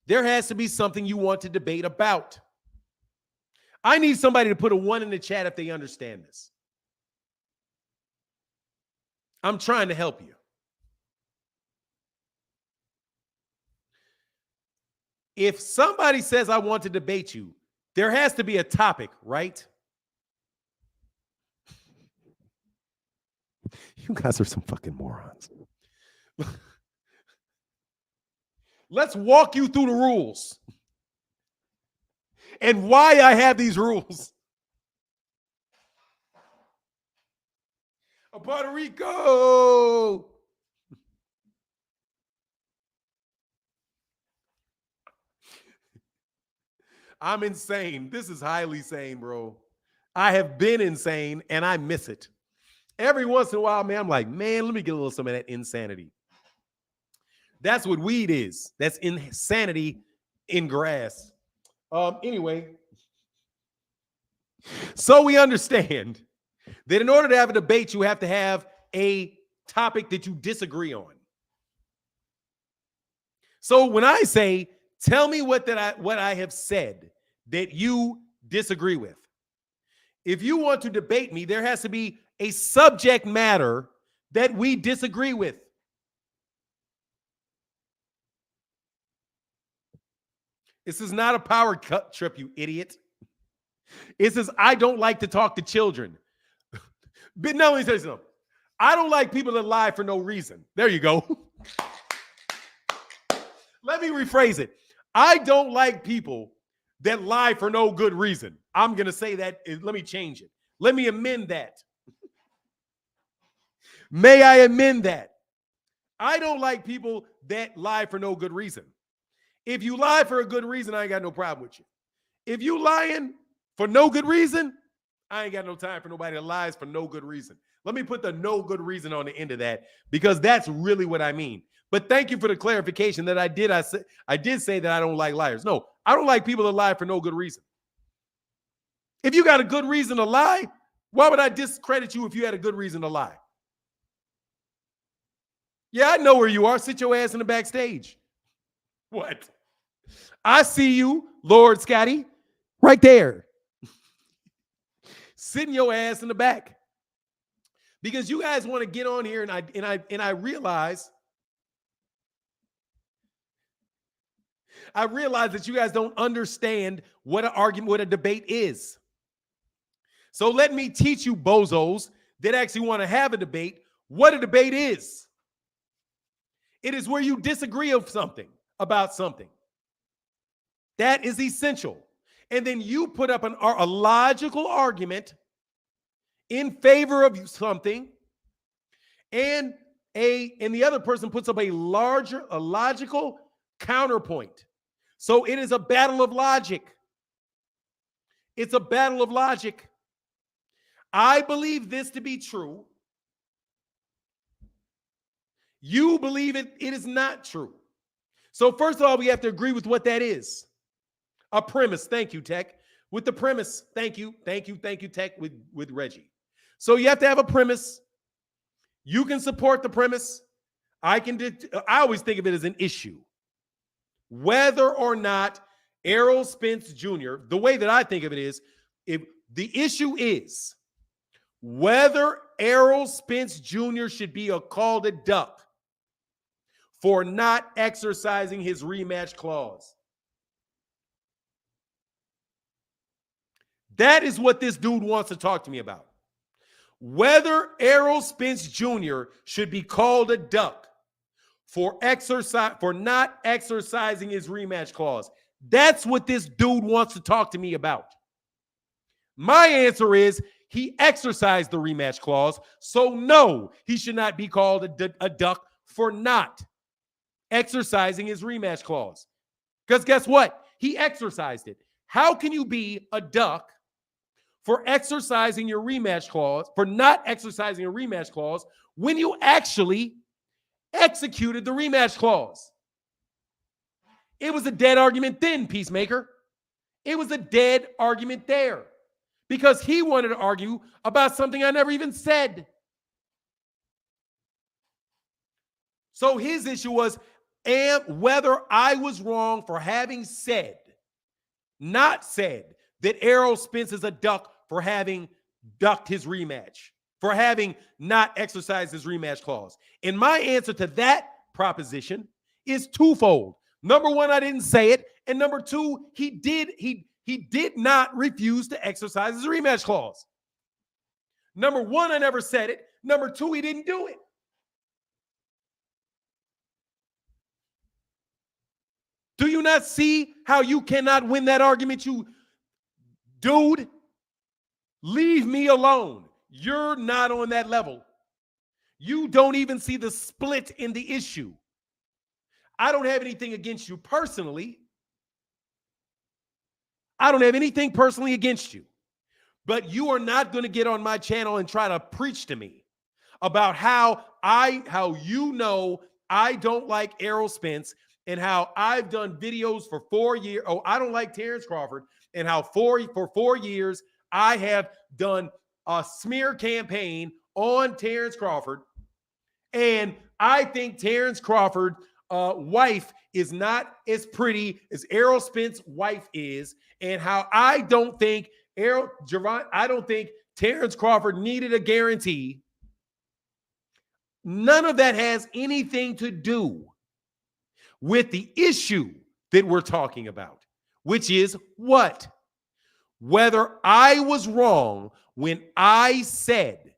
there has to be something you want to debate about. I need somebody to put a 1 in the chat if they understand this. I'm trying to help you. If somebody says I want to debate you, there has to be a topic, right? You guys are some fucking morons. Let's walk you through the rules and why I have these rules. Puerto Rico. I'm insane. This is highly sane, bro. I have been insane and I miss it. Every once in a while, man, I'm like, man, let me get a little some of that insanity. That's what weed is. That's insanity in grass. Anyway, So we understand that in order to have a debate, you have to have a topic that you disagree on. So when I say, tell me what I have said that you disagree with. If you want to debate me, there has to be a subject matter that we disagree with. This is not a power cut trip, you idiot. It says, I don't like to talk to children. But no, let me tell you something. I don't like people that lie for no reason. There you go. Let me rephrase it. I don't like people that lie for no good reason. I'm going to say that. Let me change it. Let me amend that. May I amend that? I don't like people that lie for no good reason. If you lie for a good reason, I ain't got no problem with you. If you lying for no good reason, I ain't got no time for nobody that lies for no good reason. Let me put the no good reason on the end of that, because that's really what I mean. But thank you for the clarification that I did say that I don't like liars. No, I don't like people that lie for no good reason. If you got a good reason to lie, why would I discredit you if you had a good reason to lie? Yeah, I know where you are. Sit your ass in the backstage. What? I see you, Lord Scotty, right there. Sitting your ass in the back. Because you guys want to get on here, and I realize that you guys don't understand what an argument, what a debate is. So let me teach you bozos that actually want to have a debate what a debate is. It is where you disagree about something. That is essential. And then you put up a logical argument in favor of something, and the other person puts up a logical counterpoint. So it is a battle of logic. It's a battle of logic. I believe this to be true. You believe it is not true. So first of all, we have to agree with what that is. A premise. Thank you, Tech. With the premise. Thank you, Tech, with Reggie. So you have to have a premise. You can support the premise. I always think of it as an issue. Whether or not Errol Spence Jr., the way that I think of it is, if the issue is whether Errol Spence Jr. should be called a duck for not exercising his rematch clause. That is what this dude wants to talk to me about. Whether Errol Spence Jr. should be called a duck for not exercising his rematch clause. That's what this dude wants to talk to me about. My answer is he exercised the rematch clause, so no, he should not be called a duck for not exercising his rematch clause. Because guess what? He exercised it. How can you be a duck for exercising your rematch clause, for not exercising your rematch clause, when you actually executed the rematch clause? It was a dead argument then, Peacemaker. It was a dead argument there because he wanted to argue about something I never even said. So his issue was whether I was wrong for having not said that Errol Spence is a duck for having ducked his rematch, for having not exercised his rematch clause. And my answer to that proposition is twofold. Number one, I didn't say it. And number two, he did not refuse to exercise his rematch clause. Number one, I never said it. Number two, he didn't do it. Do you not see how you cannot win that argument, you dude? Leave me alone. You're not on that level. You don't even see the split in the issue. I don't have anything against you personally. I don't have anything personally against you. But you are not going to get on my channel and try to preach to me about how you know I don't like Errol Spence and how I've done videos for 4 years. Oh, I don't like Terence Crawford, and how for 4 years I have done a smear campaign on Terence Crawford, and I think Terence Crawford wife is not as pretty as Errol Spence's wife is, and how I don't think I don't think Terence Crawford needed a guarantee. None of that has anything to do with the issue that we're talking about, which is what? Whether I was wrong when I said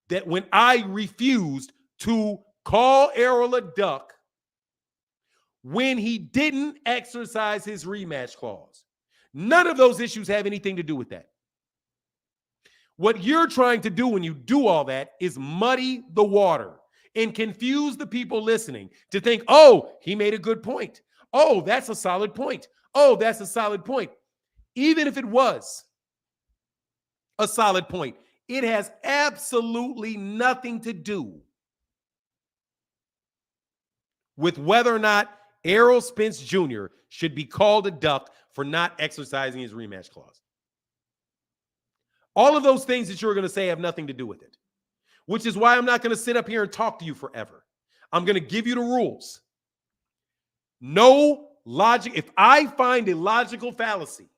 that when I refused to call Errol a duck when he didn't exercise his rematch clause. None of those issues have anything to do with that. What you're trying to do when you do all that is muddy the water and confuse the people listening to think, oh, he made a good point. Oh, that's a solid point. Oh, that's a solid point. Even if it was a solid point, it has absolutely nothing to do with whether or not Errol Spence Jr. should be called a duck for not exercising his rematch clause. All of those things that you're going to say have nothing to do with it, which is why I'm not going to sit up here and talk to you forever. I'm going to give you the rules. No logic. If I find a logical fallacy,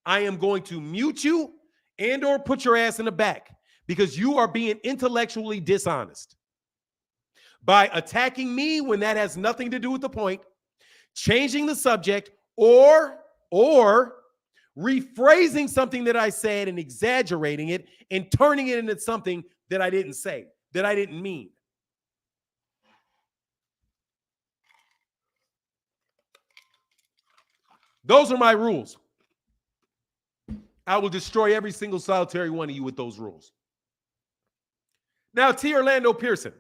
I am going to mute you and or put your ass in the back because you are being intellectually dishonest by attacking me when that has nothing to do with the point, changing the subject, or rephrasing something that I said and exaggerating it and turning it into something that I didn't say, that I didn't mean. Those are my rules. I will destroy every single solitary one of you with those rules. Now, T. Orlando Pearson.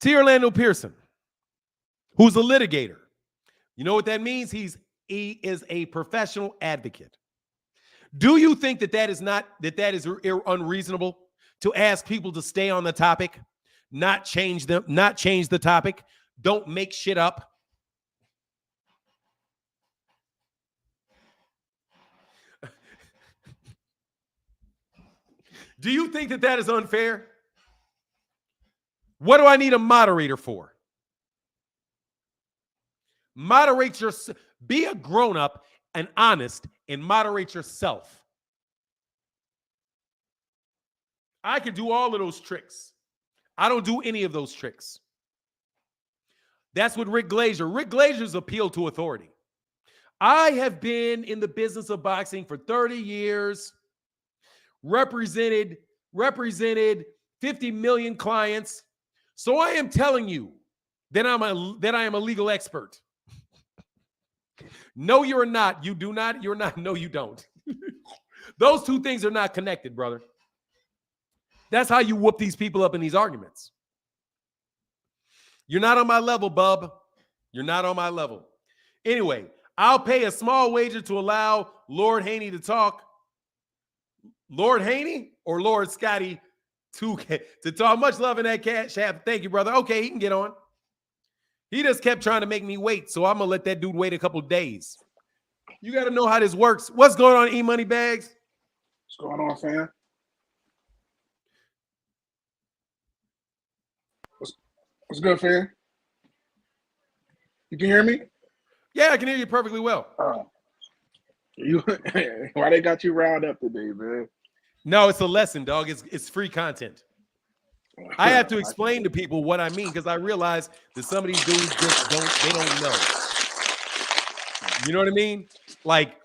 T. Orlando Pearson, who's a litigator. You know what that means? He is a professional advocate. Do you think that is unreasonable to ask people to stay on the topic, not change the topic, don't make shit up? Do you think that is unfair? What do I need a moderator for? Moderate yourself. Be a grown-up and honest and moderate yourself. I could do all of those tricks. I don't do any of those tricks. That's what Rick Glazier's appeal to authority. I have been in the business of boxing for 30 years, represented 50 million clients. So I am telling you that I am a legal expert. No, you're not. You do not. You're not. No, you don't. Those two things are not connected, brother. That's how you whoop these people up in these arguments. You're not on my level, bub. You're not on my level. Anyway, I'll pay a small wager to allow Lord Haney to talk. Lord Haney or Lord Scotty to talk. Much love in that cash app. Thank you, brother. Okay, he can get on. He just kept trying to make me wait, so I'm going to let that dude wait a couple days. You got to know how this works. What's going on, E-Money Bags? What's going on, fam? What's good, fam? You can hear me? Yeah, I can hear you perfectly well. Why they got you riled up today, man? No, it's a lesson, dog. It's free content. I have to explain to people what I mean because I realize that some of these dudes just don't know. You know what I mean? Like,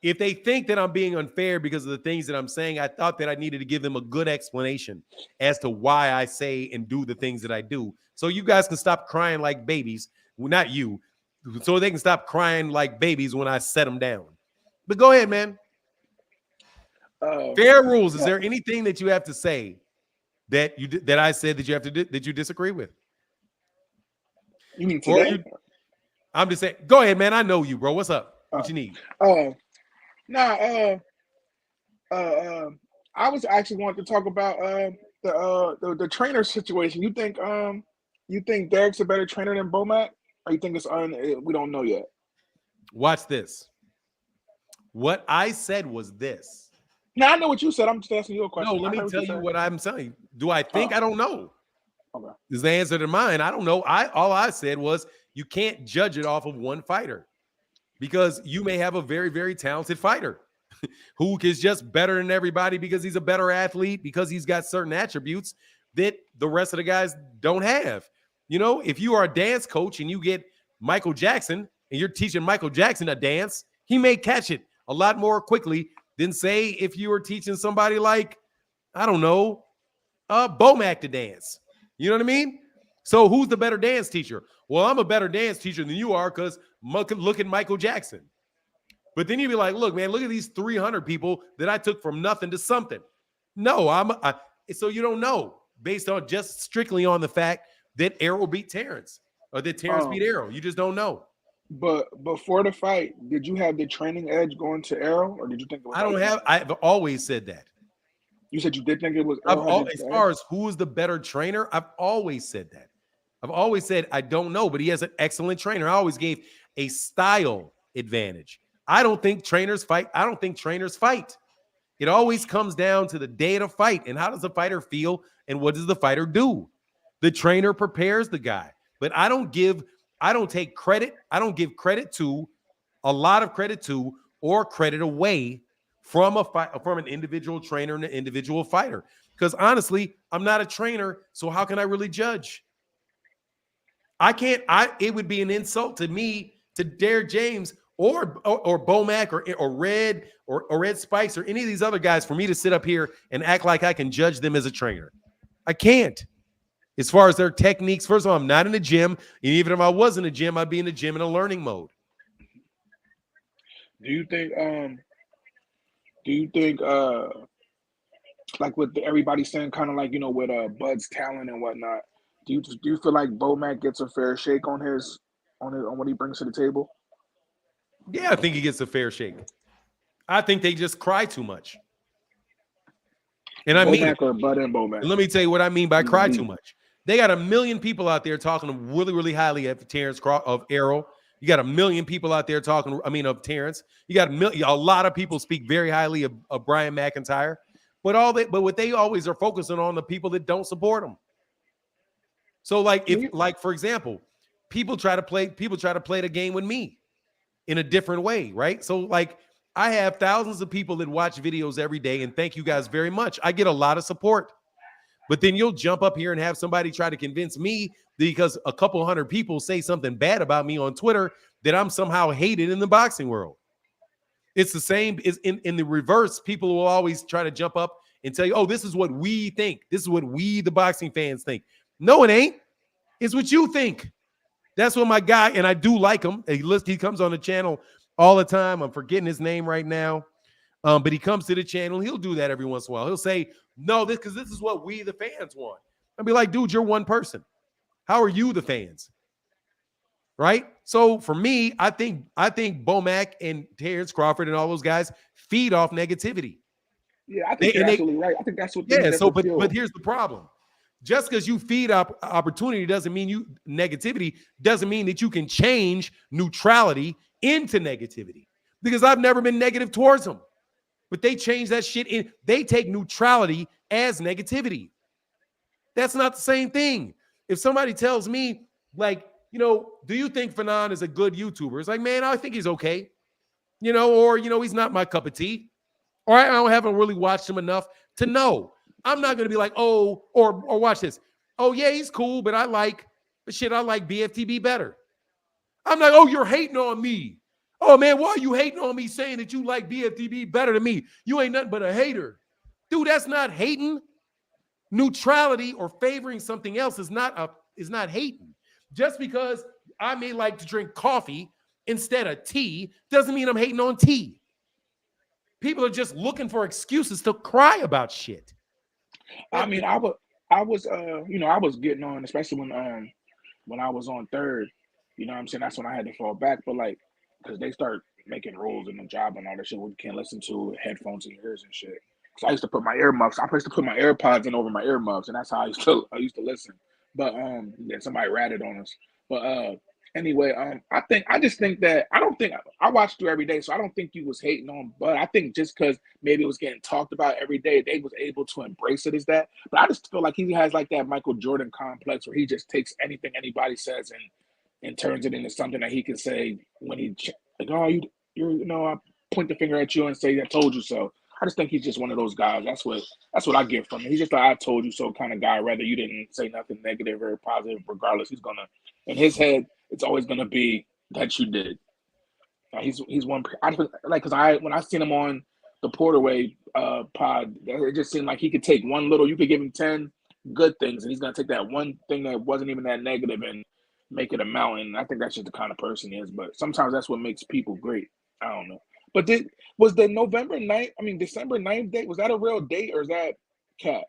if they think that I'm being unfair because of the things that I'm saying, I thought that I needed to give them a good explanation as to why I say and do the things that I do. So you guys can stop crying like babies. Well, not you. So they can stop crying like babies when I set them down. But go ahead, man. Fair rules. Is there anything that you have to say that I said that you have to that you disagree with? You mean today? I'm just saying. Go ahead, man. I know you, bro. What's up? What you need? I was actually wanting to talk about the trainer situation. You think Derek's a better trainer than Bomac, or you think we don't know yet? Watch this. What I said was this. Now I know what you said. I'm just asking you a question. No, let me tell you what I'm saying. Do I think? I don't know. Okay. Is the answer to mine? I don't know. All I said was you can't judge it off of one fighter because you may have a very, very talented fighter who is just better than everybody because he's a better athlete, because he's got certain attributes that the rest of the guys don't have. You know, if you are a dance coach and you get Michael Jackson and you're teaching Michael Jackson a dance, he may catch it a lot more quickly than, say, if you were teaching somebody like, I don't know, Bomac to dance. You know what I mean? So who's the better dance teacher? Well, I'm a better dance teacher than you are because look at Michael Jackson. But then you'd be like, look, man, look at these 300 people that I took from nothing to something. No, so you don't know based on just strictly on the fact that Errol beat Terence or that Terence beat Errol. You just don't know. But before the fight, did you have the training edge going to Errol, or did you think it was? I've always said that. You said you did think it was. As far as who is the better trainer, I've always said that. I've always said I don't know, but he has an excellent trainer. I always gave a style advantage. I don't think trainers fight. It always comes down to the day of the fight and how does the fighter feel and what does the fighter do? The trainer prepares the guy, but I don't take credit. I don't give credit to, a lot of credit to, or credit away from an individual trainer and an individual fighter. Because honestly, I'm not a trainer, so how can I really judge? It would be an insult to me to dare James or Bomac or Red or Red Spice or any of these other guys for me to sit up here and act like I can judge them as a trainer. I can't. As far as their techniques, first of all, I'm not in the gym. And even if I was in the gym, I'd be in the gym in a learning mode. Do you think like with everybody saying kind of like, you know, with Bud's talent and whatnot, do you feel like Bomac gets a fair shake on what he brings to the table? Yeah, I think he gets a fair shake. I think they just cry too much. And I mean, Bomac or Bud and Bomac. Let me tell you what I mean by cry too much. They got 1 million people out there talking really, really highly of Terence of Errol. You got 1 million people out there talking, of Terence. You got a lot of people speak very highly of Brian McIntyre. But what they always are focusing on the people that don't support them. So for example, people try to play the game with me in a different way, right? So like I have thousands of people that watch videos every day, and thank you guys very much. I get a lot of support. But then you'll jump up here and have somebody try to convince me because a couple hundred people say something bad about me on Twitter that I'm somehow hated in the boxing world. It's the same is in the reverse. People will always try to jump up and tell you, oh, this is what we think. This is what we, the boxing fans, think. No, it ain't. It's what you think. That's what my guy, and I do like him. He comes on the channel all the time. I'm forgetting his name right now. But he comes to the channel. He'll do that every once in a while. He'll say, no, because this is what we, the fans, want. I'll be like, dude, you're one person. How are you, the fans? Right? So for me, I think Bomac and Terence Crawford and all those guys feed off negativity. Yeah, I think you're absolutely right. I think that's what. Yeah. So, but here's the problem. Just because you feed up opportunity doesn't mean negativity doesn't mean that you can change neutrality into negativity. Because I've never been negative towards them. But they change that shit in. They take neutrality as negativity. That's not the same thing. If somebody tells me, like, do you think Fanon is a good YouTuber? It's like, man, I think he's okay. Or, he's not my cup of tea. Or I haven't really watched him enough to know. I'm not going to be like, oh, or watch this. Oh, yeah, he's cool, but I like BFTB better. I'm like, oh, you're hating on me. Oh, man, why are you hating on me saying that you like BFTB better than me? You ain't nothing but a hater. Dude, that's not hating. Neutrality or favoring something else is not hating. Just because I may like to drink coffee instead of tea doesn't mean I'm hating on tea. People are just looking for excuses to cry about shit. I mean, I was getting on, especially when I was on third. You know what I'm saying? That's when I had to fall back. But like, because they start making rules in the job and all that shit where you can't listen to headphones in your ears and shit. So I used to put my earmuffs. I used to put my AirPods in over my earmuffs, and that's how I used to listen. But then somebody ratted on us. But anyway, I just think that I don't don't think I watched through every day, so I don't think you was hating on. But I think just because maybe it was getting talked about every day, they was able to embrace it as that. But I just feel like he has like that Michael Jordan complex where he just takes anything anybody says and turns it into something that he can say when he like, oh, I point the finger at you and say I told you so. I just think he's just one of those guys. That's what I get from him. He's just like I told you so kind of guy. Whether you didn't say nothing negative or positive, regardless, he's gonna in his head it's always gonna be that you did. He's one. I just, like because when I seen him on the Porterway pod, it just seemed like he could take one little. You could give him 10 good things, and he's gonna take that one thing that wasn't even that negative and make it a mountain. I think that's just the kind of person he is. But sometimes that's what makes people great. I don't know. But was the December 9th date, was that a real date or is that cap?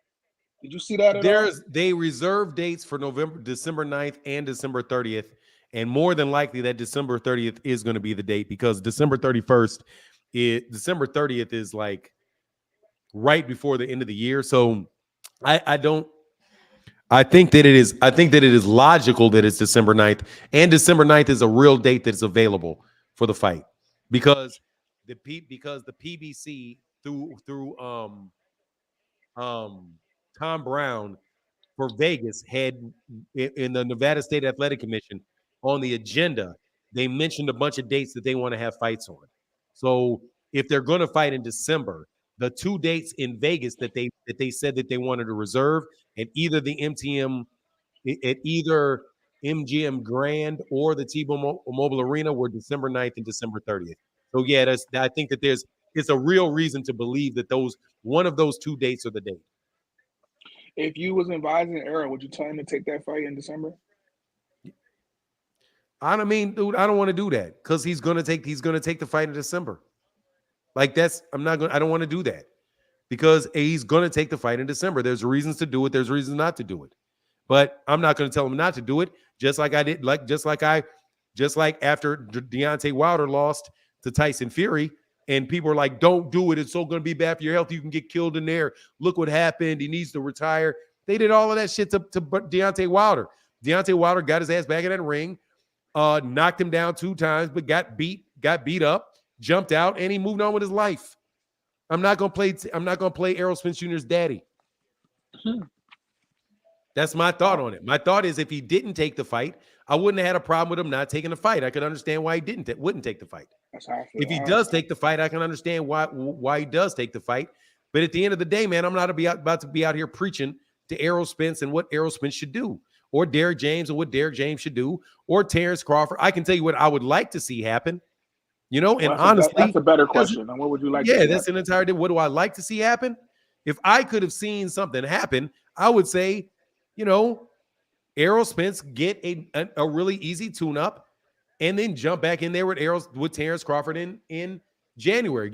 Did you see that at all? They reserve dates for December 9th and December 30th. And more than likely that December 30th is going to be the date because December 30th is like right before the end of the year. So I think that it is logical that it's December 9th, and December 9th is a real date that's available for the fight because the PBC through Tom Brown for Vegas had in the Nevada State Athletic Commission on the agenda, they mentioned a bunch of dates that they want to have fights on. So if they're going to fight in December, the 2 dates in Vegas that they said that they wanted to reserve at either the MGM Grand or the T-Mobile Arena were December 9th and December 30th. So yeah, I think that it's a real reason to believe that one of those 2 dates are the date. If you was advising Errol, would you tell him to take that fight in December? I mean, dude, I don't want to do that because he's gonna take the fight in December. Like I don't want to do that because he's gonna take the fight in December. There's reasons to do it. There's reasons not to do it. But I'm not going to tell him not to do it. Just like after Deontay Wilder lost to Tyson Fury, and people are like, "Don't do it. It's so going to be bad for your health. You can get killed in there. Look what happened. He needs to retire." They did all of that shit to Deontay Wilder. Deontay Wilder got his ass back in that ring, knocked him down 2 times, but got beat up, jumped out, and he moved on with his life. I'm not going to play Errol Spence Jr.'s daddy. That's my thought on it. My thought is if he didn't take the fight, I wouldn't have had a problem with him not taking the fight. I could understand why he wouldn't take the fight. That's how I feel. If he does take the fight, I can understand why he does take the fight. But at the end of the day, man, I'm not about to be out here preaching to Errol Spence and what Errol Spence should do, or Derrick James and what Derrick James should do, or Terence Crawford. I can tell you what I would like to see happen. And honestly, that's a better question. What would you like? Yeah, that's an entire. What do I like to see happen? If I could have seen something happen, I would say, Errol Spence get a really easy tune-up and then jump back in there with Terence Crawford in January.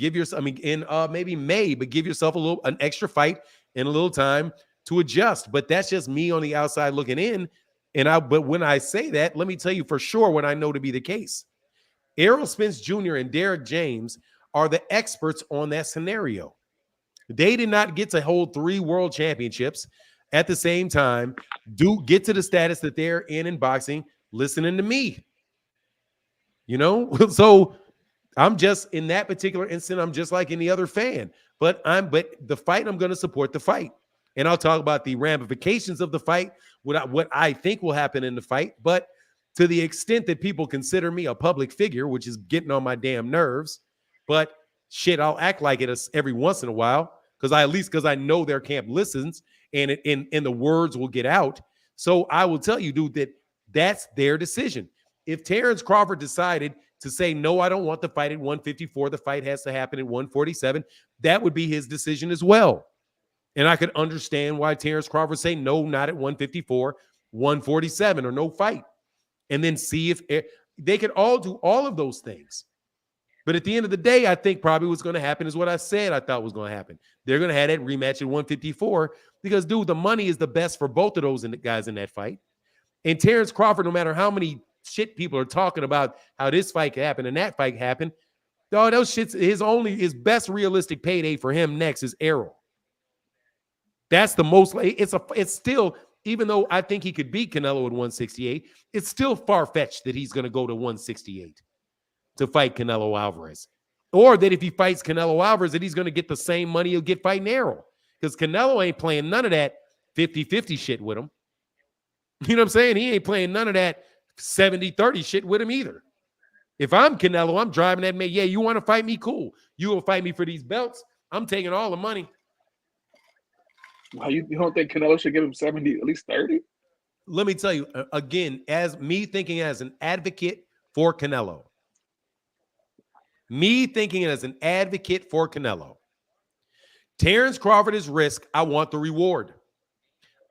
In maybe May, but give yourself an extra fight and a little time to adjust. But that's just me on the outside looking in. But when I say that, let me tell you for sure what I know to be the case. Errol Spence Jr. and Derrick James are the experts on that scenario. They did not get to hold 3 world championships at the same time, get to the status that they're in boxing, listening to me. So I'm just in that particular instant, I'm just like any other fan. But the fight, I'm going to support the fight. And I'll talk about the ramifications of the fight, what I think will happen in the fight. But to the extent that people consider me a public figure, which is getting on my damn nerves, but shit, I'll act like it every once in a while because I know their camp listens and the words will get out. So I will tell you, dude, that's their decision. If Terence Crawford decided to say, no, I don't want the fight at 154, the fight has to happen at 147, that would be his decision as well. And I could understand why Terence Crawford say, no, not at 154, 147, or no fight. And then see if they could all do all of those things. But at the end of the day, I think probably what's going to happen is what I said I thought was going to happen. They're going to have that rematch at 154 because, dude, the money is the best for both of those guys in that fight. And Terence Crawford, no matter how many shit people are talking about how this fight could happen and that fight happened, dog, those shits, his best realistic payday for him next is Errol. That's the most. It's still, even though I think he could beat Canelo at 168, it's still far-fetched that he's going to go to 168. to fight Canelo Alvarez. Or that if he fights Canelo Alvarez, that he's going to get the same money he'll get fighting Errol. Because Canelo ain't playing none of that 50-50 shit with him. You know what I'm saying? He ain't playing none of that 70-30 shit with him either. If I'm Canelo, I'm driving that man. Yeah, you want to fight me? Cool. You will fight me for these belts. I'm taking all the money. Why you don't think Canelo should give him 70, at least 30? Let me tell you, again, as me thinking as an advocate for Canelo. Me thinking as an advocate for Canelo. Terence Crawford is risk. I want the reward.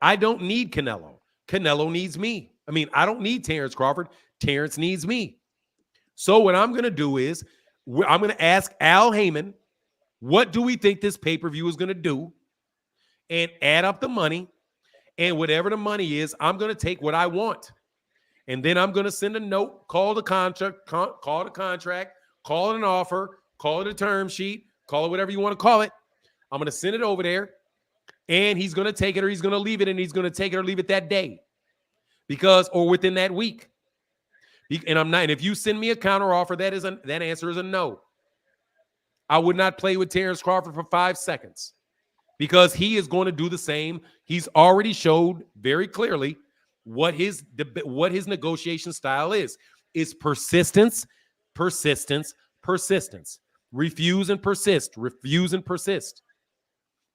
I don't need Canelo. Canelo needs me. I mean, I don't need Terence Crawford. Terence needs me. So what I'm going to do is I'm going to ask Al Heyman, what do we think this pay-per-view is going to do? And add up the money. And whatever the money is, I'm going to take what I want. And then I'm going to send a note, call the contract, call it an offer, call it a term sheet, call it whatever you want to call it. I'm going to send it over there. And he's going to take it or he's going to leave it, and he's going to take it or leave it that day. Or within that week. And I'm not. And if you send me a counter offer, that answer is a no. I would not play with Terence Crawford for 5 seconds because he is going to do the same. He's already showed very clearly what his negotiation style is. It's persistence, persistence, persistence. Refuse and persist. Refuse and persist.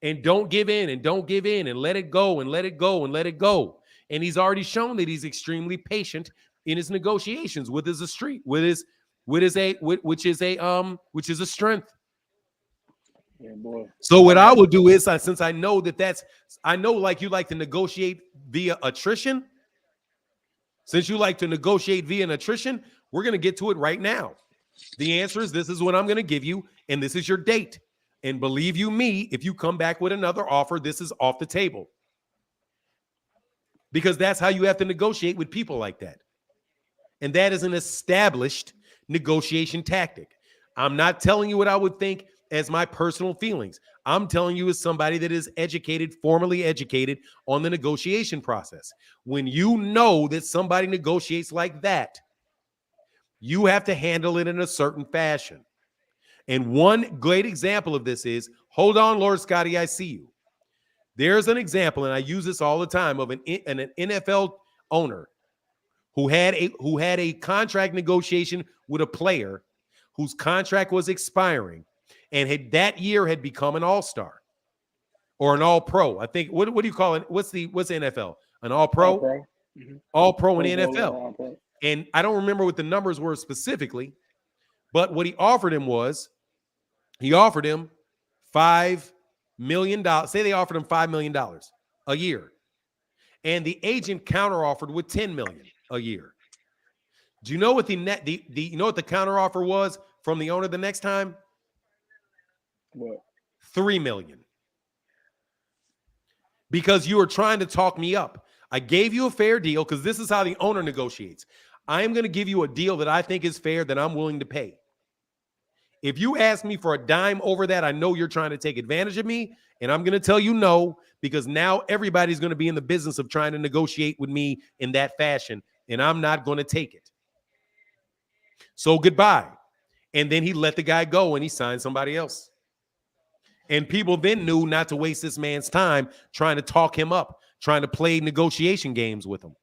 And don't give in and don't give in and let it go and let it go and let it go. And he's already shown that he's extremely patient in his negotiations which is a strength. Yeah, boy. So what I will do is, since I know I know like you like to negotiate via attrition. Since you like to negotiate via an attrition, we're going to get to it right now. The answer is this is what I'm going to give you, and this is your date. And believe you me, if you come back with another offer, this is off the table. Because that's how you have to negotiate with people like that. And that is an established negotiation tactic. I'm not telling you what I would think as my personal feelings. I'm telling you as somebody that is educated, formally educated on the negotiation process. When you know that somebody negotiates like that, you have to handle it in a certain fashion. And one great example of this is, hold on, Lord Scotty, I see you. There's an example, and I use this all the time, of an NFL owner who had a contract negotiation with a player whose contract was expiring and that year had become an all-star or an all-pro. I think, what do you call it? What's the NFL? An all-pro? All-pro. Mm-hmm. All-pro in the NFL. All-pro. And I don't remember what the numbers were specifically, but what he offered him was, he offered him $5 million. Say they offered him $5 million a year. And the agent counteroffered with $10 million a year. Do you know what you know what the counteroffer was from the owner the next time? What? $3 million. Because you were trying to talk me up. I gave you a fair deal because this is how the owner negotiates. I am going to give you a deal that I think is fair that I'm willing to pay. If you ask me for a dime over that, I know you're trying to take advantage of me, and I'm going to tell you no, because now everybody's going to be in the business of trying to negotiate with me in that fashion, and I'm not going to take it. So goodbye. And then he let the guy go, and he signed somebody else. And people then knew not to waste this man's time trying to talk him up, trying to play negotiation games with him.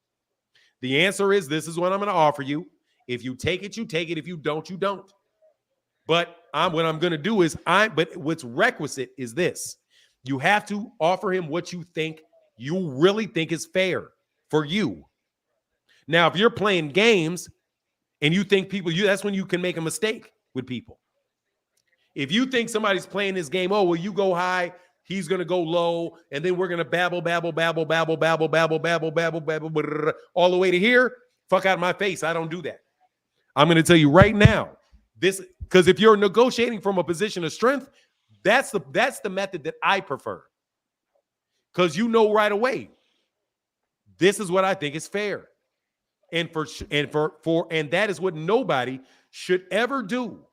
The answer is, this is what I'm going to offer you. If you take it, you take it. If you don't, you don't. But what I'm going to do is, but what's requisite is this. You have to offer him what you really think is fair for you. Now, if you're playing games and you think that's when you can make a mistake with people. If you think somebody's playing this game, oh, well, you go high, he's going to go low, and then we're going to babble, all the way to here, fuck out of my face. I don't do that. I'm going to tell you right now, because if you're negotiating from a position of strength, that's the method that I prefer. Because you know right away, this is what I think is fair. And that is what nobody should ever do.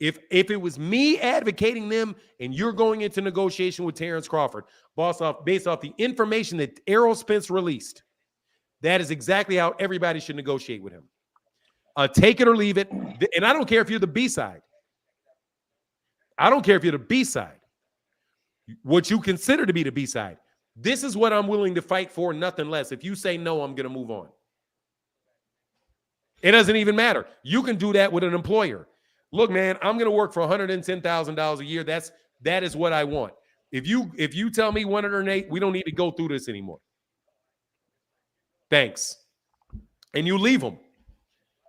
If it was me advocating them and you're going into negotiation with Terence Crawford, based off the information that Errol Spence released, that is exactly how everybody should negotiate with him. Take it or leave it. And I don't care if you're the B side. I don't care if you're the B side. What you consider to be the B side. This is what I'm willing to fight for, nothing less. If you say no, I'm going to move on. It doesn't even matter. You can do that with an employer. Look, man, I'm going to work for $110,000 a year. That is what I want. If you tell me 108, we don't need to go through this anymore. Thanks. And you leave them.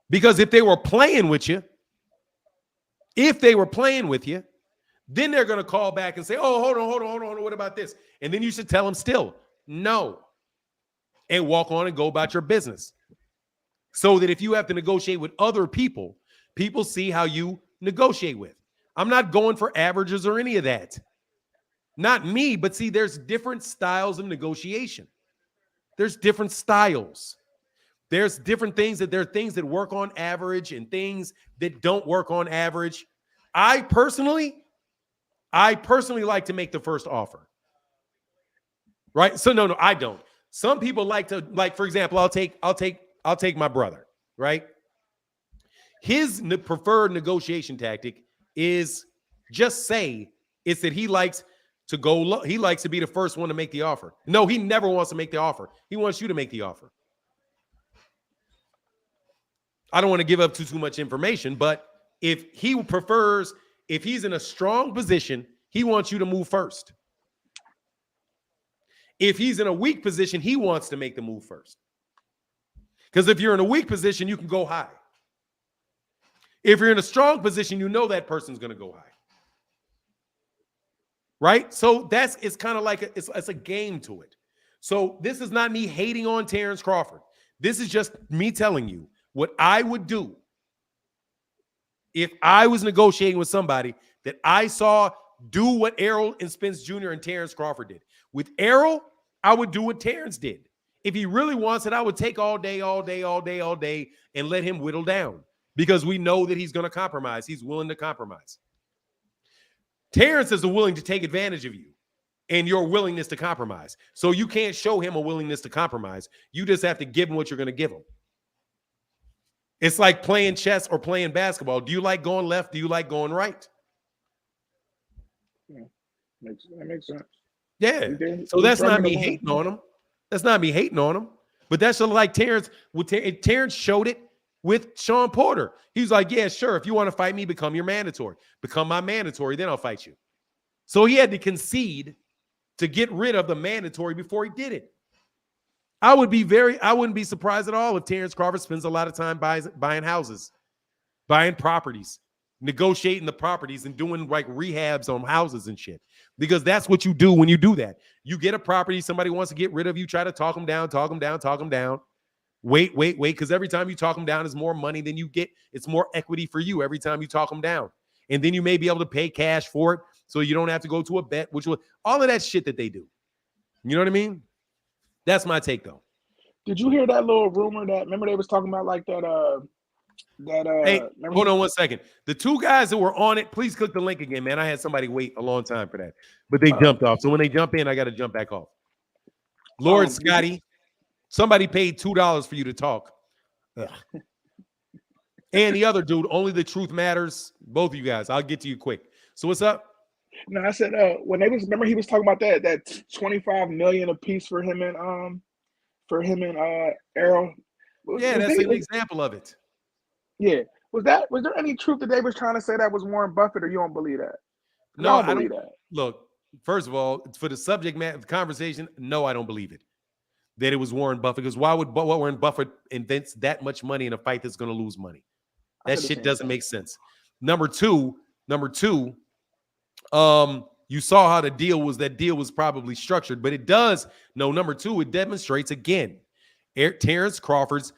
Because if they were playing with you, then they're going to call back and say, oh, hold on. What about this? And then you should tell them still, no. And walk on and go about your business. So that if you have to negotiate with other people, people see how you negotiate with. I'm not going for averages or any of that. Not me, but see, there's different styles of negotiation. There's different styles. There's different things there are things that work on average and things that don't work on average. I personally like to make the first offer. Right? So no, I don't. Some people like to, like, for example, I'll take my brother, right? His preferred negotiation tactic is just say it's that he likes to go low. He likes to be the first one to make the offer. No, he never wants to make the offer. He wants you to make the offer. I don't want to give up too much information, but if he's in a strong position, he wants you to move first. If he's in a weak position, he wants to make the move first. Because if you're in a weak position, you can go high. If you're in a strong position, you know that person's going to go high. Right? So it's kind of like it's a game to it. So this is not me hating on Terence Crawford. This is just me telling you what I would do if I was negotiating with somebody that I saw do what Errol and Spence Jr. and Terence Crawford did. With Errol, I would do what Terence did. If he really wants it, I would take all day, and let him whittle down because we know that he's going to compromise. He's willing to compromise. Terence is willing to take advantage of you and your willingness to compromise. So you can't show him a willingness to compromise. You just have to give him what you're going to give him. It's like playing chess or playing basketball. Do you like going left? Do you like going right? Yeah, that makes sense. Yeah. So that's not me hating on him. That's not me hating on him. But that's just like Terence. Terence showed it with Sean Porter. He's like, yeah, sure. If you want to fight me, become your mandatory. Become my mandatory, then I'll fight you. So he had to concede to get rid of the mandatory before he did it. I wouldn't be surprised at all if Terence Crawford spends a lot of time buying houses, buying properties, negotiating the properties and doing like rehabs on houses and shit. Because that's what you do when you do that. You get a property, somebody wants to get rid of you, try to talk them down. Wait, because every time you talk them down is more money than you get. It's more equity for you every time you talk them down. And then you may be able to pay cash for it so you don't have to go to a bet, all of that shit that they do. You know what I mean? That's my take, though. Did you hear that little rumor remember they was talking about like that, hey, hold on 1 second. The two guys that were on it, please click the link again, man. I had somebody wait a long time for that, but they jumped off. So when they jump in, I got to jump back off. Lord Scotty, somebody paid $2 for you to talk. And the other dude, only the truth matters. Both of you guys, I'll get to you quick. So what's up? No, I said when remember he was talking about that $25 million a piece for him and Errol. Yeah, that's an example of it. Yeah. Was there any truth that they was trying to say that was Warren Buffett, or you don't believe that? No, I don't believe that. Look, first of all, for the subject matter of the conversation, no, I don't believe it. That it was Warren Buffett, because why would Warren Buffett invest that much money in a fight that's going to lose money? That shit doesn't make sense. Number two, you saw how the deal was probably structured, but it does. No, number two, it demonstrates again, Terence Crawford's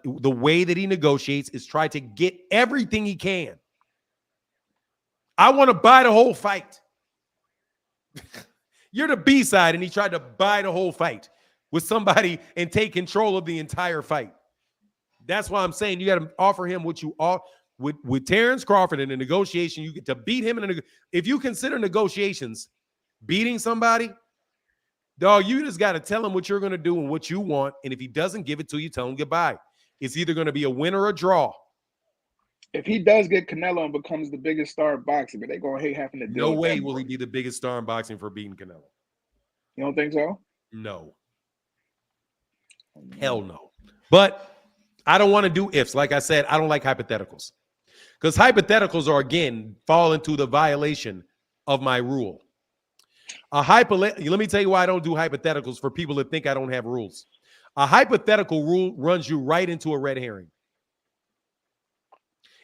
the way that he negotiates is try to get everything he can. I want to buy the whole fight. You're the B side, and he tried to buy the whole fight with somebody and take control of the entire fight. That's why I'm saying you got to offer him what you are with Terence Crawford in a negotiation. You get to beat him if you consider negotiations beating somebody, dog, you just got to tell him what you're going to do and what you want. And if he doesn't give it to you, tell him goodbye. It's either going to be a win or a draw. if he does get Canelo and becomes the biggest star of boxing, but they gonna hate having to deal No with way that will boy. he be the biggest star in boxing for beating Canelo. You don't think so? No. Hell no. But I don't want to do ifs. Like I said, I don't like hypotheticals. Because hypotheticals are, again, fall into the violation of my rule. Let me tell you why I don't do hypotheticals for people that think I don't have rules. A hypothetical rule runs you right into a red herring.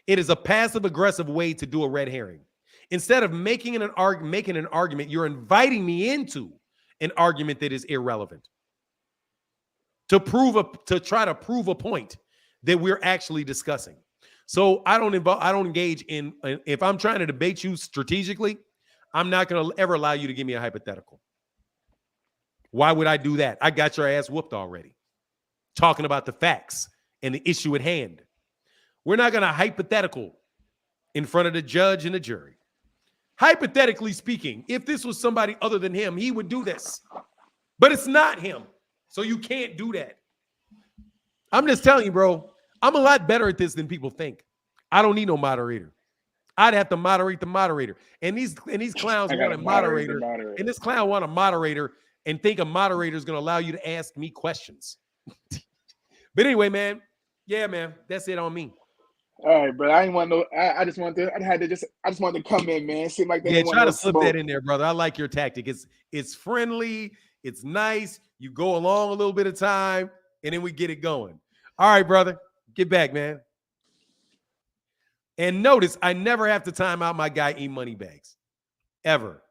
It is a passive-aggressive way to do a red herring. Instead of making an argument, you're inviting me into an argument that is irrelevant to try to prove a point that we're actually discussing. So I don't engage in, if I'm trying to debate you strategically, I'm not going to ever allow you to give me a hypothetical. Why would I do that? I got your ass whooped already, talking about the facts and the issue at hand. We're not going to hypothetical in front of the judge and the jury. Hypothetically speaking, if this was somebody other than him, he would do this. But it's not him. So you can't do that. I'm just telling you, bro, I'm a lot better at this than people think. I don't need no moderator. I'd have to moderate the moderator. And these clowns want a moderator. And this clown want a moderator and think a moderator is going to allow you to ask me questions. But anyway, man. Yeah, man. That's it on me. All right, but I didn't want no. I just wanted to come in, man. It seemed like they didn't want try no to slip smoke. that in there, brother. I like your tactic. It's friendly. It's nice. You go along a little bit of time, and then we get it going. All right, brother. Get back, man. And notice, I never have to time out my guy E-Money Bags. Ever.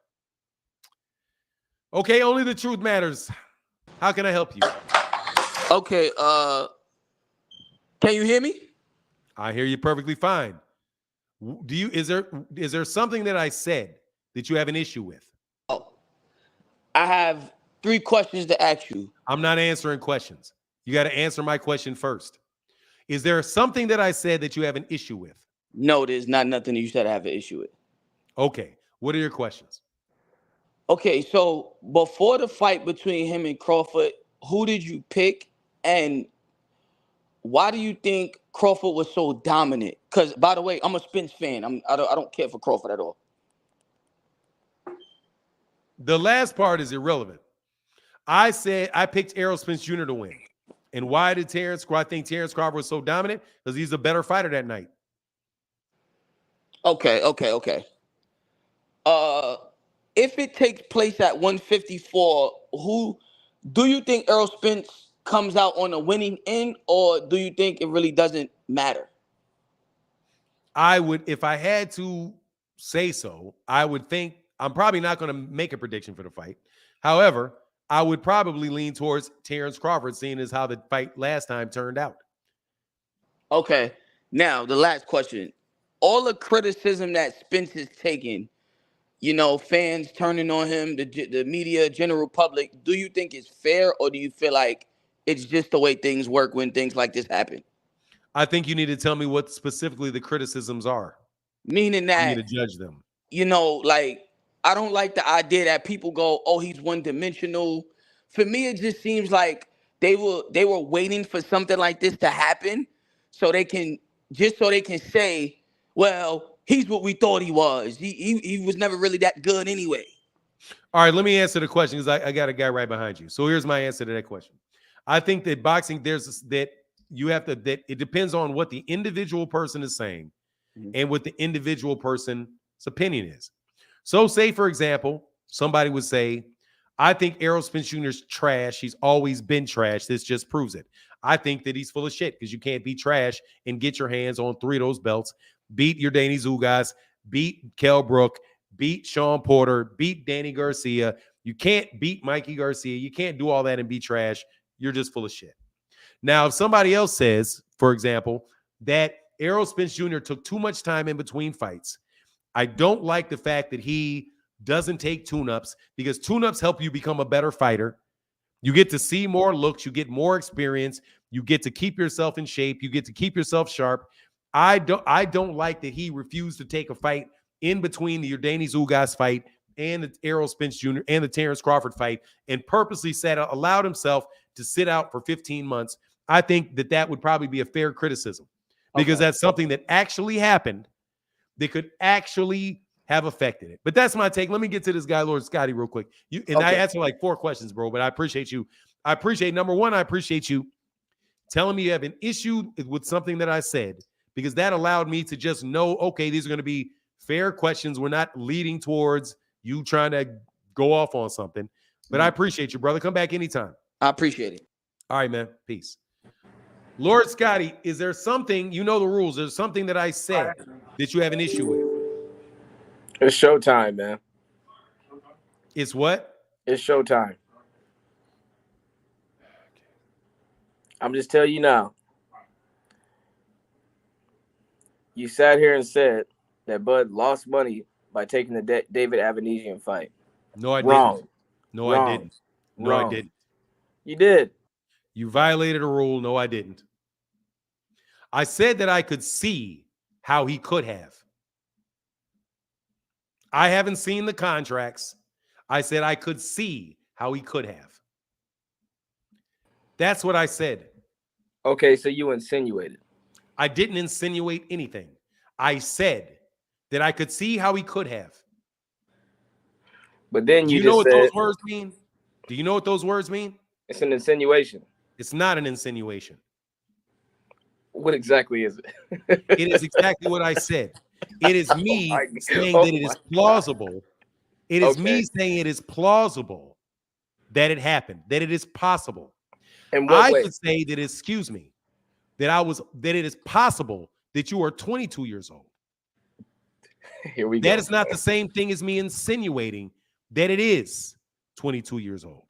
Okay, only the truth matters. How can I help you? Okay, can you hear me? I hear you perfectly fine. Is there something that I said that you have an issue with? Oh, I have 3 questions to ask you. I'm not answering questions. You got to answer my question first. Is there something that I said that you have an issue with? No, there's not nothing that you said I have an issue with. Okay. What are your questions? Okay, so before the fight between him and Crawford, who did you pick, and why do you think Crawford was so dominant? Because, by the way, I'm a Spence fan. I don't care for Crawford at all. The last part is irrelevant. I said I picked Errol Spence Jr. to win. And why did I think Terence Crawford was so dominant? Because he's a better fighter that night. Okay. If it takes place at 154, who do you think Errol Spence comes out on a winning end, or do you think it really doesn't matter? I would, if I had to say so, I would think I'm probably not going to make a prediction for the fight. However, I would probably lean towards Terence Crawford, seeing as how the fight last time turned out. Okay. Now, the last question. All the criticism that Spence is taking, fans turning on him, the media, general public, do you think it's fair, or do you feel like it's just the way things work when things like this happen? I think you need to tell me what specifically the criticisms are. Meaning that, I need to judge them. I don't like the idea that people go, oh, he's one-dimensional. For me, it just seems like they were waiting for something like this to happen so they can say, well, he's what we thought he was. He was never really that good anyway. All right, let me answer the question because I got a guy right behind you. So here's my answer to that question. I think that boxing, that it depends on what the individual person is saying and what the individual person's opinion is. So say, for example, somebody would say, I think Errol Spence Jr. is trash. He's always been trash. This just proves it. I think that he's full of shit because you can't be trash and get your hands on 3 of those belts, beat your Danny Zugas, beat Kell Brook, beat Sean Porter, beat Danny Garcia. You can't beat Mikey Garcia. You can't do all that and be trash. You're just full of shit. Now, if somebody else says, for example, that Errol Spence Jr. took too much time in between fights, I don't like the fact that he doesn't take tune-ups because tune-ups help you become a better fighter. You get to see more looks. You get more experience. You get to keep yourself in shape. You get to keep yourself sharp. I don't like that he refused to take a fight in between the Yordenis Ugas fight and the Errol Spence Jr. and the Terence Crawford fight and purposely allowed himself to sit out for 15 months. I think that would probably be a fair criticism because Okay. that's something that actually happened that could actually have affected it. But that's my take. Let me get to this guy, Lord Scotty, real quick. I Okay. answered like 4 questions, bro, but I appreciate you. I appreciate, number one, I appreciate you telling me you have an issue with something that I said, because that allowed me to just know, okay, these are going to be fair questions. We're not leading towards you trying to go off on something. But I appreciate you, brother. Come back anytime. I appreciate it. All right, man. Peace. Lord Scotty, is there something, you know the rules, there's something that I said that you have an issue with? It's showtime, man. It's what? It's showtime. I'm just telling you now. You sat here and said that Bud lost money by taking the David Avanesian fight. No, I Wrong. didn't. No, Wrong. I didn't. No, Wrong. I didn't. You did. You violated a rule. No, I didn't. I said that I could see how he could have. I haven't seen the contracts. I said I could see how he could have. That's what I said. Okay, so you insinuated. I didn't insinuate anything. I said that I could see how he could have. But then Do you you know just what said those words mean? Do you know what those words mean? it's an insinuation. It's not an insinuation. What exactly is it? It is exactly what I said. It is me saying that it is plausible. It is me saying it is plausible that it happened, that it is possible. And what I way? could say that, excuse me, that it is possible that you are 22 years old. Here we go. That is not the same thing as me insinuating that it is 22 years old.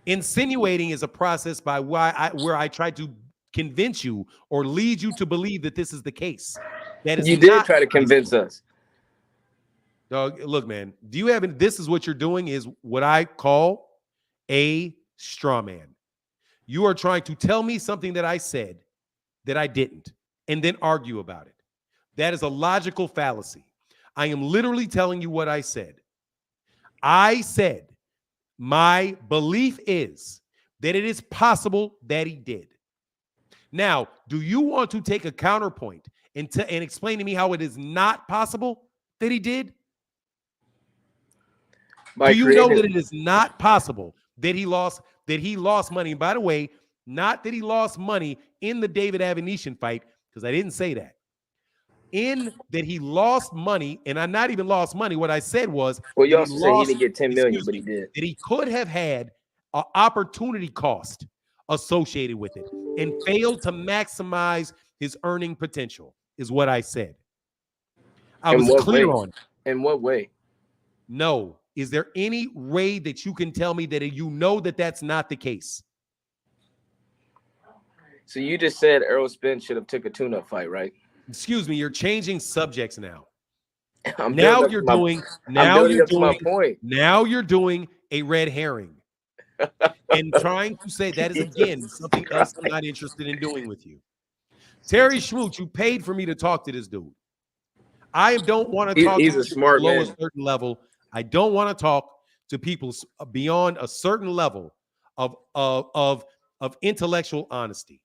Insinuating is a process by where I try to convince you or lead you to believe that this is the case. That is You did not try to convince us. Dog, look, man, this is what you're doing is what I call a straw man. You are trying to tell me something that I said that I didn't and then argue about it. That is a logical fallacy. I am literally telling you what I said. I said my belief is that it is possible that he did. Now, do you want to take a counterpoint and explain to me how it is not possible that he did? Do you know that it is not possible that he lost money? And by the way, not that he lost money in the David Avanesian fight, because I didn't say that. In that he lost money, and I not even lost money. What I said was, well, you also said he didn't get 10 million, but he did. That he could have had an opportunity cost associated with it and failed to maximize his earning potential, is what I said. I was clear on it. In what way? No. Is there any way that you can tell me that you know that that's not the case? So you just said Errol Spence should have took a tune-up fight, right? Excuse me, you're changing subjects now. Now you're doing a red herring and trying to say that is again something else I'm not interested in doing with you. Terry Schmooch, you paid for me to talk to this dude. I don't want to talk he's to a smart below man. a certain level. I don't want to talk to people beyond a certain level of intellectual honesty.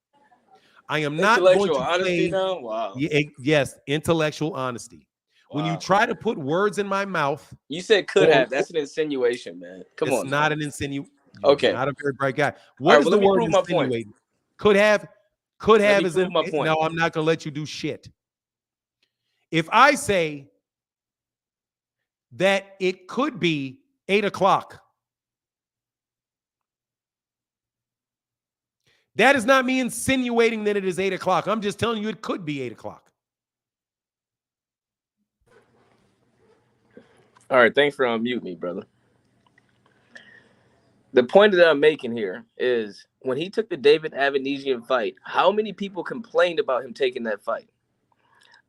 I am not going to honesty play, now? Wow. Yes, intellectual honesty. Wow. When you try to put words in my mouth, You said could have. That's an insinuation, man. Come on. It's not an insinuation. Okay. Not a very bright guy. What is the word insinuating? Could have is in my point. No, I'm not going to let you do shit. If I say that it could be 8 o'clock, that is not me insinuating that it is 8 o'clock. I'm just telling you it could be 8 o'clock. All right, thanks for unmuting me, brother. The point that I'm making here is when he took the David Avanesian fight, how many people complained about him taking that fight?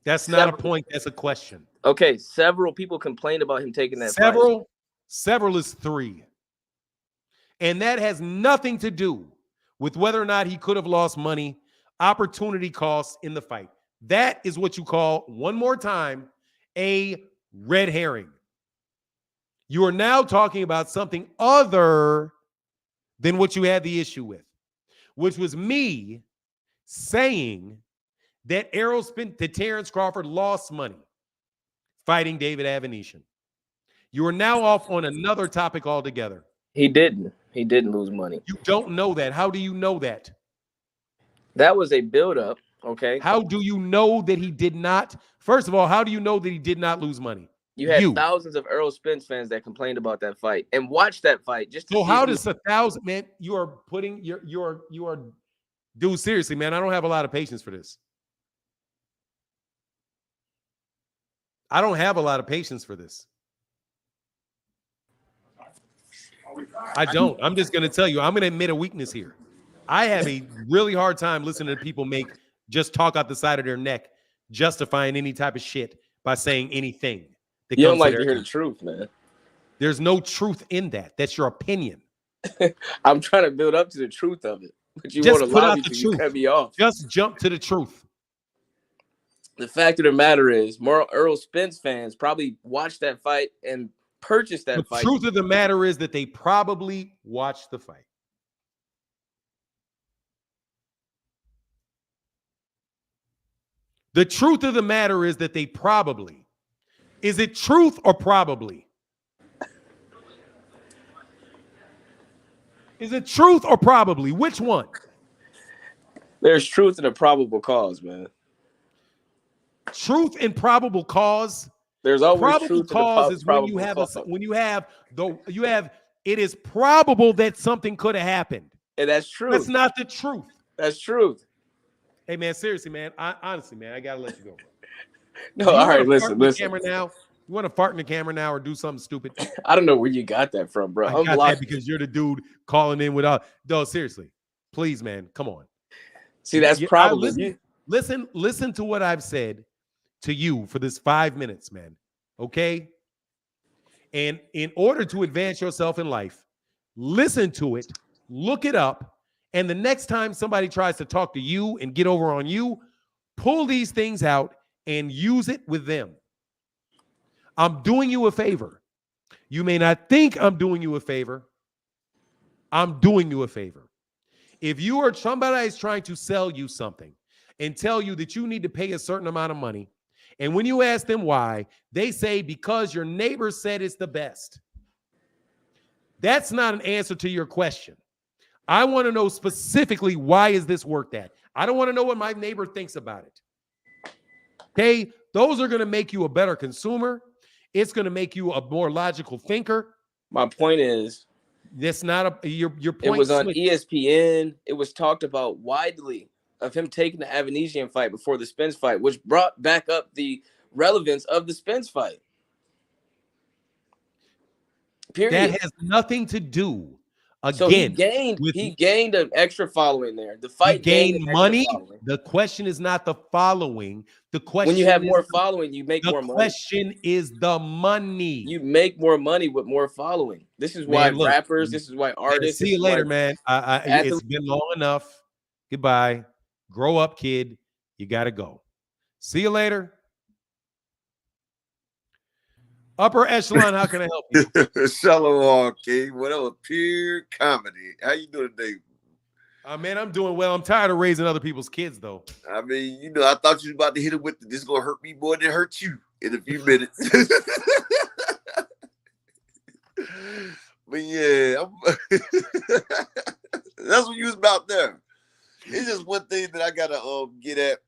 That's not a point. That's a question. Okay, several people complained about him taking that fight. Several is 3. And that has nothing to do with whether or not he could have lost money, opportunity costs in the fight. That is what you call, one more time, a red herring. You are now talking about something other than what you had the issue with, which was me saying that Terence Crawford lost money fighting David Avenesian. You are now off on another topic altogether. He didn't. He didn't lose money. You don't know that. How do you know that? That was a buildup. Okay. How do you know that he did not? First of all, how do you know that he did not lose money? You had thousands of Errol Spence fans that complained about that fight and watched that fight just to so see. How does 1,000, man? You are putting you are, dude. Seriously, man, I don't have a lot of patience for this. I don't have a lot of patience for this. I don't. I'm just going to tell you. I'm going to admit a weakness here. I have a really hard time listening to people just talk out the side of their neck, justifying any type of shit by saying anything. You don't like to hear the truth, man. There's no truth in that. That's your opinion. I'm trying to build up to the truth of it, but you want to lie me to cut me off. Just jump to the truth. The fact of the matter is, more Errol Spence fans probably watched that fight and purchased that fight. The truth of the matter is that they probably watched the fight. The truth of the matter is that they probably. Is it truth or probably? Is it truth or probably? Which one? There's truth in a probable cause, man. Truth and probable cause. There's always probable truth cause in is when you have it is probable that something could have happened. And that's true. That's not the truth. That's truth. Hey man, seriously, man. Honestly, man, I gotta let you go. No, all right, listen. Camera now. You want to fart in the camera now or do something stupid? I don't know where you got that from, bro. I got that because you're the dude calling in without. No, seriously, please, man, come on. See, that's probably listen to what I've said to you for this 5 minutes, man. Okay. And in order to advance yourself in life, listen to it, look it up, and the next time somebody tries to talk to you and get over on you, pull these things out and use it with them. I'm doing you a favor. You may not think I'm doing you a favor. I'm doing you a favor. If you are somebody is trying to sell you something and tell you that you need to pay a certain amount of money, and when you ask them why, they say because your neighbor said it's the best. That's not an answer to your question. I want to know specifically why is this worked at? I don't want to know what my neighbor thinks about it. Okay, those are going to make you a better consumer. It's going to make you a more logical thinker. My point is, that's not your point. It was on ESPN. It was talked about widely of him taking the Avenesian fight before the Spence fight, which brought back up the relevance of the Spence fight. Period. That has nothing to do. Again, so he gained an extra following there. The fight gained money. The question is not the following. The question when you have more following, you make more money. The question is the money. You make more money with more following. This is why rappers. This is why artists. See you later, man. It's been long enough. Goodbye. Grow up, kid. You gotta go. See you later. Upper echelon, how can I help you? Shalom, King. Whatever, pure comedy. How you doing today? Man, I'm doing well. I'm tired of raising other people's kids, though. I mean, you know, I thought you was about to hit it with this is gonna hurt me more than hurt you in a few minutes. But yeah, that's what you was about there. It's just one thing that I gotta get at.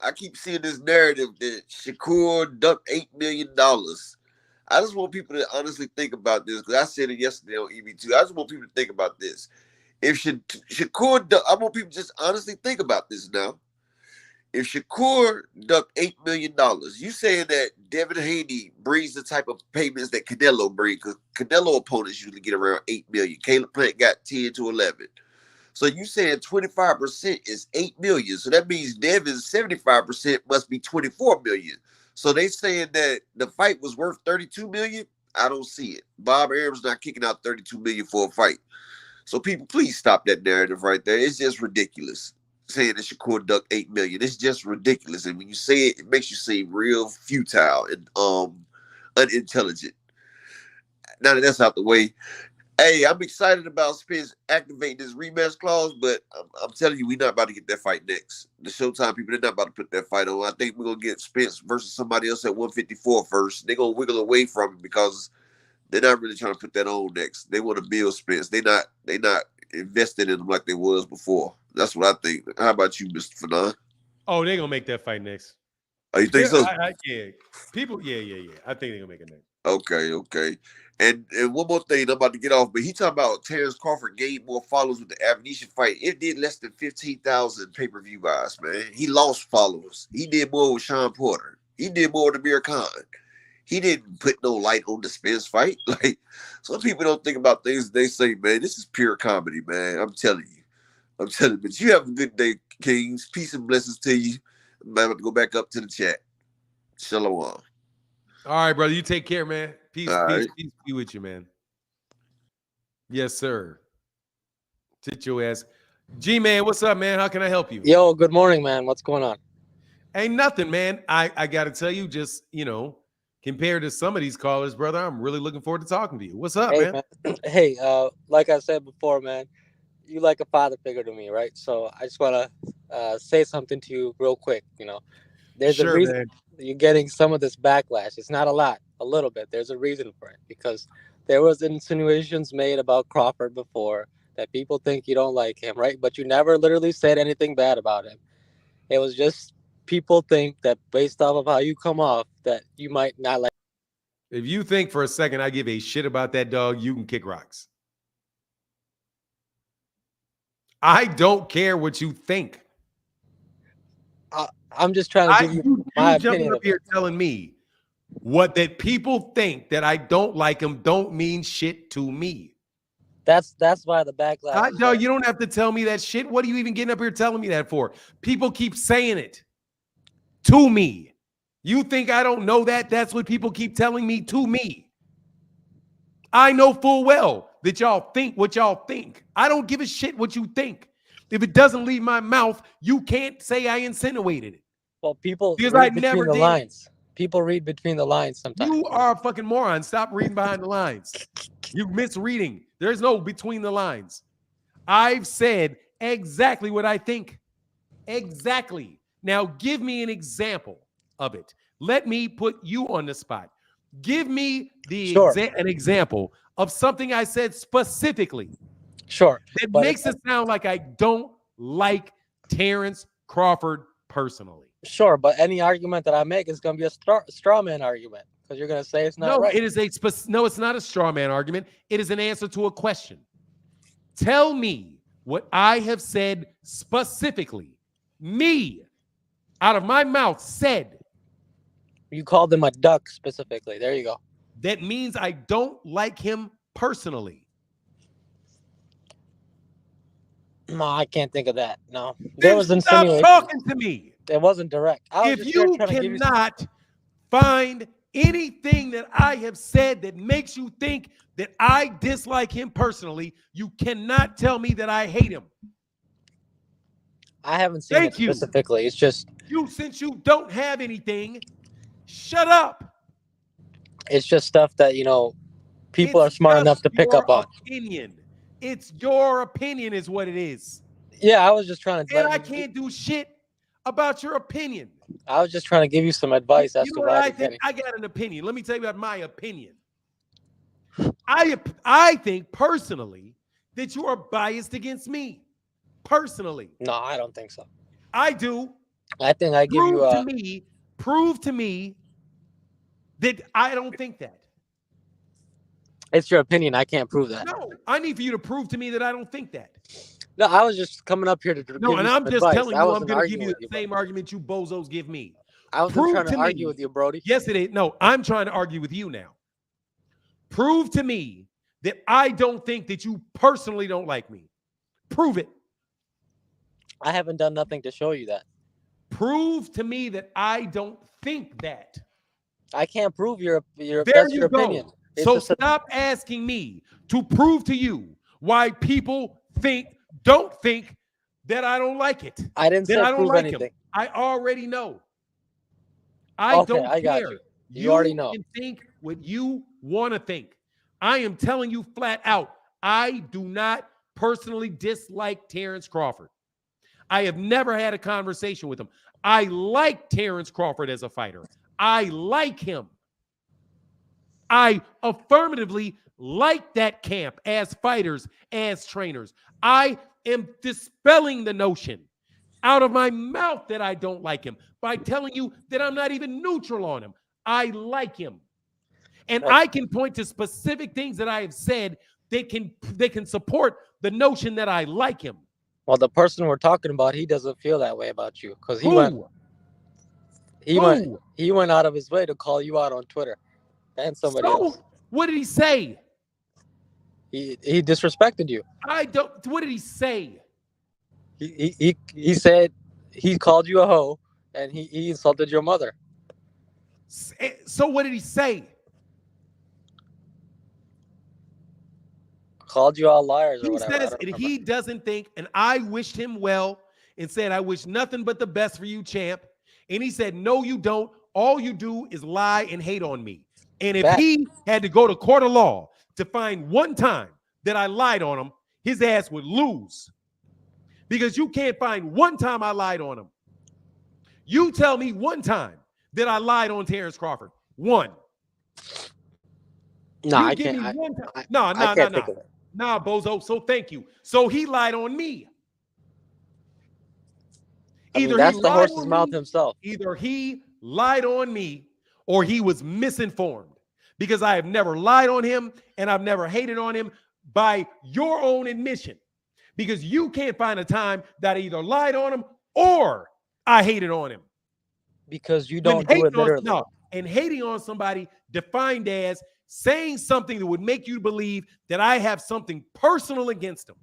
I keep seeing this narrative that Shakur ducked $8 million. I just want people to honestly think about this because I said it yesterday on EB2. I just want people to think about this. If Shakur, I want people to just honestly think about this now. If Shakur ducked $8 million, you saying that Devin Haney brings the type of payments that Canelo brings because Canelo opponents usually get around $8 million. Caleb Plant got 10 to 11. So you saying 25% is $8 million. So that means Devin's 75% must be $24 million. So they saying that the fight was worth $32 million. I don't see it. Bob Arum's not kicking out $32 million for a fight. So people, please stop that narrative right there. It's just ridiculous saying that Shakur ducked $8 million. It's just ridiculous. And when you say it, it makes you seem real futile and unintelligent. Now that that's out the way, Hey, I'm excited about Spence activating this rematch clause, but I'm telling you, we're not about to get that fight next. The Showtime people, they're not about to put that fight on. I think we're gonna get Spence versus somebody else at 154 first. They're gonna wiggle away from it because they're not really trying to put that on next. They want to build Spence. They not invested in him like they was before. That's what I think. How about you, Mr. Fanon? Oh, they're gonna make that fight next. Oh, you think so? Yeah. People, yeah. I think they're gonna make it next. Okay. And one more thing, I'm about to get off, but he talking about Terence Crawford gained more followers with the Amnesia fight. It did less than 15,000 pay-per-view buys, man. He lost followers. He did more with Sean Porter. He did more with Amir Khan. He didn't put no light on the Spence fight. Like, some people don't think about things they say, man. This is pure comedy, man. I'm telling you. But you have a good day, Kings. Peace and blessings to you. I'm about to go back up to the chat. Shalom. All right, brother. You take care, man. Peace be with you, man. Yes, sir. Sit your ass. G-Man, what's up, man? How can I help you? Yo, good morning, man. What's going on? Ain't nothing, man. I got to tell you, just, compared to some of these callers, brother, I'm really looking forward to talking to you. What's up, Hey, man? Hey, like I said before, man, you like a father figure to me, right? So I just want to say something to you real quick. There's a reason man. you're getting some of this backlash. It's not a lot, a little bit. There's a reason for it because there was insinuations made about Crawford before that people think you don't like him, right? But you never literally said anything bad about him. It was just people think that based off of how you come off that you might not like. If you think for a second I give a shit about that dog, you can kick rocks. I don't care what you think. I'm just trying to give you my opinion. Up here telling me what that people think that I don't like him don't mean shit to me. That's why the backlash. No, you don't have to tell me that shit. What are you even getting up here telling me that for? People keep saying it to me. You think I don't know that? That's what people keep telling me to me. I know full well that y'all think what y'all think. I don't give a shit what you think. If it doesn't leave my mouth, you can't say I insinuated it. Well, people because read I between never the did. lines. People read between the lines sometimes. You are a fucking moron. Stop reading behind the lines. You misreading. There's no between the lines. I've said exactly what I think. Exactly. Now give me an example of it. Let me put you on the spot. Give me an example of something I said specifically. Sure. That makes it sound like I don't like Terence Crawford personally. Sure, but any argument that I make is going to be a straw man argument because you're going to say it's not right. It is no, it's not a straw man argument. It is an answer to a question. Tell me what I have said specifically. Me, out of my mouth, said. You called him a duck specifically. There you go. That means I don't like him personally. No, I can't think of that. No. There was insinuation. Stop talking to me. It wasn't direct. If you cannot find anything that I have said that makes you think that I dislike him personally, you cannot tell me that I hate him. I haven't seen it specifically. It's just since you don't have anything, shut up. It's just stuff that, people are smart enough to pick up on. Opinion. It's your opinion is what it is. Yeah, I was just trying to. And I can't do shit about your opinion. I was just trying to give you some advice as to why I think. I got an opinion. Let me tell you about my opinion. I think personally that you are biased against me. Personally. No, I don't think so. I do. I think I give you prove to me that I don't think that. It's your opinion. I can't prove that. No, I need for you to prove to me that I don't think that. No, I was just coming up here to give you I'm just advice. telling you I'm going to give you the same argument you bozos give me. I wasn't trying to argue with you, Brody. Yes, it is. No, I'm trying to argue with you now. Prove to me that I don't think that you personally don't like me. Prove it. I haven't done nothing to show you that. Prove to me that I don't think that. I can't prove your your opinion. So stop asking me to prove to you why people don't think that I don't like it. I didn't say prove anything. I already know. I don't care. Got you. You already know. You can think what you want to think. I am telling you flat out, I do not personally dislike Terence Crawford. I have never had a conversation with him. I like Terence Crawford as a fighter. I like him. I affirmatively like that camp as fighters, as trainers. I am dispelling the notion out of my mouth that I don't like him by telling you that I'm not even neutral on him. I like him. And I can point to specific things that I have said that can support the notion that I like him. Well, the person we're talking about, he doesn't feel that way about you because he went out of his way to call you out on Twitter and somebody else. What did he say? He disrespected you. What did he say? He said he called you a hoe and he insulted your mother. So what did he say? Called you all liars or whatever. He says he doesn't think, and I wished him well and said, I wish nothing but the best for you, champ. And he said, no, you don't. All you do is lie and hate on me. And if he had to go to court of law to find one time that I lied on him, his ass would lose. Because you can't find one time I lied on him. You tell me one time that I lied on Terence Crawford. One. No, I can't. Nah, bozo. So thank you. So he lied on me. That's the horse's mouth himself. Either he lied on me or he was misinformed. Because I have never lied on him and I've never hated on him by your own admission. Because you can't find a time that I either lied on him or I hated on him. Because you don't do it literally. And hating on somebody defined as saying something that would make you believe that I have something personal against him.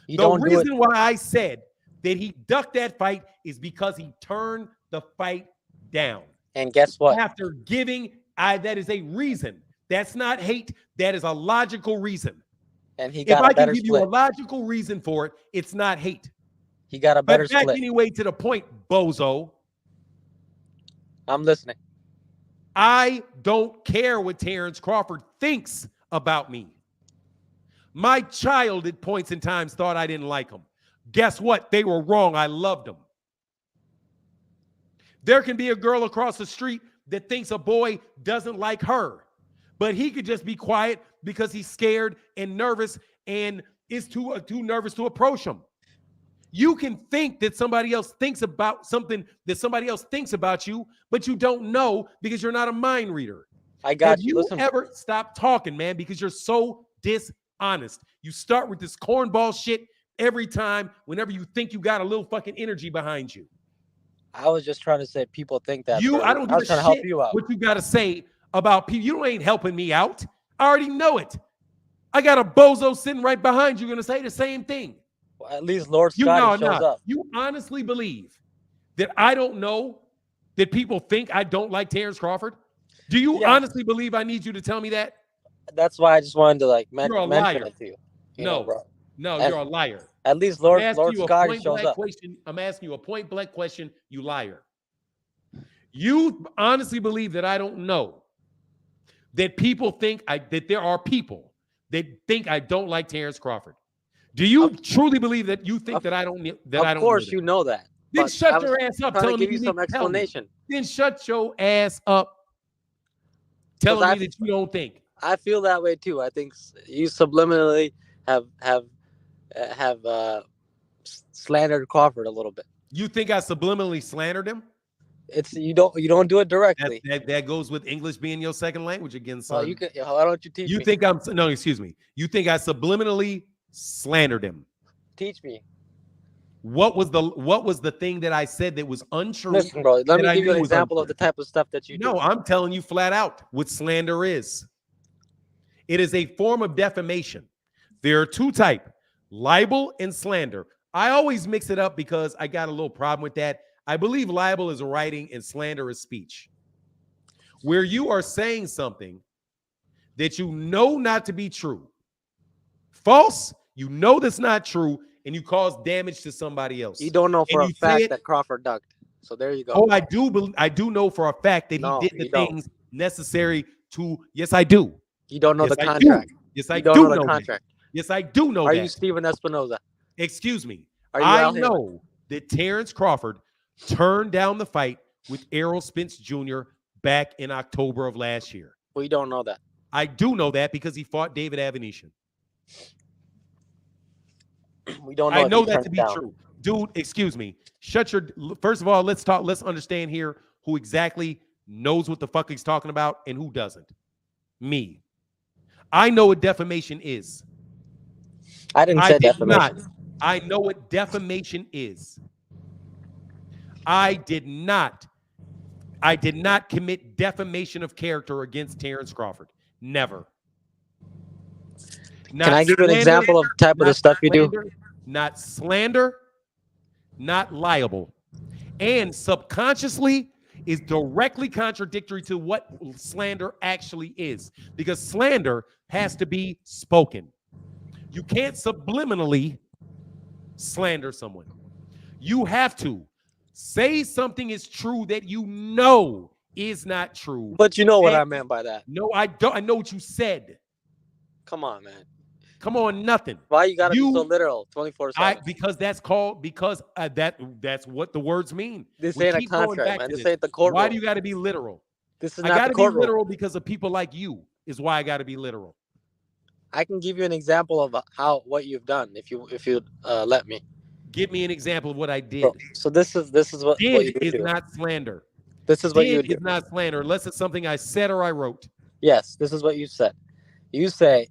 The reason why I said that he ducked that fight is because he turned the fight down. And guess what? After giving, that is a reason. That's not hate. That is a logical reason. And he got a better split. If I can give you a logical reason for it, it's not hate. He got a better split. But back anyway to the point, bozo. I'm listening. I don't care what Terence Crawford thinks about me. My child at points in times thought I didn't like him. Guess what? They were wrong. I loved him. There can be a girl across the street that thinks a boy doesn't like her, but he could just be quiet because he's scared and nervous and is too nervous to approach him. You can think that somebody else thinks about something that somebody else thinks about you, but you don't know because you're not a mind reader. I got you. Listen, ever stop talking, man, because you're so dishonest. You start with this cornball shit every time whenever you think you got a little fucking energy behind you. I was just trying to say people think that. I don't give a shit to help you out. What you got to say about people. You ain't helping me out. I already know it. I got a bozo sitting right behind you going to say the same thing. Well, at least Lord Scotty shows up. You honestly believe that I don't know that people think I don't like Terence Crawford? Do you honestly believe I need you to tell me that? That's why I just wanted to mention it to you. No, you're a liar. At least Lord Scotty shows up. I'm asking you a point blank question, you liar. You honestly believe that I don't know that people think that there are people that think I don't like Terence Crawford? Do you truly believe that you think that I don't? Of course, you know that. Then shut your ass up. Trying to give you some explanation. Then shut your ass up. Telling me that you don't think. I feel that way too. I think you subliminally have slandered Crawford a little bit. You think I subliminally slandered him? You don't do it directly. That goes with English being your second language again, son. Well, why don't you teach me? You think excuse me. You think I subliminally slandered him? Teach me. What was the thing that I said that was untrue? Listen, bro, let me give you an example of the type of stuff that you do. No, I'm telling you flat out what slander is. It is a form of defamation. There are two types, libel and slander. I always mix it up because I got a little problem with that. I believe libel is writing and slander is speech. Where you are saying something that you know not to be true. False, you know that's not true, and you cause damage to somebody else. You don't know for a fact that Crawford ducked. So there you go. Oh, I do know for a fact that he did the things necessary to. Yes, I do. You don't know the contract. Yes, I do know the contract. Yes, I do know Are that. you Steven Espinoza? Excuse me. Are you I Al Haymon? know that Terence Crawford turned down the fight with Errol Spence Jr. back in October of last year. We don't know that. I do know that because he fought David Avenetian. We don't know. I if know he that turned to it be down. true. Dude, excuse me. First of all, let's understand here who exactly knows what the fuck he's talking about and who doesn't. Me. I know what defamation is. I didn't say defamation. I know what defamation is. I did not commit defamation of character against Terence Crawford. Never. Can I give you an example of type of the stuff you do? Not slander, not liable. And subconsciously is directly contradictory to what slander actually is. Because slander has to be spoken. You can't subliminally slander someone. You have to say something is true that you know is not true. But you know what I meant by that. No, I don't. I know what you said. Come on, man. Come on, nothing. Why you gotta be so literal 24/7? Because that's what the words mean. This ain't a contract, man. This ain't the courtroom. Why do you got to be literal? This is I not got the to be courtroom. literal because of people like you. Is why I got to be literal. I can give you an example of what you've done if you let me. Give me an example of what I did. So this is what you is do. not slander. This is what you do. Is not slander unless it's something I said or I wrote. Yes, this is what you said. You say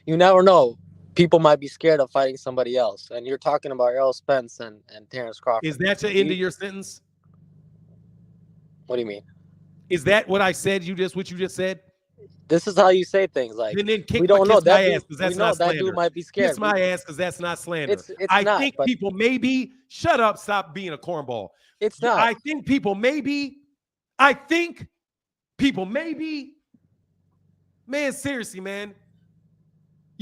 you never know. People might be scared of fighting somebody else, and you're talking about Errol Spence and Terence Crawford. Is that the end of your sentence? What do you mean? Is that what I said? What you just said? This is how you say things. Like and then we don't know that ass because that's not slander. That dude might be scared. Kiss my ass because that's not slander. It's not, think people maybe shut up. Stop being a cornball. It's not. I think people maybe. Man, seriously, man.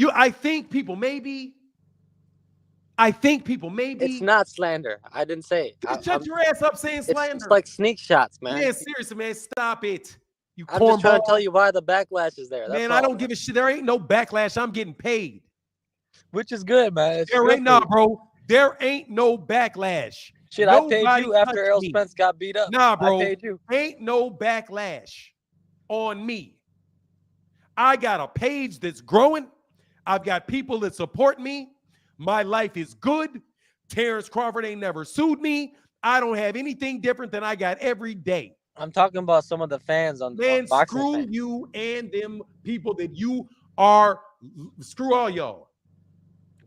I think people maybe. It's not slander. I didn't say it. Shut your ass up saying slander. It's like sneak shots, man. Man, seriously, man. Stop it. I'm just trying to tell you why the backlash is there. That's man, I don't give a shit. There ain't no backlash. I'm getting paid. Which is good, man. There ain't bro. There ain't no backlash. Shit, Nobody I paid you after Errol Spence got beat up. Nah, bro. I paid you. Ain't no backlash on me. I got a page that's growing. I've got people that support me. My life is good. Terence Crawford ain't never sued me. I don't have anything different than I got every day. I'm talking about some of the fans on man, on screw fans. You and them people that you are. Screw all y'all.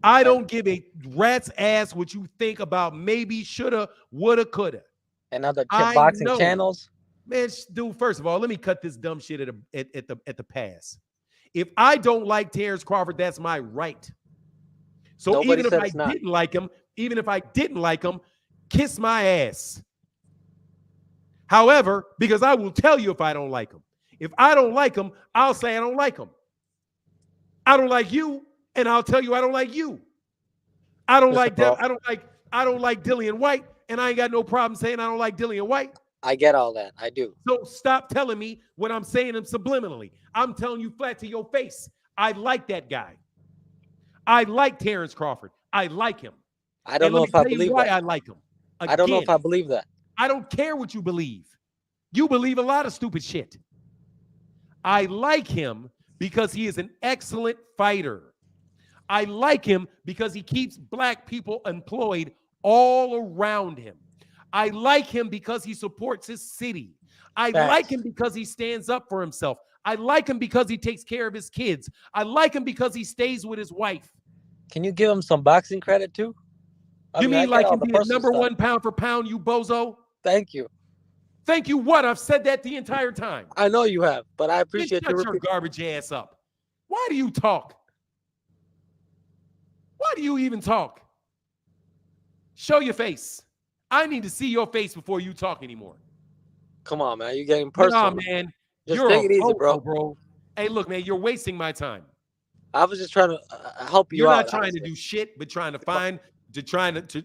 I don't give a rat's ass what you think about maybe, shoulda, woulda, coulda. And other boxing channels. Man, dude, first of all, let me cut this dumb shit at the pass. If I don't like Terence Crawford, that's my right. So Nobody even if I didn't like him, kiss my ass. However, because I will tell you if I don't like him. If I don't like him, I'll say I don't like him. I don't like you, and I'll tell you I don't like you. I don't like Dillian White, and I ain't got no problem saying I don't like Dillian White. I get all that. I do. So stop telling me what I'm saying them subliminally. I'm telling you flat to your face. I like that guy. I like Terence Crawford. I like him. I don't know if I believe why that. I like him. Again, I don't know if I believe that. I don't care what you believe. You believe a lot of stupid shit. I like him because he is an excellent fighter. I like him because he keeps black people employed all around him. I like him because he supports his city. I like him because he stands up for himself. I like him because he takes care of his kids. I like him because he stays with his wife. Can you give him some boxing credit too? You mean like him being number one pound for pound, you bozo? Thank you. Thank you what? I've said that the entire time. I know you have, but I appreciate you. Shut your garbage ass up. Why do you talk? Why do you even talk? Show your face. I need to see your face before you talk anymore. Come on, man. You're getting personal. Nah, man. Just take it easy, bro. Hey, look, man. You're wasting my time. I was just trying to help you You're out. Not trying to do shit, but trying to find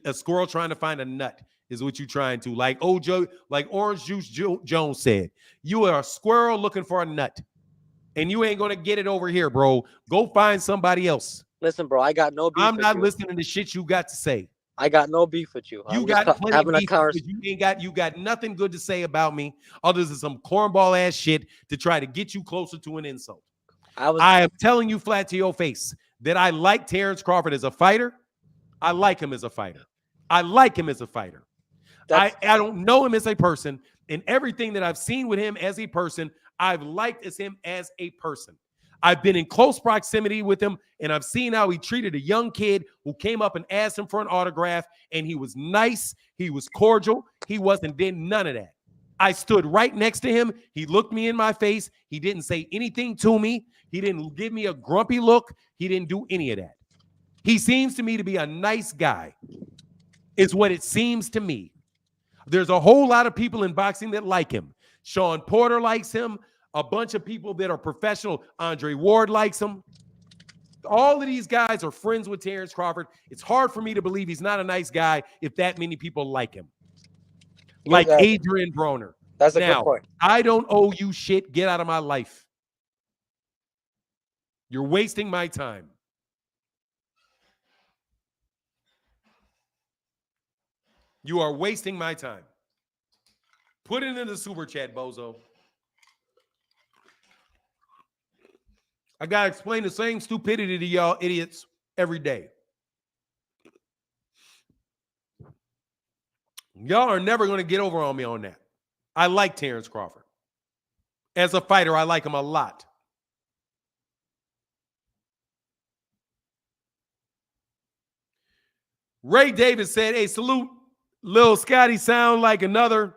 a squirrel trying to find a nut is what you're trying to. Like Orange Juice Jones said, you are a squirrel looking for a nut. and you ain't gonna get it over here, bro. Go find somebody else. Listen, bro, I got no beef I'm with not you. listening to shit you got to say. I got no beef with you. You I'm just got plenty of having a beef conversation. because you got nothing good to say about me other than some cornball ass shit to try to get you closer to an insult. I am telling you flat to your face that I like Terence Crawford as a fighter. I like him as a fighter. I like him as a fighter. I don't know him as a person, and everything that I've seen with him as a person, I've liked as him as a person. I've been in close proximity with him, and I've seen how he treated a young kid who came up and asked him for an autograph, and he was nice, he was cordial, he wasn't did none of that. I stood right next to him. He looked me in my face. He didn't say anything to me. He didn't give me a grumpy look. He didn't do any of that. He seems to me to be a nice guy, is what it seems to me. There's a whole lot of people in boxing that like him. Sean Porter likes him. A bunch of people that are professional. Andre Ward likes him. All of these guys are friends with Terence Crawford. It's hard for me to believe he's not a nice guy if that many people like him. Like Adrian Broner. That's a good point. I don't owe you shit. Get out of my life. You're wasting my time. You are wasting my time. Put it in the super chat, bozo. I got to explain the same stupidity to y'all idiots every day. Y'all are never going to get over on me on that. I like Terence Crawford. As a fighter, I like him a lot. Ray Davis said, hey, salute. Lil Scotty sound like another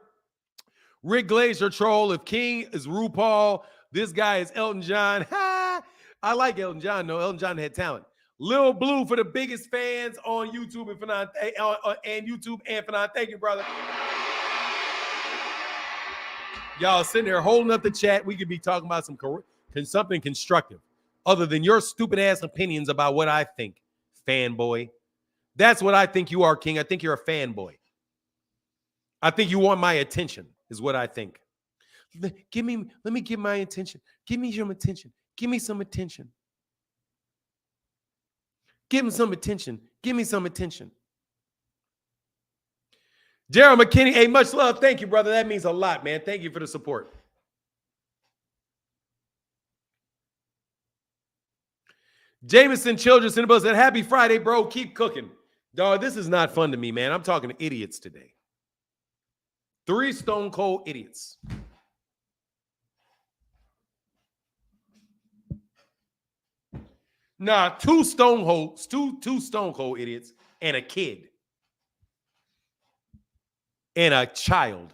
Rick Glazer troll. If King is RuPaul, this guy is Elton John. I like Elton John, though. Elton John had talent. Lil Blue for the biggest fans on YouTube and Fanon, Thank you, brother. Y'all sitting there holding up the chat. We could be talking about something constructive other than your stupid ass opinions about what I think, fanboy. That's what I think you are, King. I think you're a fanboy. I think you want my attention, is what I think. Let me give my attention. Give me some attention. Give me some attention. Give him some attention. Give me some attention. Gerald McKinney, hey, much love. Thank you, brother. That means a lot, man. Thank you for the support. Jameson Childress in the bus said, happy Friday, bro. Keep cooking. Dog, this is not fun to me, man. I'm talking to idiots today. 3 stone cold idiots. Nah, 2 stone cold idiots and a kid. And a child.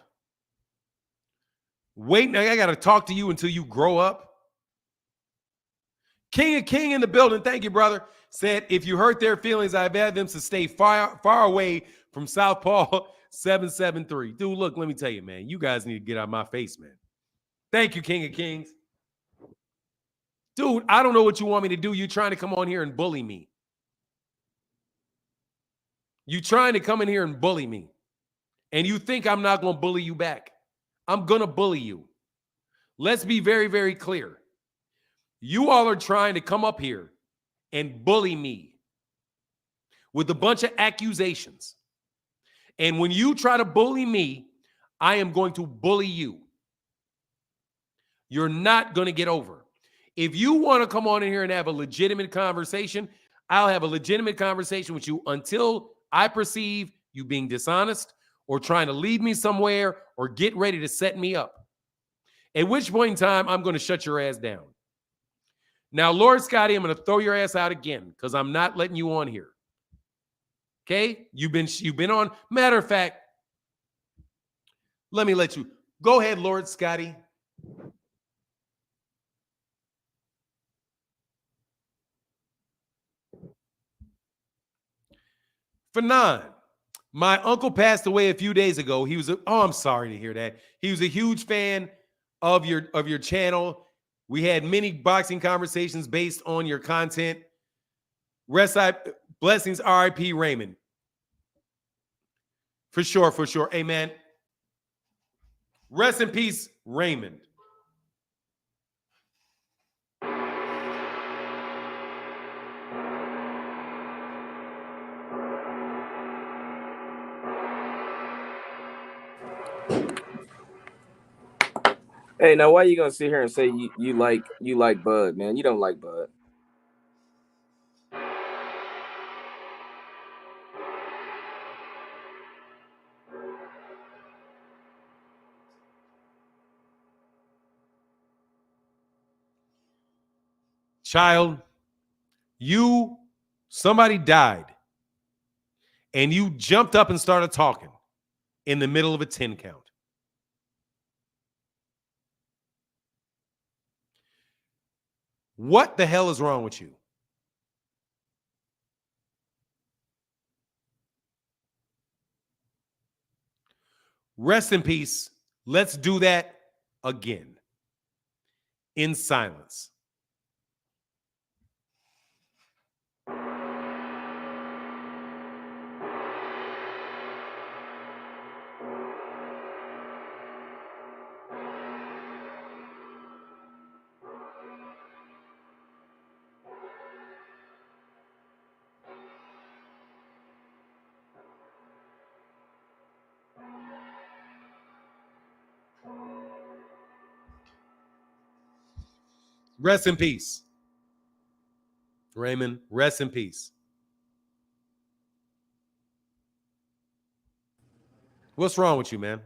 Wait, I got to talk to you until you grow up. King in the building. Thank you, brother. Said, if you hurt their feelings, I've had them to stay far away from Southpaw 773. Dude, look, let me tell you, man. You guys need to get out of my face, man. Thank you, King of Kings. Dude, I don't know what you want me to do. You're trying to come on here and bully me. You trying to come in here and bully me. And you think I'm not going to bully you back. I'm going to bully you. Let's be very, very clear. You all are trying to come up here and bully me with a bunch of accusations. And when you try to bully me, I am going to bully you. You're not going to get over. If you want to come on in here and have a legitimate conversation, I'll have a legitimate conversation with you until I perceive you being dishonest or trying to lead me somewhere or get ready to set me up. At which point in time, I'm going to shut your ass down. Now, Lord Scotty, I'm going to throw your ass out again because I'm not letting you on here. Okay? You've been on. Matter of fact, let me let you. Go ahead, Lord Scotty. Fanon, my uncle passed away a few days ago. He was I'm sorry to hear that. He was a huge fan of your channel. We had many boxing conversations based on your content. Blessings, RIP Raymond. For sure. Amen. Rest in peace, Raymond. Hey, now why you gonna sit here and say you like Bud, man? You don't like Bud. Child, somebody died, and you jumped up and started talking in the middle of a 10 count. What the hell is wrong with you? Rest in peace. Let's do that again in silence. Rest in peace. Raymond, rest in peace. What's wrong with you, man?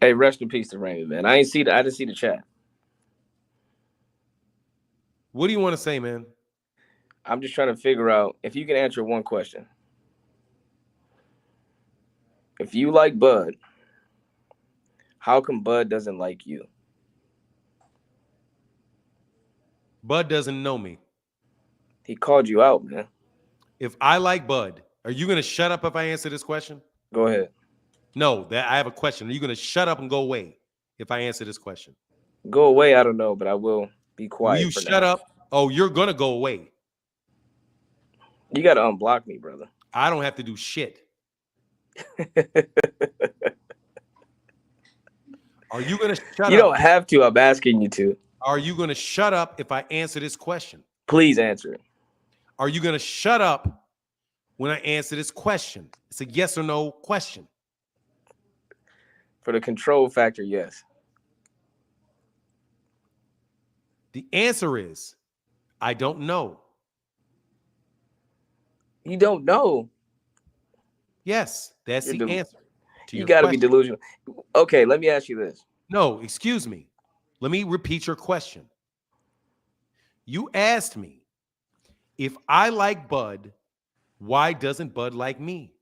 Hey, rest in peace to Raymond, man. I didn't see the chat. What do you want to say, man? I'm just trying to figure out if you can answer one question. If you like Bud, how come Bud doesn't like you? Bud doesn't know me. He called you out, man. If I like Bud, are you going to shut up if I answer this question? Go ahead. No, I have a question. Are you going to shut up and go away if I answer this question? Go away, I don't know, but I will be quiet. Will you shut up? Oh, you're going to go away. You got to unblock me, brother. I don't have to do shit. Are you going to shut up? You don't have to. I'm asking you to. Are you going to shut up if I answer this question? Please answer it. Are you going to shut up when I answer this question? It's a yes or no question. For the control factor, yes. The answer is, I don't know. You don't know. Yes, that's the answer. You got to be delusional. Okay, let me ask you this. No, excuse me. Let me repeat your question. You asked me, if I like Bud, why doesn't Bud like me?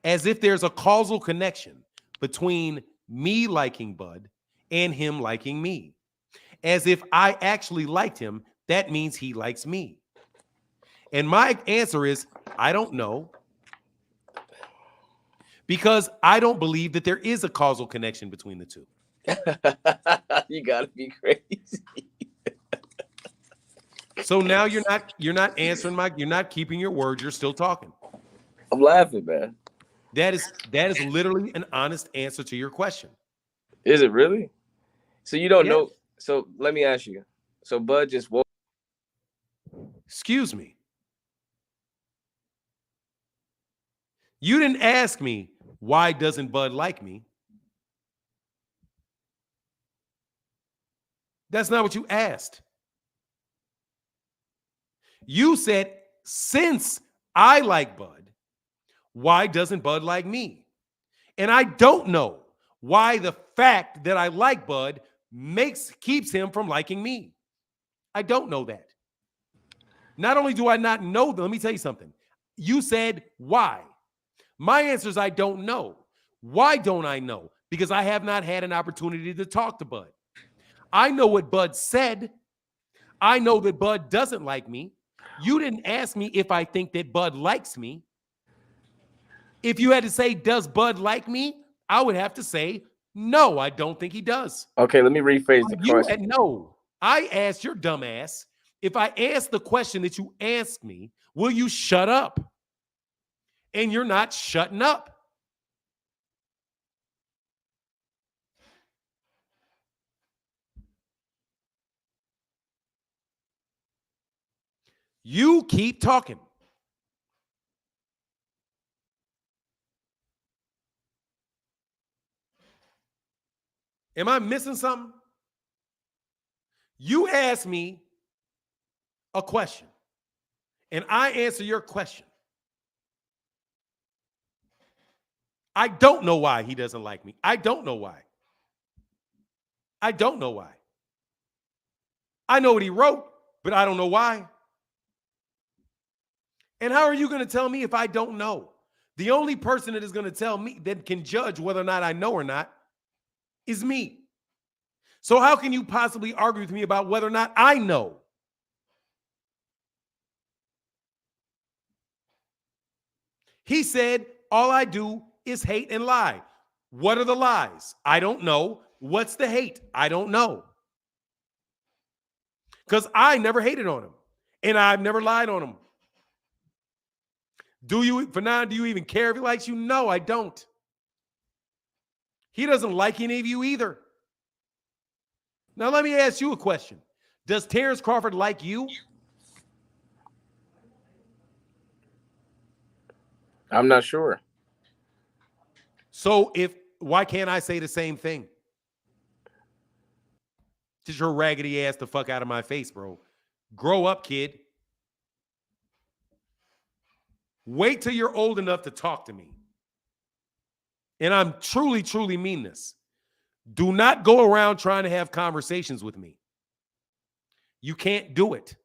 As if there's a causal connection between me liking Bud and him liking me. As if I actually liked him, that means he likes me. And my answer is, I don't know. Because I don't believe that there is a causal connection between the two. You gotta be crazy. So now you're not answering you're not keeping your word, you're still talking. I'm laughing, man. That is literally an honest answer to your question. Is it really? So you don't know. So let me ask you. So Bud just woke. Excuse me. You didn't ask me, why doesn't Bud like me? That's not what you asked. You said, since I like Bud, why doesn't Bud like me? And I don't know why the fact that I like Bud keeps him from liking me. I don't know that. Not only do I not know, let me tell you something. You said why. My answer is I don't know. Why don't I know? Because I have not had an opportunity to talk to Bud. I know what Bud said. I know that Bud doesn't like me. You didn't ask me if I think that Bud likes me. If you had to say, does Bud like me? I would have to say, no, I don't think he does. Okay, let me rephrase the question. No, I asked your dumb ass, if I ask the question that you asked me, will you shut up? And you're not shutting up. You keep talking. Am I missing something? You ask me a question, and I answer your question. I don't know why he doesn't like me. I don't know why. I don't know why. I know what he wrote, but I don't know why. And how are you going to tell me if I don't know? The only person that is going to tell me, that can judge whether or not I know or not, is me. So how can you possibly argue with me about whether or not I know? He said, all I do is hate and lie. What are the lies? I don't know. What's the hate? I don't know. Because I never hated on him. And I've never lied on him. Do you even care if he likes you? No, I don't. He doesn't like any of you either. Now, let me ask you a question. Does Terence Crawford like you? I'm not sure. So why can't I say the same thing? Just your raggedy ass the fuck out of my face, bro. Grow up, kid. Wait till you're old enough to talk to me. And I'm truly, truly mean this. Do not go around trying to have conversations with me. You can't do it.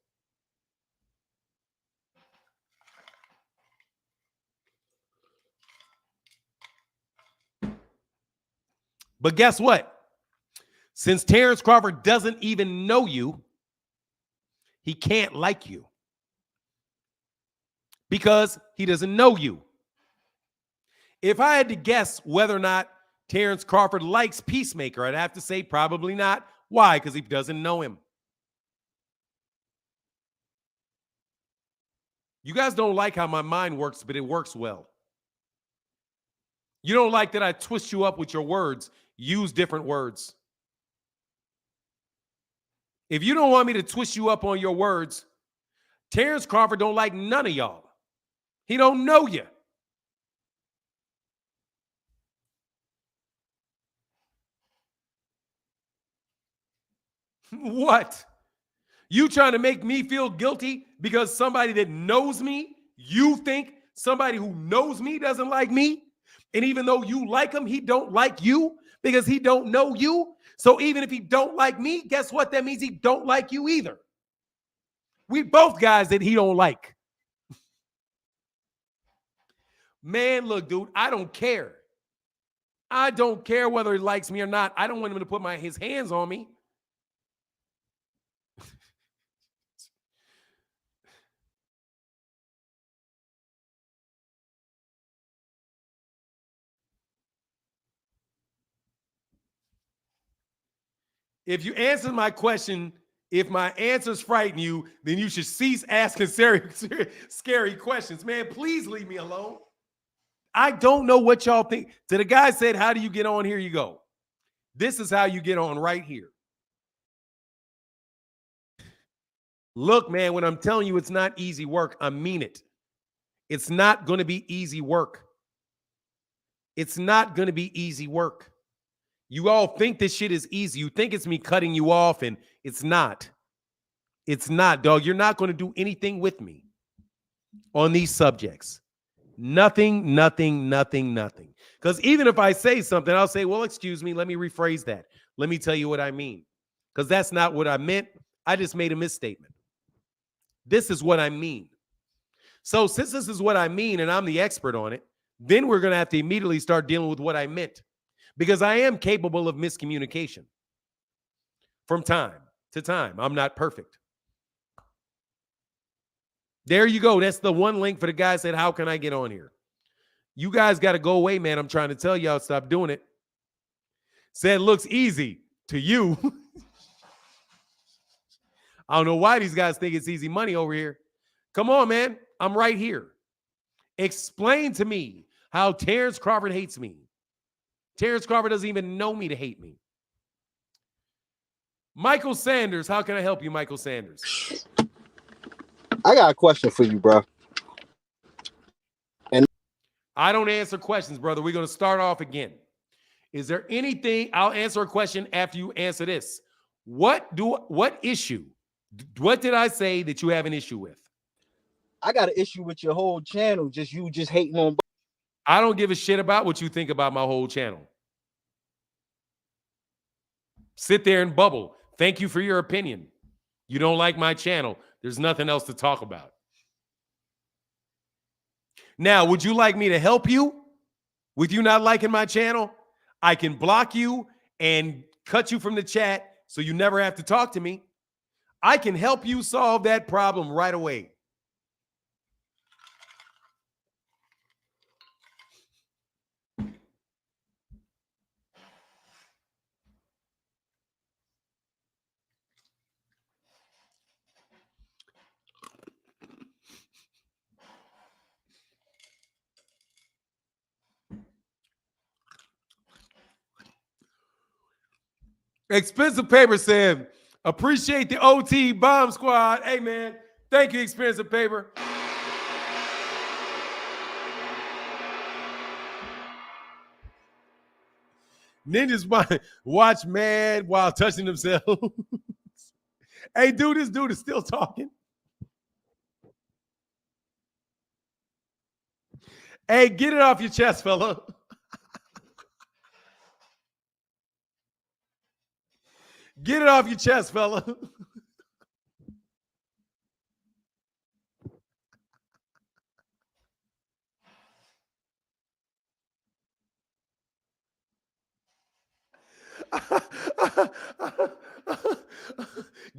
But guess what? Since Terence Crawford doesn't even know you, he can't like you. Because he doesn't know you. If I had to guess whether or not Terence Crawford likes Peacemaker, I'd have to say probably not. Why? Because he doesn't know him. You guys don't like how my mind works, but it works well. You don't like that I twist you up with your words, use different words. If you don't want me to twist you up on your words, Terence Crawford don't like none of y'all. He don't know you. What? You trying to make me feel guilty because somebody that knows me, you think somebody who knows me doesn't like me? And even though you like him, he don't like you because he don't know you. So even if he don't like me, guess what? That means he don't like you either. We both guys that he don't like. Man, look, dude, I don't care. I don't care whether he likes me or not. I don't want him to put his hands on me. If you answer my question, if my answers frighten you, then you should cease asking scary questions. Man, please leave me alone. I don't know what y'all think. To the guy said, how do you get on? Here you go. This is how you get on right here. Look, man, when I'm telling you it's not easy work, I mean it. It's not going to be easy work. It's not going to be easy work. You all think this shit is easy. You think it's me cutting you off, and it's not. It's not, dog. You're not going to do anything with me on these subjects. Nothing, nothing, nothing, nothing. Because even if I say something, I'll say, well, excuse me, let me rephrase that. Let me tell you what I mean. Because that's not what I meant. I just made a misstatement. This is what I mean. So since this is what I mean and I'm the expert on it, then we're going to have to immediately start dealing with what I meant. Because I am capable of miscommunication from time to time. I'm not perfect. There you go. That's the one link for the guy said, how can I get on here? You guys got to go away, man. I'm trying to tell y'all, stop doing it. Said looks easy to you. I don't know why these guys think it's easy money over here. Come on, man. I'm right here. Explain to me how Terence Crawford hates me. Terence Crawford doesn't even know me to hate me. Michael Sanders, how can I help you, Michael Sanders? I got a question for you, bro. And I don't answer questions, brother. We're going to start off again. Is there anything? I'll answer a question after you answer this. What issue? What did I say that you have an issue with? I got an issue with your whole channel. You just hating on. I don't give a shit about what you think about my whole channel. Sit there and bubble. Thank you for your opinion. You don't like my channel. There's nothing else to talk about. Now, would you like me to help you with you not liking my channel? I can block you and cut you from the chat so you never have to talk to me. I can help you solve that problem right away. Expensive Paper said, appreciate the OT Bomb Squad. Hey, man. Thank you, Expensive Paper. Ninjas watch mad while touching themselves. Hey, dude, this dude is still talking. Hey, get it off your chest, fella. Get it off your chest, fella.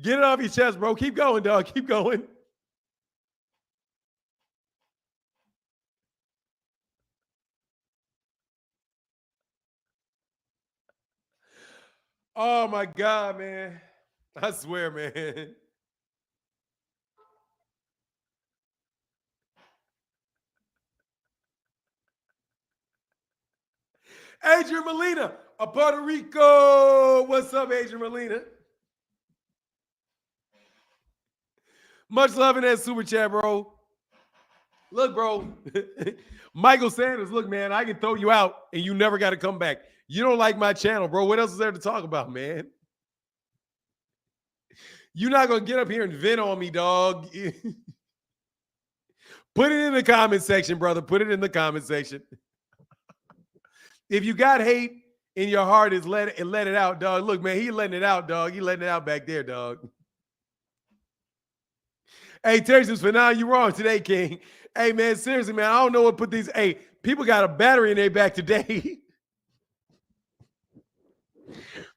Get it off your chest, bro. Keep going, dog. Keep going. Oh, my God, man. I swear, man. Adrian Molina of Puerto Rico. What's up, Adrian Molina? Much love in that super chat, bro. Look, bro. Michael Sanders, look, man, I can throw you out and you never got to come back. You don't like my channel, bro. What else is there to talk about, man? You're not going to get up here and vent on me, dog. Put it in the comment section, brother. Put it in the comment section. If you got hate in your heart, let it out, dog. Look, man, he letting it out, dog. He letting it out back there, dog. Hey, Terence, for now, you wrong today, King. Hey, man, seriously, man, I don't know what put these. Hey, people got a battery in their back today.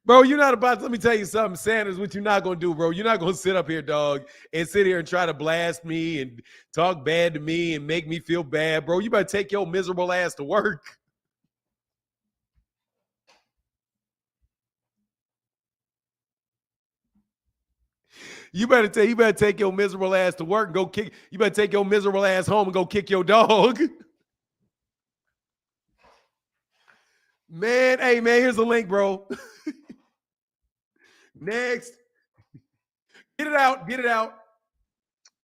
Bro, you're not about to, let me tell you something, Sanders, what you're not going to do, bro. You're not going to sit up here, dog, and sit here and try to blast me and talk bad to me and make me feel bad, bro. You better take your miserable ass to work. You better take your miserable ass to work and go kick. You better take your miserable ass home and go kick your dog. Man, hey, man, here's the link, bro. Next. Get it out. Get it out.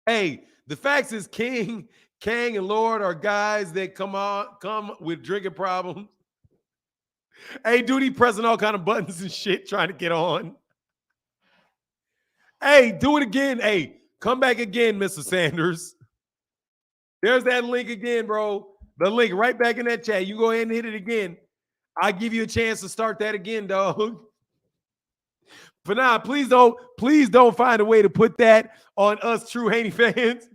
Hey, the facts is King, Kang, and Lord are guys that come with drinking problems. Hey, dude, he pressing all kind of buttons and shit trying to get on. Hey, do it again. Hey, come back again, Mr. Sanders. There's that link again, bro. The link right back in that chat. You go ahead and hit it again. I'll give you a chance to start that again, dog. For now, please don't find a way to put that on us true Haney fans.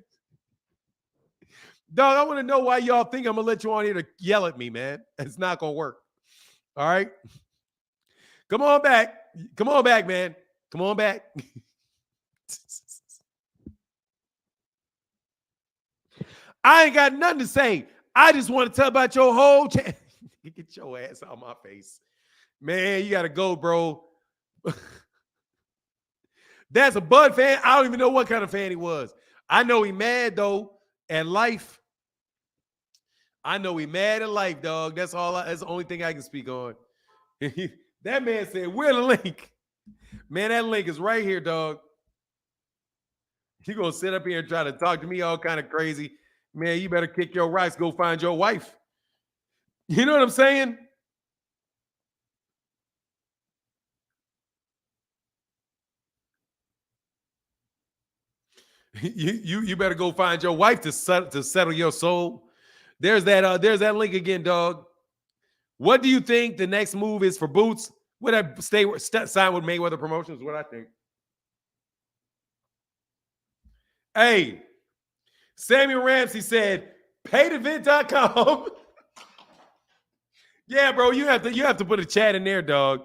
Dog, I want to know why y'all think I'm going to let you on here to yell at me, man. It's not going to work. All right? Come on back. Come on back, man. Come on back. I ain't got nothing to say. I just want to tell about your whole channel. Get your ass out my face. Man, you got to go, bro. That's a Bud fan. I don't even know what kind of fan he was. I know he mad, though, at life. I know he mad at life, dog. That's the only thing I can speak on. That man said, where's the link? Man, that link is right here, dog. You gonna sit up here and try to talk to me all kind of crazy. Man, you better kick your rocks, go find your wife. You know what I'm saying? You better go find your wife to settle your soul. There's that link again, dog. What do you think the next move is for Boots? Would I sign with Mayweather Promotions? What I think. Hey, Samuel Ramsey said, paytevent.com. Yeah, bro, you have to put a chat in there, dog.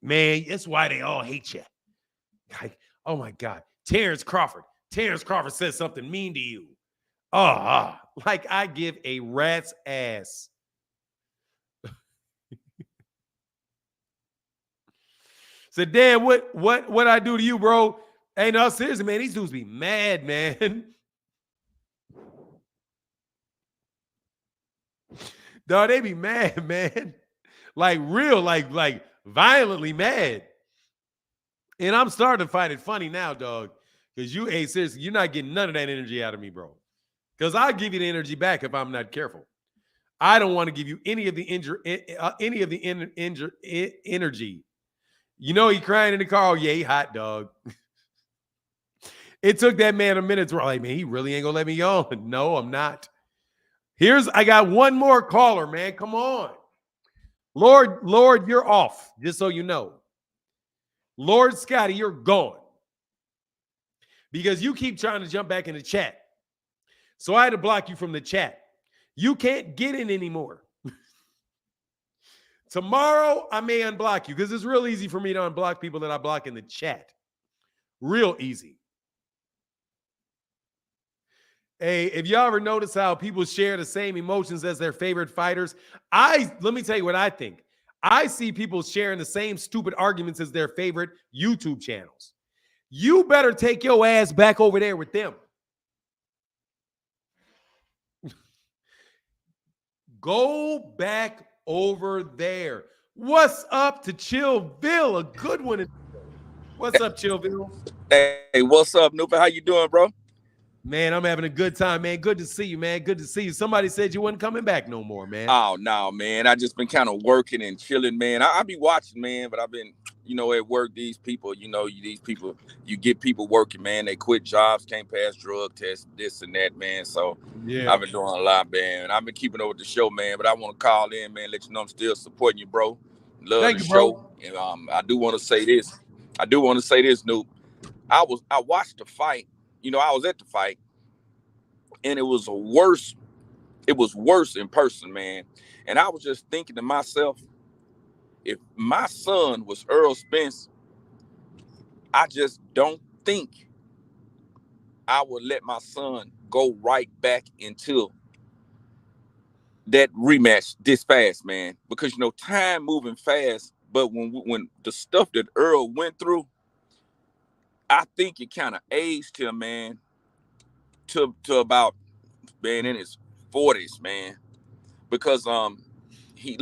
Man, that's why they all hate you. Like, oh my God. Terence Crawford says something mean to you. Like I give a rat's ass. So damn, what I do to you, bro? Hey, no, seriously, man, these dudes be mad, man. Dog, they be mad, man. Like real, like violently mad. And I'm starting to find it funny now, dog. Because seriously, you're not getting none of that energy out of me, bro. Because I'll give you the energy back if I'm not careful. I don't want to give you any of the energy. You know he crying in the car. Oh, yeah, he hot, dog. It took that man a minute to like, man, he really ain't gonna let me on. No, I'm not. I got one more caller, man. Come on. Lord, you're off, just so you know. Lord Scotty, you're gone. Because you keep trying to jump back in the chat. So I had to block you from the chat. You can't get in anymore. Tomorrow, I may unblock you because it's real easy for me to unblock people that I block in the chat. Real easy. Hey, if y'all ever notice how people share the same emotions as their favorite fighters, let me tell you what I think. I see people sharing the same stupid arguments as their favorite YouTube channels. You better take your ass back over there with them. Go back over there. What's up to Chillville? A good one. What's up, Chillville? Hey, what's up, Noopa? How you doing, bro? Man, I'm having a good time, man. Good to see you, man. Good to see you. Somebody said you wasn't coming back no more, man. Oh, no, man. I just been kind of working and chilling, man. I be watching, man, but I've been, at work, these people, you get people working, man. They quit jobs, can't pass drug tests, this and that, man. So yeah, I've been doing a lot, man. I've been keeping up with the show, man, but I want to call in, man, let you know I'm still supporting you, bro. Love Thank the you, show. bro. And I do want to say this. Noop. I watched the fight. I was at the fight. And it was worse in person, man. And I was just thinking to myself, if my son was Errol Spence, I just don't think I would let my son go right back into that rematch this fast, man. Because time moving fast, but when the stuff that Errol went through, I think it kind of aged him, man, to about, man, in his 40s, man. Because his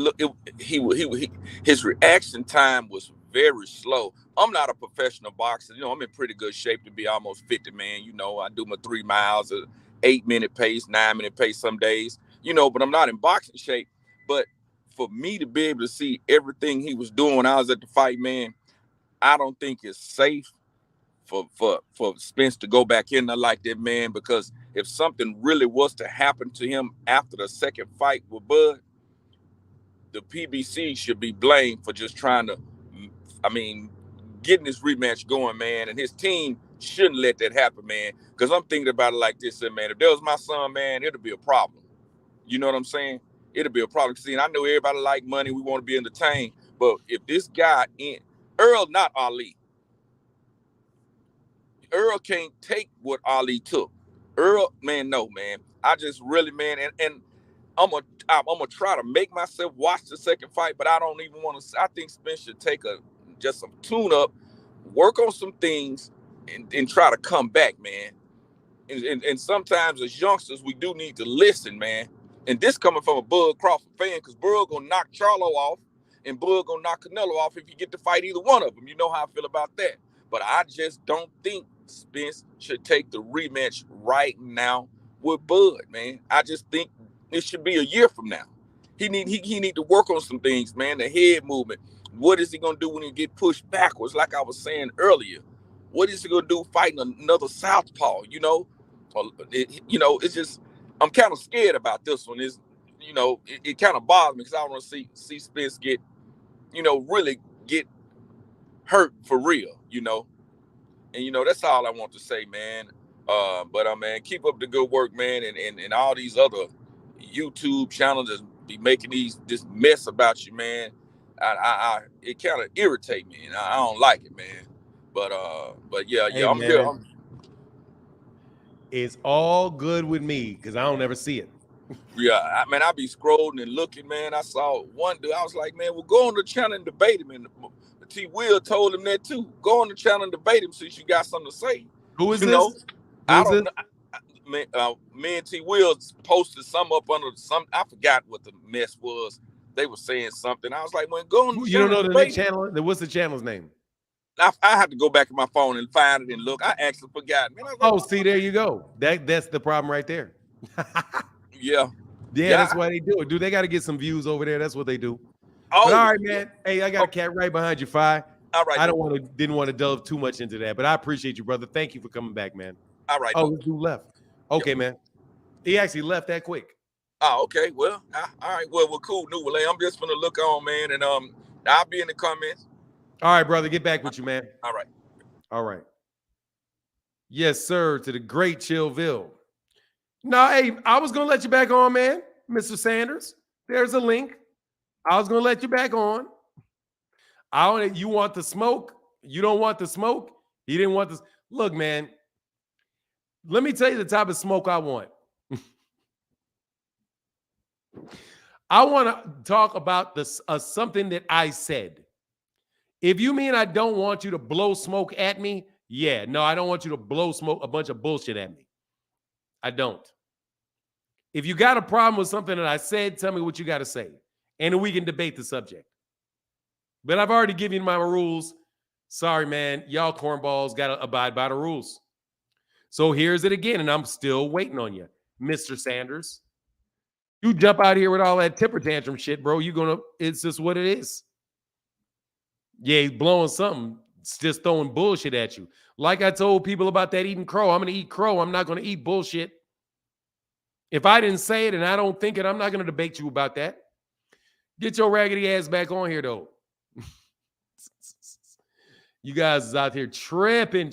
reaction time was very slow. I'm not a professional boxer. I'm in pretty good shape to be almost 50, man. I do my 3 miles, 8-minute pace, 9-minute pace some days, but I'm not in boxing shape. But for me to be able to see everything he was doing when I was at the fight, man, I don't think it's safe for Spence to go back in there like that, man, because if something really was to happen to him after the second fight with Bud, the PBC should be blamed for just trying to, getting this rematch going, man. And his team shouldn't let that happen, man. Because I'm thinking about it like this, man. If that was my son, man, it'll be a problem. You know what I'm saying? It'll be a problem. See, and I know everybody like money. We want to be entertained. But if this guy, Errol, not Ali. Errol can't take what Ali took. Errol, man, no, man. I just really, man, and I'm gonna try to make myself watch the second fight, but I don't even want to. I think Spence should take just some tune up, work on some things, and try to come back, man. And sometimes as youngsters, we do need to listen, man. And this coming from a Bud Crawford fan, because Bud gonna knock Charlo off, and Bud gonna knock Canelo off if you get to fight either one of them. You know how I feel about that. But I just don't think Spence should take the rematch right now with Bud, man. I just think it should be a year from now. He need to work on some things, man. The head movement. What is he gonna do when he get pushed backwards? Like I was saying earlier, What is he gonna do fighting another southpaw? You know, it's just I'm kind of scared about this one. It kind of bothers me because I don't want to see Spence get, really get hurt for real. And that's all I want to say, man. But man, keep up the good work, man, and all these other YouTube channels that be making this mess about you, man. It kind of irritate me, and I don't like it, man. But yeah, Hey, I'm here. man, it's all good with me because I don't ever see it. I be scrolling and looking, man. I saw one dude. I was like, man, well, go on the channel and debate him. And T. Will told him that too. Go on the channel and debate him since you got something to say. Who is You this? know, Who I is don't this? know. Me and T. Will posted some up under some. I forgot what the mess was. They were saying something. I was like, well, go on the You channel don't know and the debate him. channel? What's the channel's name? I have to go back in my phone and find it and look. I actually forgot. Man, Oh, see, there you go. That's the problem right there. Yeah. Yeah, that's why they do it. Dude, they got to get some views over there. That's what they do. Oh, but all right, man. Hey, I got a cat right behind you, Fi. All right. I didn't want to delve too much into that, but I appreciate you, brother. Thank you for coming back, man. All right. Oh, this dude left. Okay, man. He actually left that quick. Oh, okay. Well, all right. Well, cool. New. Well, I'm just gonna look on, man, and I'll be in the comments. All right, brother. Get back with you, man. All right. All right. Yes, sir. To the great Chillville. No, hey, I was gonna let you back on, man, Mr. Sanders. There's a link. I was gonna let you back on. You want the smoke? You don't want the smoke? He didn't want this. Look, man. Let me tell you the type of smoke I want. I want to talk about this something that I said. If you mean I don't want you to blow smoke at me, yeah, no, I don't want you to blow smoke a bunch of bullshit at me. I don't. If you got a problem with something that I said, tell me what you got to say, and we can debate the subject. But I've already given you my rules. Sorry, man. Y'all cornballs got to abide by the rules. So here's it again, and I'm still waiting on you, Mr. Sanders. You jump out here with all that temper tantrum shit, bro. It's just what it is. Yeah, he's blowing something. It's just throwing bullshit at you. Like I told people about that eating crow. I'm going to eat crow. I'm not going to eat bullshit. If I didn't say it and I don't think it, I'm not going to debate you about that. Get your raggedy ass back on here, though. You guys is out here tripping.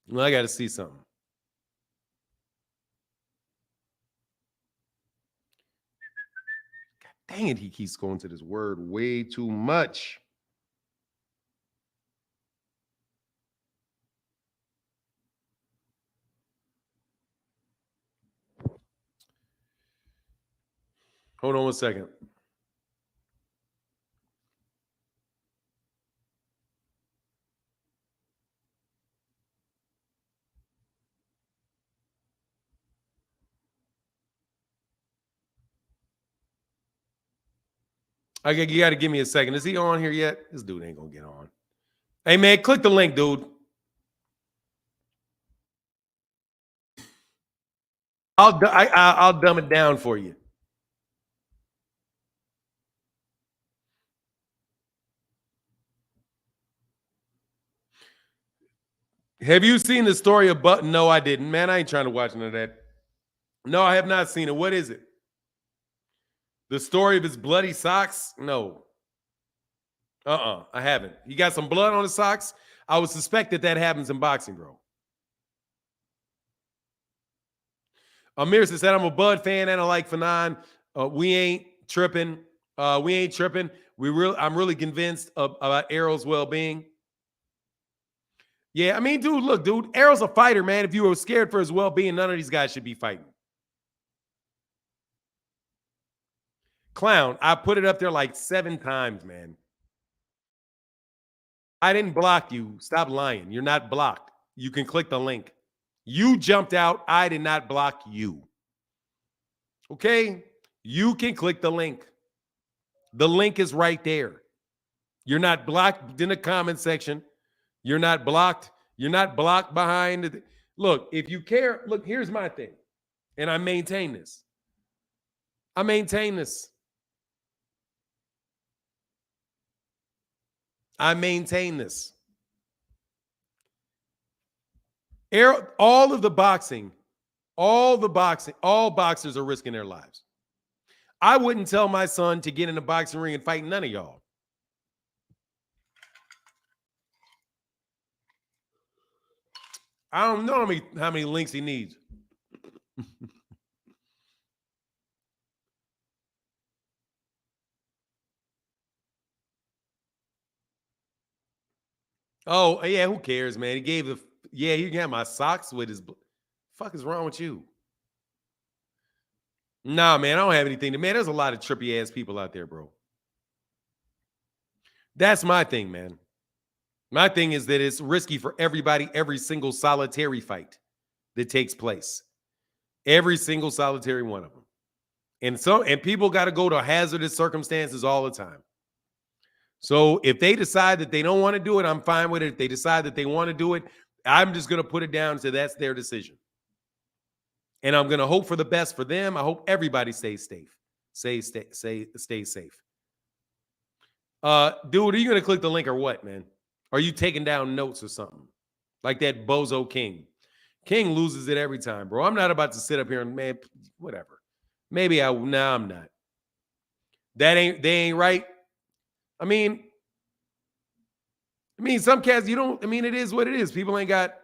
Well, I got to see something. God dang it, he keeps going to this word way too much. Hold on one second. Okay, you got to give me a second. Is he on here yet? This dude ain't going to get on. Hey, man, click the link, dude. I'll dumb it down for you. Have you seen the story of Button? No, I didn't. Man, I ain't trying to watch none of that. No, I have not seen it. What is it? The story of his bloody socks? No. I haven't. He got some blood on his socks? I would suspect that happens in boxing, bro. Amir said, I'm a Bud fan and I like Fanon. We ain't tripping. I'm really convinced about Errol's well-being. Yeah, I mean, dude, Errol's a fighter, man. If you were scared for his well-being, none of these guys should be fighting. Clown, I put it up there like 7 times, man. I didn't block you. Stop lying. You're not blocked. You can click the link. You jumped out. I did not block you. Okay? You can click the link. The link is right there. You're not blocked in the comment section. You're not blocked. You're not blocked behind it. Look, if you care, look, here's my thing. And I maintain this. I maintain this. Errol, all boxers are risking their lives. I wouldn't tell my son to get in a boxing ring and fight none of y'all. I don't know how many links he needs. Oh, yeah, who cares, man? He gave he got my socks with his. Fuck is wrong with you? Nah, man, I don't have anything. Man, there's a lot of trippy ass people out there, bro. That's my thing, man. My thing is that it's risky for everybody, every single solitary fight that takes place. Every single solitary one of them. And people got to go to hazardous circumstances all the time. So if they decide that they don't want to do it, I'm fine with it. If they decide that they want to do it, I'm just going to put it down to that's their decision. And I'm going to hope for the best for them. I hope everybody stays safe. Stay safe. Dude, are you going to click the link or what, man? Are you taking down notes or something? Like that bozo King. King loses it every time, bro. I'm not about to sit up here and, man, whatever. Maybe I'm not. They ain't right. I mean, some cats, it is what it is. People ain't got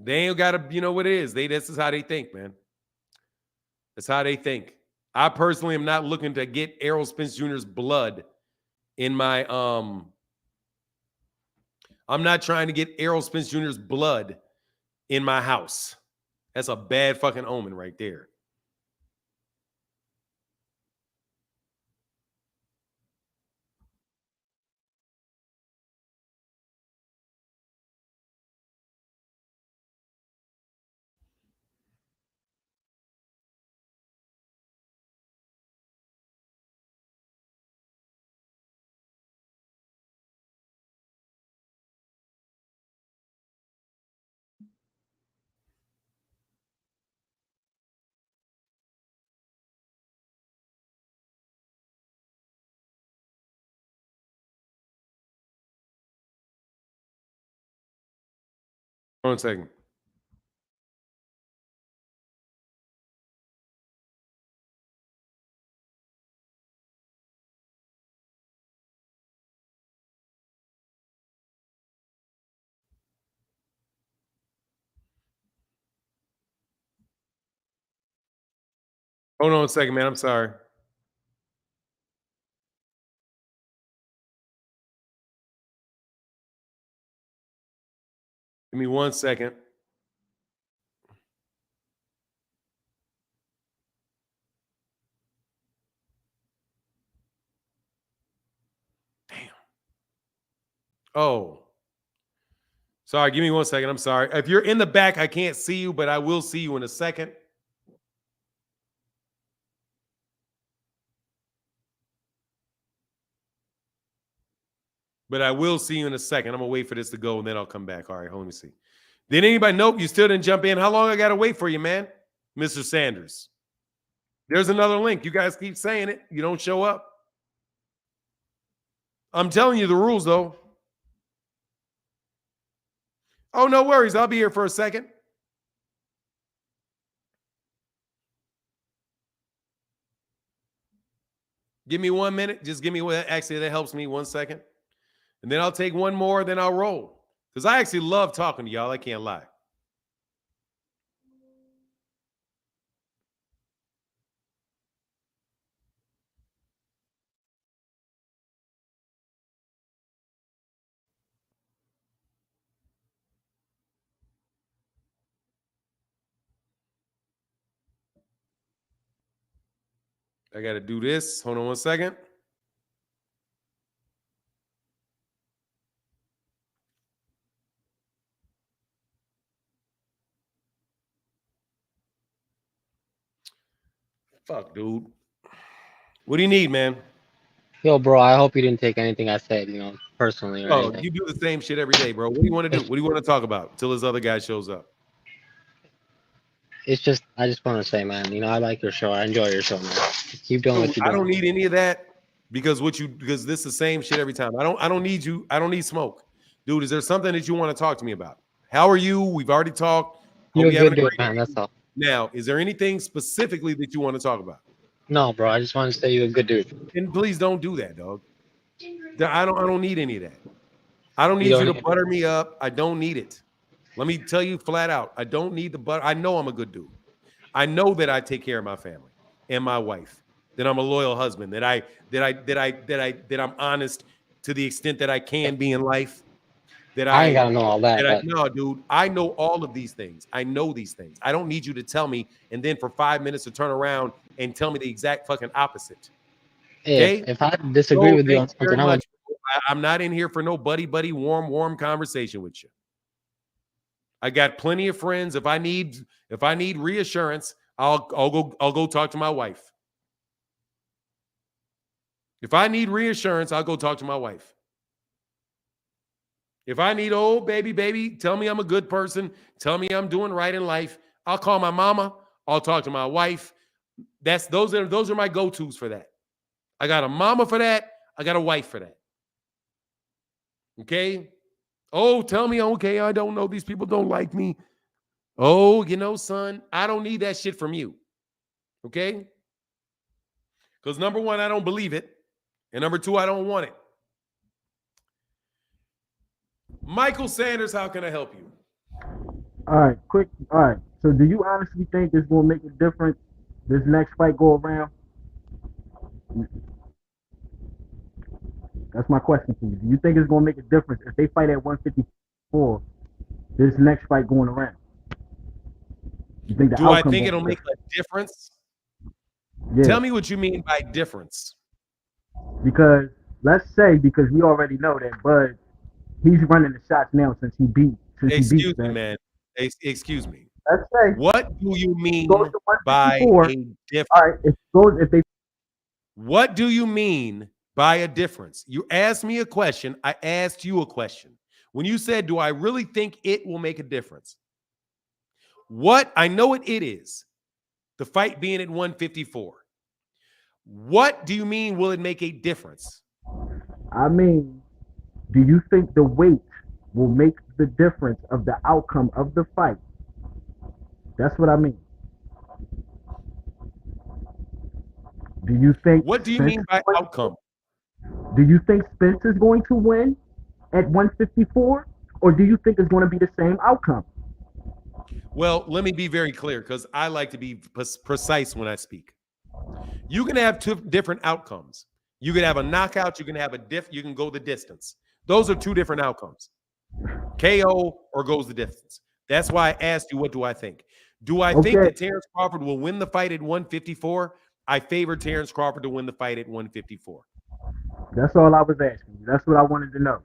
to, you know what it is. This is how they think, man. That's how they think. I personally am not looking to get Errol Spence Jr.'s blood in my, I'm not trying to get Errol Spence Jr.'s blood in my house. That's a bad fucking omen right there. Hold on a second. Hold on a second, man. I'm sorry. Give me 1 second. Damn. Oh. Sorry, give me 1 second. I'm sorry. If you're in the back, I can't see you, but I will see you in a second. But I will see you in a second. I'm going to wait for this to go, and then I'll come back. All right, hold on, let me see. Did anybody? Nope, you still didn't jump in. How long I got to wait for you, man? Mr. Sanders. There's another link. You guys keep saying it. You don't show up. I'm telling you the rules, though. Oh, no worries. I'll be here for a second. Give me 1 minute. Just give me what. Actually, that helps me 1 second. And then I'll take one more, then I'll roll. Because I actually love talking to y'all. I can't lie. I got to do this. Hold on 1 second. Fuck, dude. What do you need, man? Yo, bro, I hope you didn't take anything I said, personally or anything. You do the same shit every day, bro. What do you want to do? What do you want to talk about until this other guy shows up? It's just, I just want to say, man, I like your show. I enjoy your show, man. Keep doing what you're doing. I don't need any of that. Because this is the same shit every time. I don't need you. I don't need smoke. Dude, is there something that you want to talk to me about? How are you? We've already talked. Hope You're a you having good a dude, great man. day. That's all. Now, is there anything specifically that you want to talk about? No, bro. I just want to say you're a good dude. And please don't do that, dog. I don't need any of that. I don't You need you don't to need butter me up. I don't need it. Let me tell you flat out. I don't need the butter. I know I'm a good dude. I know that I take care of my family and my wife. That I'm a loyal husband. That I'm honest to the extent that I can be in life. I ain't gotta know all that, but No, dude. I know all of these things. I know these things. I don't need you to tell me and then for 5 minutes to turn around and tell me the exact fucking opposite. Okay? if I disagree So with you thank on you very something, I would. much. I'm not in here for no buddy, warm conversation with you. I got plenty of friends. If I need reassurance, I'll go talk to my wife. If I need reassurance, I'll go talk to my wife. If I need, oh, baby, tell me I'm a good person, tell me I'm doing right in life, I'll call my mama, I'll talk to my wife. Those are my go-tos for that. I got a mama for that, I got a wife for that. Okay? Oh, tell me, okay, I don't know, these people don't like me. Oh, son, I don't need that shit from you. Okay? Because number one, I don't believe it. And number two, I don't want it. Michael Sanders, how can I help you? All right, quick. All right. So, do you honestly think it's gonna make a difference this next fight go around? That's my question to you. Do you think it's gonna make a difference if they fight at 154? This next fight going around. You think the Do I outcome think gonna it'll be make a difference? Yeah. Tell me what you mean by difference. Because because we already know that Bud, he's running the shots now since he beat Excuse me, Spence. man. Excuse me. Let's say What do you mean goes to by 154. a difference? All right, if they What do you mean by a difference? You asked me a question. I asked you a question. When you said, do I really think it will make a difference? What I know it is, the fight being at 154. What do you mean will it make a difference? I mean, do you think the weight will make the difference of the outcome of the fight? That's what I mean. Do you think What do you mean by outcome? Do you think Spence is going to win at 154? Or do you think it's going to be the same outcome? Well, let me be very clear because I like to be precise when I speak. You can have two different outcomes. You can have a knockout. You can have you can go the distance. Those are two different outcomes. KO or goes the distance. That's why I asked you, what do I think? Do I think that Terence Crawford will win the fight at 154? I favor Terence Crawford to win the fight at 154. That's all I was asking you. That's what I wanted to know.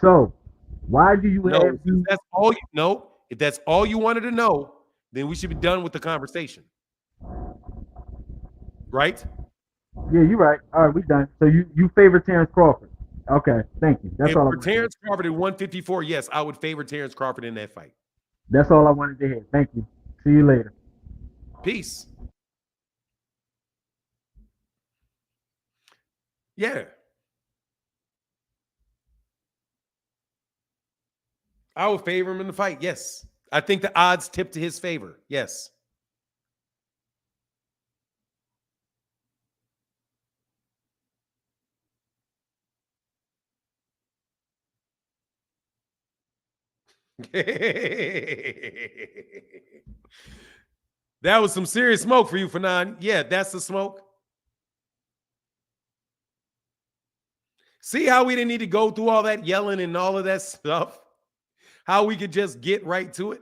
So, why do you have these? That's all you know. If that's all you wanted to know, then we should be done with the conversation. Right? Yeah, you're right. All right, we done. So you favor Terence Crawford. Okay, thank you. That's all. For Terence Crawford at 154, yes, I would favor Terence Crawford in that fight. That's all I wanted to hear. Thank you. See you later. Peace. Yeah. I would favor him in the fight. Yes. I think the odds tip to his favor. Yes. That was some serious smoke for you, Fanon. Yeah, that's the smoke. See how we didn't need to go through all that yelling and all of that stuff? How we could just get right to it?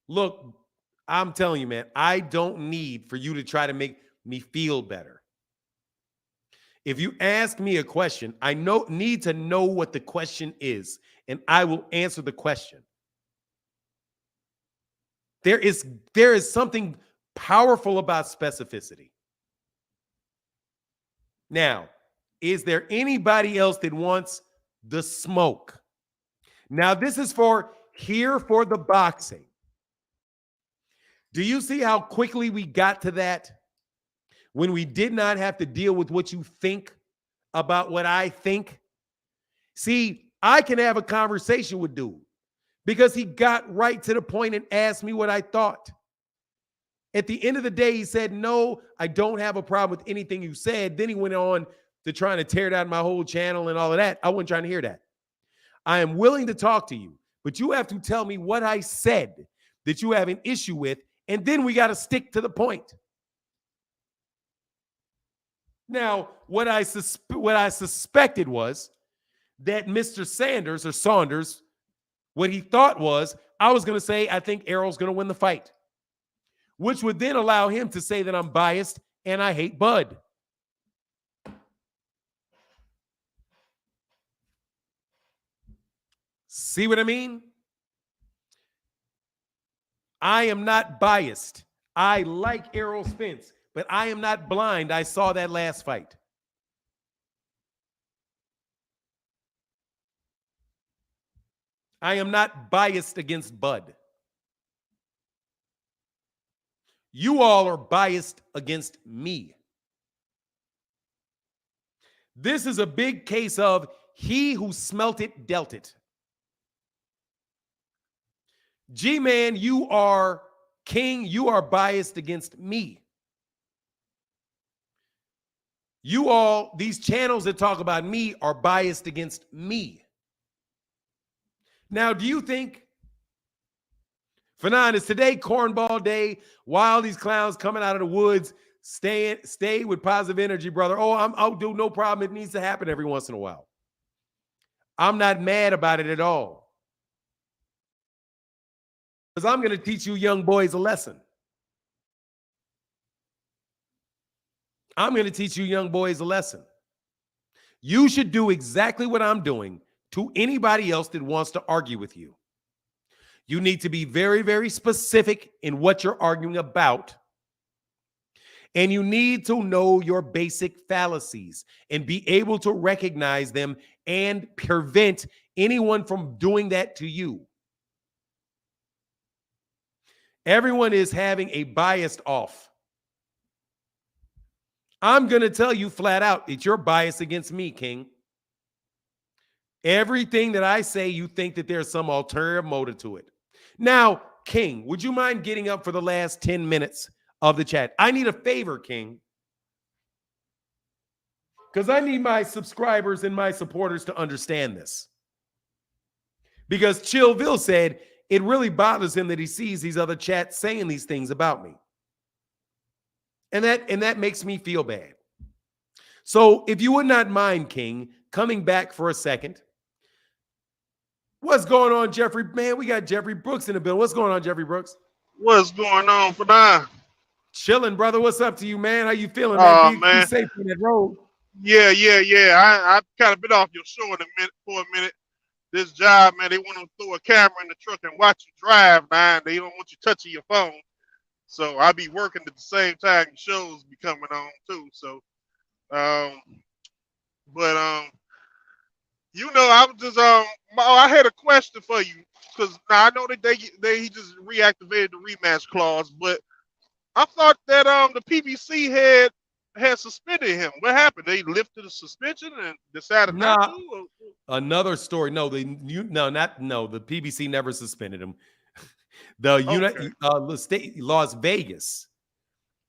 Look, I'm telling you, man, I don't need for you to try to make me feel better. If you ask me a question, I need to know what the question is, and I will answer the question. There is something powerful about specificity. Now, is there anybody else that wants the smoke? Now, this is for the boxing. Do you see how quickly we got to that? when we did not have to deal with what you think about what I think. See, I can have a conversation with dude because he got right to the point and asked me what I thought. At the end of the day, he said, no, I don't have a problem with anything you said. Then he went on to trying to tear down my whole channel and all of that. I wasn't trying to hear that. I am willing to talk to you, but you have to tell me what I said that you have an issue with, and then we got to stick to the point. Now, what I suspected was that Mr. Sanders or Saunders, what he thought was, I was going to say, I think Errol's going to win the fight, which would then allow him to say that I'm biased and I hate Bud. See what I mean? I am not biased. I like Errol Spence, but I am not blind. I saw that last fight. I am not biased against Bud. You all are biased against me. This is a big case of he who smelt it dealt it. G-Man, you are king. You are biased against me. You all, these channels that talk about me are biased against me. Now, do you think, Fanon, is today cornball day? While these clowns coming out of the woods, stay with positive energy, brother. Oh, I'll do no problem. It needs to happen every once in a while. I'm not mad about it at all. Because I'm going to teach you young boys a lesson. I'm going to teach you young boys a lesson. You should do exactly what I'm doing to anybody else that wants to argue with you. You need to be very, very specific in what you're arguing about. And you need to know your basic fallacies and be able to recognize them and prevent anyone from doing that to you. Everyone is having a biased off. I'm going to tell you flat out, it's your bias against me, King. Everything that I say, you think that there's some ulterior motive to it. Now, King, would you mind getting up for the last 10 minutes of the chat? I need a favor, King. Because I need my subscribers and my supporters to understand this. Because Chillville said it really bothers him that he sees these other chats saying these things about me. And that makes me feel bad. So if you would not mind, King, coming back for a second. What's going on, Jeffrey? Man, we got Jeffrey Brooks in the building. What's going on, Jeffrey Brooks? What's going on for now? Chilling, brother. What's up to you, man? How you feeling, man? Be safe on that road. Yeah. I kind of been off your show for a minute. This job, man, they want to throw a camera in the truck and watch you drive, man. They don't want you touching your phone. So I be working at the same time shows be coming on too. So, you know, I was just I had a question for you because now I know that he just reactivated the rematch clause, but I thought that the PBC had suspended him. What happened? They lifted the suspension and decided not to? Another story. No, the PBC never suspended him. The state Las Vegas,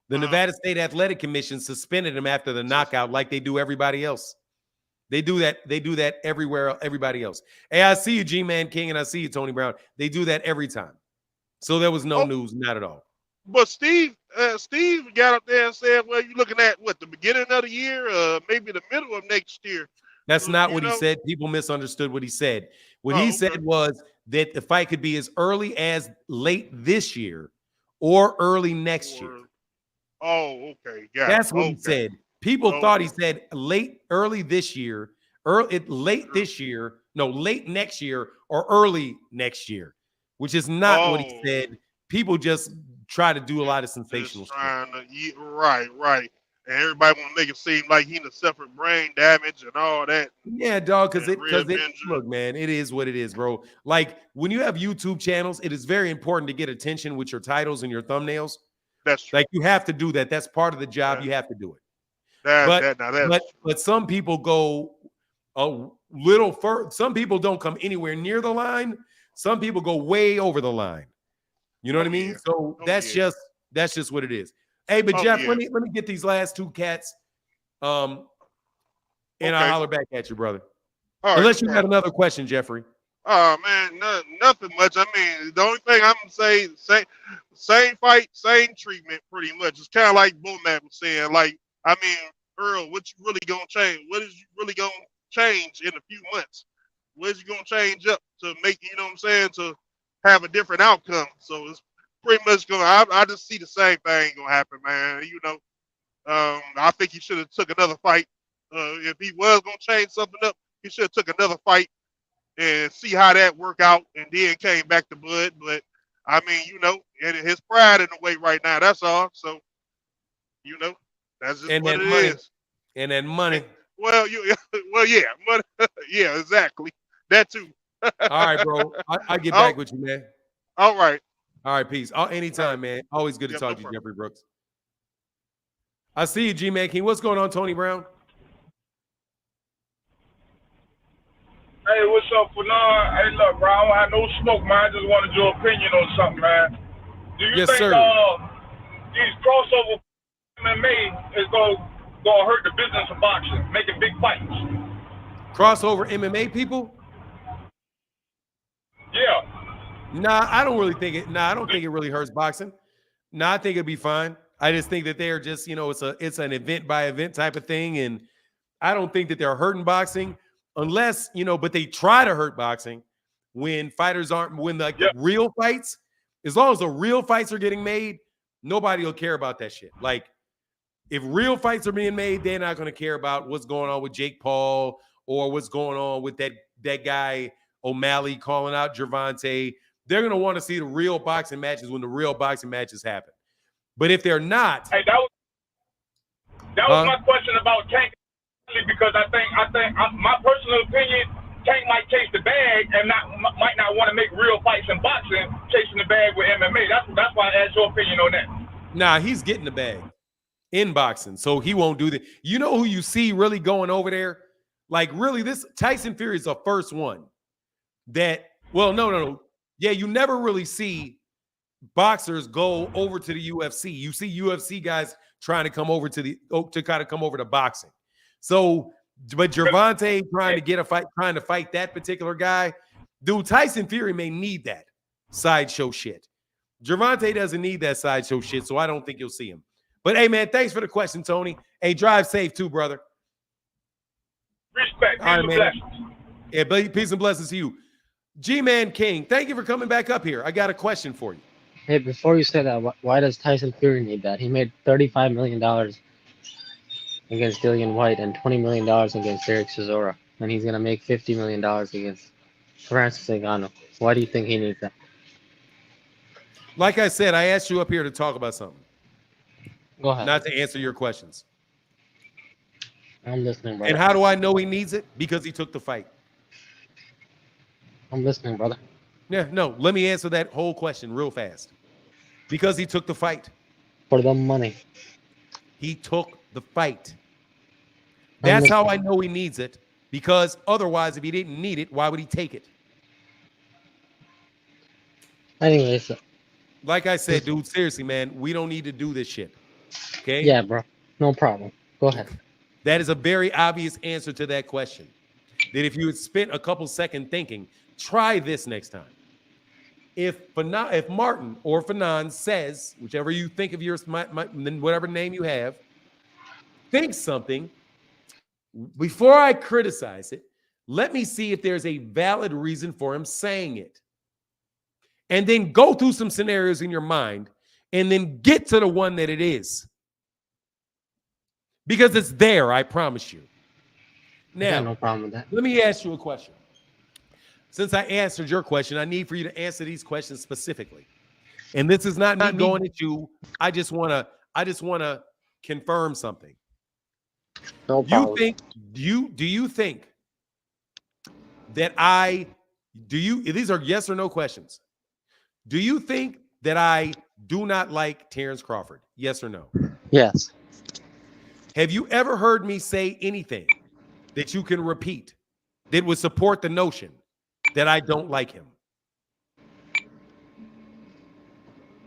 the Nevada State Athletic Commission suspended him after the knockout, like they do everybody else. They do that everywhere, everybody else. Hey, I see you, G-Man King, and I see you, Tony Brown. They do that every time. So there was no news, not at all. But Steve got up there and said, well, you're looking at what, the beginning of the year, maybe the middle of next year. That's not what he said. People misunderstood what he said. What he said was that the fight could be as early as late this year or early next year. Oh, okay. That's what he said. People thought he said late next year, late next year or early next year, which is not what he said. People just try to do a lot of sensational stuff. Right. And everybody want to make it seem like he suffered brain damage and all that. Yeah, dog, because look, man, it is what it is, bro. Like when you have YouTube channels, it is very important to get attention with your titles and your thumbnails. That's true. Like you have to do that. That's part of the job. Yeah. You have to do it. That's But some people go a little further. Some people don't come anywhere near the line. Some people go way over the line. You know what I mean? Yeah. So that's just what it is. Hey, but Jeff, let me get these last two cats. And I'll holler back at you, brother. All right, Unless you got another question, Jeffrey. Oh man, nothing much. I mean, the only thing I'm gonna say, same fight, same treatment, pretty much. It's kind of like Bomac was saying. Like, I mean, Earl, what you really gonna change? What is you really gonna change in a few months? What is you gonna change up to make? You know what I'm saying? To have a different outcome. So it's pretty much gonna. I just see the same thing gonna happen, man. You know, I think he should have took another fight. If he was gonna change something up, he should have took another fight and see how that work out, and then came back to Bud. But I mean, you know, and his pride in the way right now. That's all. So, you know, that's just what it is. And then money. Well, yeah, money. Yeah, exactly. That too. All right, bro. I get back with you, man. All right. All right, peace. Anytime, man. Always good to talk to you, Jeffrey Brooks. I see you, G-Man King. What's going on, Tony Brown? Hey, what's up, Fanon? Hey, look, bro, I don't have no smoke, man. I just wanted your opinion on something, man. Do you think these crossover MMA is going to hurt the business of boxing, making big fights? Crossover MMA people? Yeah. Nah, I don't really think it. Nah, I don't think it really hurts boxing. Nah, I think it'd be fine. I just think that they're just, you know, it's an event by event type of thing, and I don't think that they're hurting boxing. Unless, you know, but they try to hurt boxing when fighters aren't, when like the real fights, as long as the real fights are getting made, nobody will care about that shit. Like, if real fights are being made, they're not going to care about what's going on with Jake Paul or what's going on with that guy O'Malley calling out Gervonta. They're going to want to see the real boxing matches when the real boxing matches happen. But if they're not, hey, that was my question about Tank. Because I think my personal opinion, Tank might chase the bag and might not want to make real fights in boxing, chasing the bag with MMA. That's why I asked your opinion on that. Nah, he's getting the bag in boxing, so he won't do that. You know who you see really going over there? Like, really, this Tyson Fury is the first one that, well, no. Yeah, you never really see boxers go over to the UFC. You see UFC guys trying to come over to kind of come over to boxing. So, but Gervonta trying to get a fight, trying to fight that particular guy, dude, Tyson Fury may need that sideshow shit. Gervonta doesn't need that sideshow shit, so I don't think you'll see him. But hey, man, thanks for the question, Tony. Hey, drive safe too, brother. Respect. All right, man. Yeah, peace and blessings to you. G-Man King, thank you for coming back up here. I got a question for you. Hey, before you say that, why does Tyson Fury need that? He made $35 million against Dillian White and $20 million against Derek Chisora. And he's going to make $50 million against Francis Ngannou. Why do you think he needs that? Like I said, I asked you up here to talk about something. Go ahead. Not to answer your questions. I'm listening, brother. And how do I know he needs it? Because he took the fight. I'm listening, brother. Yeah, no, let me answer that whole question real fast. Because he took the fight. For the money. He took the fight. That's how I know he needs it. Because otherwise, if he didn't need it, why would he take it? Anyways. Like I said, dude, seriously, man, we don't need to do this shit. Okay? Yeah, bro. No problem. Go ahead. That is a very obvious answer to that question. That if you had spent a couple seconds thinking, try this next time. If Martin or Fanon says, whichever you think of yours, whatever name you have, think something, before I criticize it, let me see if there's a valid reason for him saying it. And then go through some scenarios in your mind and then get to the one that it is. Because it's there, I promise you. Now, no problem with that. Let me ask you a question. Since I answered your question, I need for you to answer these questions specifically. And this is not me going at you. I just want to confirm something. No problem. Do you think that these are yes or no questions. Do you think that I do not like Terence Crawford? Yes or no? Yes. Have you ever heard me say anything that you can repeat that would support the notion that I don't like him?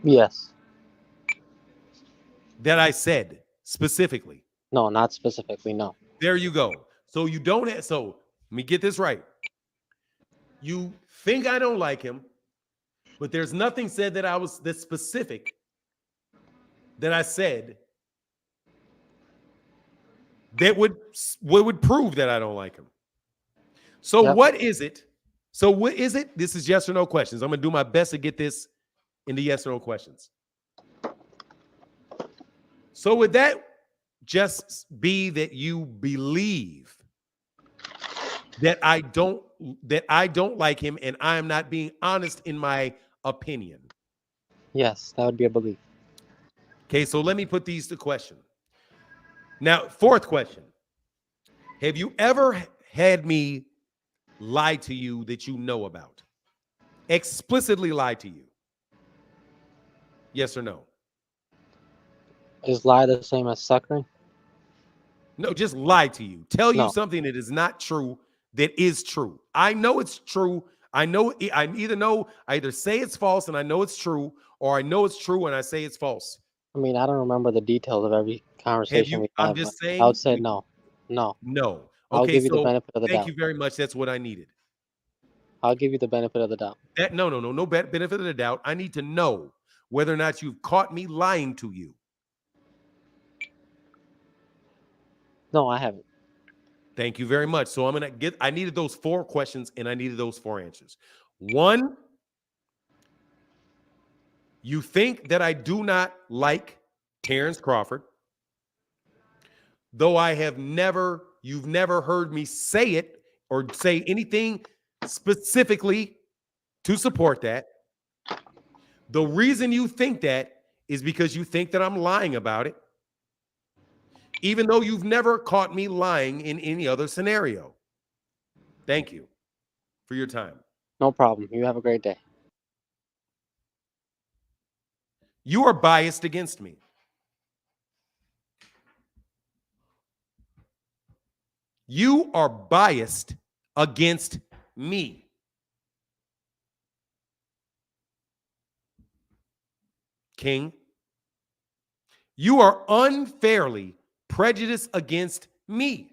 Yes. That I said specifically? No, not specifically. No. There you go. So you don't have, so let me get this right. You think I don't like him, but there's nothing said that I was this specific that I said that would prove that I don't like him. So Yep. what is it? So what is it? This is yes or no questions. I'm going to do my best to get this into yes or no questions. So would that just be that you believe that I don't like him and I am not being honest in my opinion? Yes, that would be a belief. Okay, so let me put these to question. Now, fourth question. Have you ever had me lie to you that you know about? Explicitly lie to you? Yes or no? Is lie the same as suckering? No, just lie to you. Tell you No. something that is not true that is true. I know it's true. I either say it's false and I know it's true, or I know it's true and I say it's false. I mean, I don't remember the details of every conversation we have. I'm just saying. I would say no. No. No. I'll Okay, give you the so benefit of the thank doubt. you very much. That's what I needed. I'll give you the benefit of the doubt. No benefit of the doubt. I need to know whether or not you've caught me lying to you. No, I haven't. Thank you very much. So I needed those 4 questions and I needed those 4 answers. 1, you think that I do not like Terence Crawford, though you've never heard me say it or say anything specifically to support that. The reason you think that is because you think that I'm lying about it, even though you've never caught me lying in any other scenario. Thank you for your time. No problem. You have a great day. You are biased against me. You are biased against me. King, you are unfairly prejudiced against me.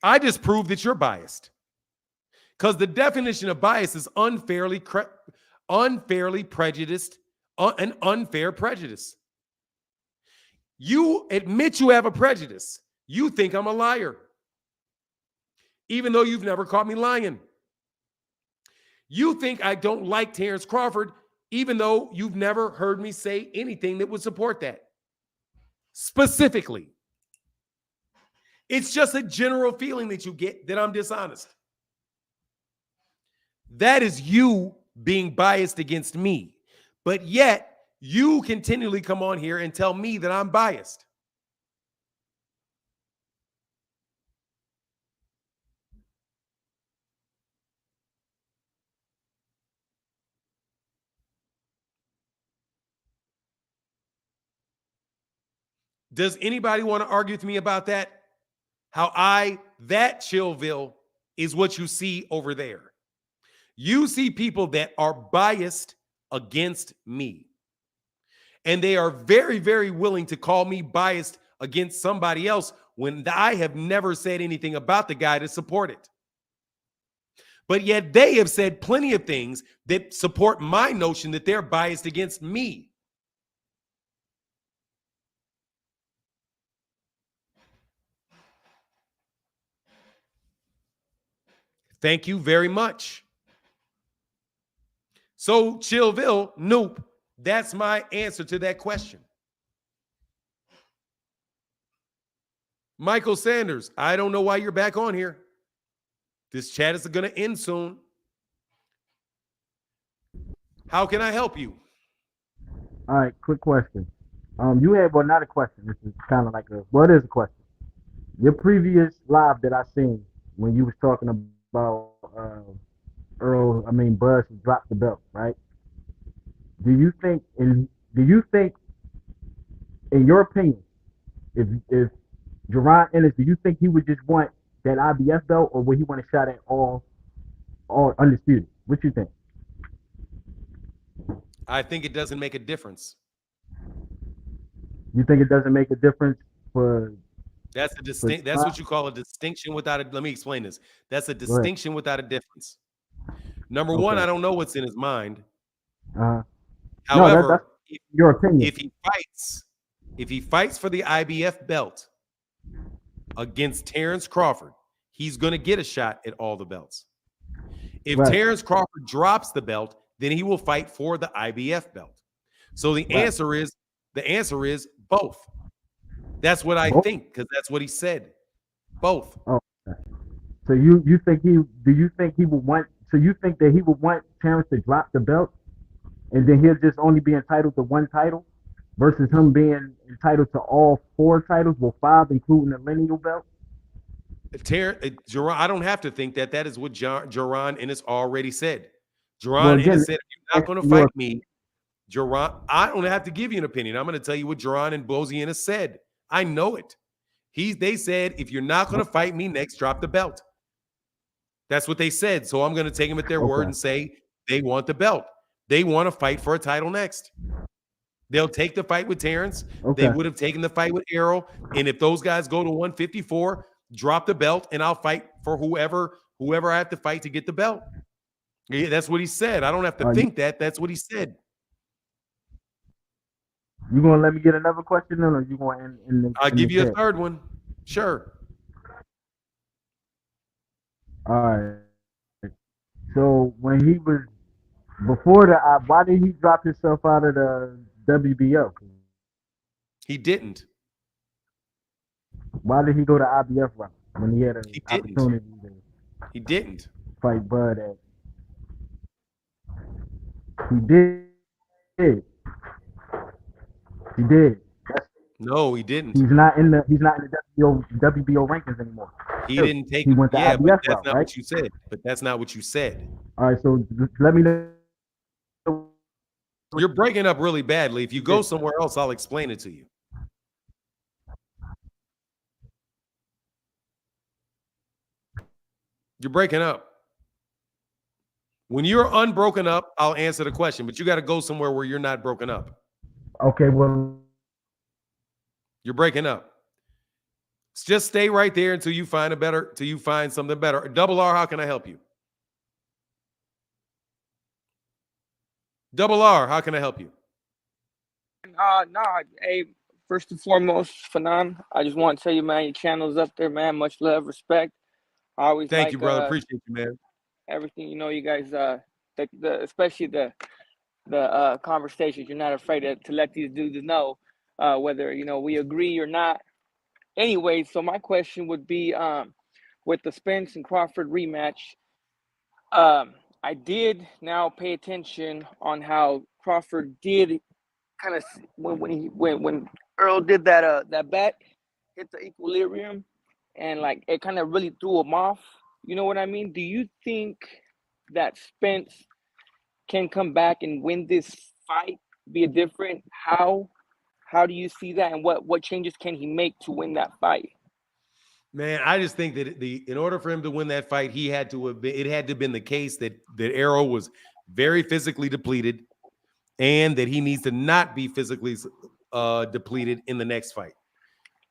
I just proved that you're biased. Because the definition of bias is unfairly prejudiced, an unfair prejudice. You admit you have a prejudice. You think I'm a liar, even though you've never caught me lying. You think I don't like Terence Crawford, even though you've never heard me say anything that would support that. Specifically, it's just a general feeling that you get that I'm dishonest. That is you being biased against me. But yet, you continually come on here and tell me that I'm biased. Does anybody want to argue with me about that? How that Chillville is what you see over there. You see people that are biased against me. And they are very, very willing to call me biased against somebody else when I have never said anything about the guy to support it. But yet they have said plenty of things that support my notion that they're biased against me. Thank you very much. So, Chillville, nope, that's my answer to that question. Michael Sanders, I don't know why you're back on here. This chat is going to end soon. How can I help you? All right, quick question. You had, well, not a question. This is kind of like it is a question. Your previous live that I seen when you was talking about Buzz dropped the belt, right? Do you think in your opinion, if Jerron Ennis, do you think he would just want that IBF belt, or would he want a shot at all undisputed? What you think? I think it doesn't make a difference. You think it doesn't make a difference for? That's a distinct. That's what you call a distinction without a. Let me explain this. That's a distinction without a difference. Number one, I don't know what's in his mind. However, no, that's your opinion. If he fights for the IBF belt against Terence Crawford, he's going to get a shot at all the belts. If Terence Crawford drops the belt, then he will fight for the IBF belt. So the answer is both. That's what I think, because that's what he said. Both. Oh, so you think he would want? So you think that he would want Terence to drop the belt, and then he'll just only be entitled to one title, versus him being entitled to all 4 titles, well 5, including the lineal belt? I don't have to think that. That is what Jerron Ennis already said. Jerron Ennis said, if you're not going to fight me, Jerron, I don't have to give you an opinion. I'm going to tell you what Jerron and Bozy Ennis said. I know it. They said, if you're not going to fight me next, drop the belt. That's what they said. So I'm going to take them at their word and say they want the belt. They want to fight for a title next. They'll take the fight with Terence. They would have taken the fight with Errol. And if those guys go to 154, drop the belt, and I'll fight for whoever I have to fight to get the belt. Yeah, that's what he said. I don't have to think that. That's what he said. You gonna let me get another question, or you going in I'll give you a third one. Sure. All right. So when he was before why did he drop himself out of the WBO? He didn't. Why did he go to IBF route when he had an opportunity to? He didn't fight Bud at. He did. He did. No, he didn't. He's not in the WBO rankings anymore. He didn't take. He went to IBF but that's route, not right? what you said. But that's not what you said. All right, so let me know. You're breaking up really badly. If you go somewhere else, I'll explain it to you. You're breaking up. When you're unbroken up, I'll answer the question, but you got to go somewhere where you're not broken up. Okay, well, you're breaking up. Just stay right there until you find something better. Double R, how can I help you? Double R, how can I help you? Hey, first and foremost, Fanon, I just want to tell you, man, your channel's up there, man. Much love, respect. I always thank you, brother. Appreciate you, man. Everything, you guys, especially the conversations. You're not afraid to let these dudes know whether we agree or not. Anyway, so my question would be, with the Spence and Crawford rematch, I did now pay attention on how Crawford did kind of when Errol did that bet, hit the equilibrium, and like it kind of really threw him off. You know what I mean? Do you think that Spence can come back and win this fight, be a different? How do you see that, and what changes can he make to win that fight? Man, I just think that in order for him to win that fight, it had to have been the case that Errol was very physically depleted, and that he needs to not be physically depleted in the next fight.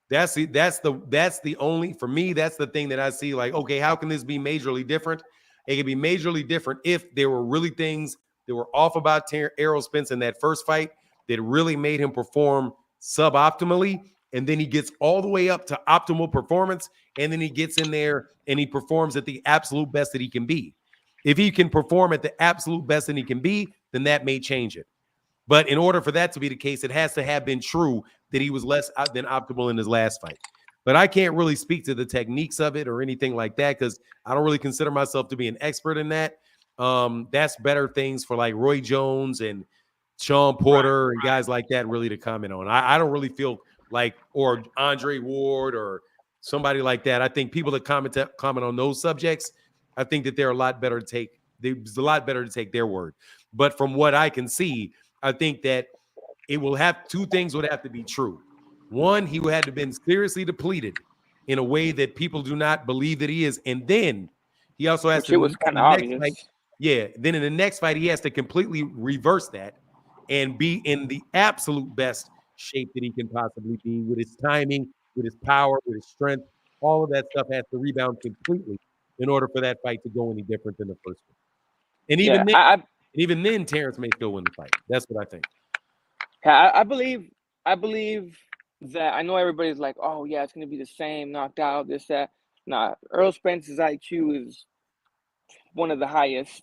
That's the only, for me, that's the thing that I see. Like, okay, how can this be majorly different? It can be majorly different if there were really things that were off about Errol Spence in that first fight that really made him perform suboptimally. And then he gets all the way up to optimal performance. And then he gets in there and he performs at the absolute best that he can be. If he can perform at the absolute best that he can be, then that may change it. But in order for that to be the case, it has to have been true that he was less than optimal in his last fight. But I can't really speak to the techniques of it or anything like that because I don't really consider myself to be an expert in that. That's better things for like Roy Jones and Sean Porter and guys like that really to comment on. I don't really feel like, or Andre Ward or somebody like that. I think people that comment on those subjects, I think that they're a lot better to take. It's a lot better to take their word. But from what I can see, I think that it will have two things would have to be true. One, he would have to have been seriously depleted in a way that people do not believe that he is, and then he also has Which to. it was kind of obvious. Fight, yeah. Then in the next fight, he has to completely reverse that and be in the absolute best shape that he can possibly be with his timing, with his power, with his strength. All of that stuff has to rebound completely in order for that fight to go any different than the first one. And Yeah, even then, Terence may still win the fight. That's what I think. I believe that I know everybody's like, oh yeah, it's gonna be the same, knocked out, this, that. Nah, Errol Spence's IQ is one of the highest.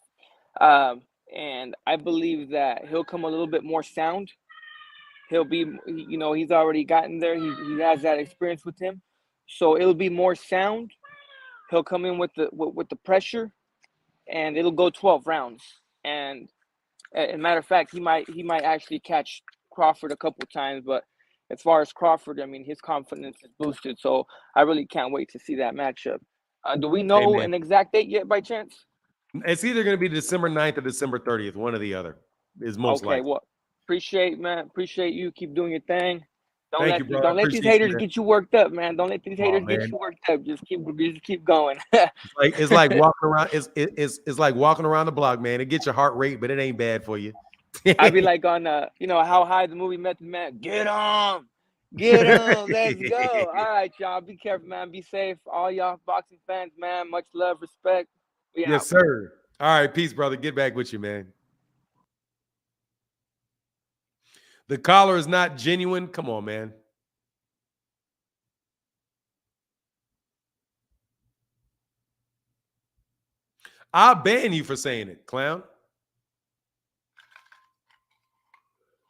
And I believe that he'll come a little bit more sound. He'll be, he's already gotten there. He has that experience with him, so it'll be more sound. He'll come in with the pressure, and it'll go 12 rounds. And as a matter of fact, he might actually catch Crawford a couple times. But as far as Crawford, I mean, his confidence is boosted. So I really can't wait to see that matchup. Do we know an exact date yet, by chance? It's either going to be December 9th or December 30th. One or the other is most likely. Okay, well, appreciate you. Keep doing your thing. Thank you, bro. Don't let these haters get you worked up, man. Don't let these haters get you worked up. Just keep going. It's like walking around. It's like walking around the block, man. It gets your heart rate, but it ain't bad for you. I'd be like on How High, the movie Method Man. Get on. Let's go. All right, y'all. Be careful, man. Be safe. All y'all boxing fans, man. Much love, respect. Yes, sir. All right, peace, brother. Get back with you, man. The collar is not genuine. Come on, man. I'll ban you for saying it, clown.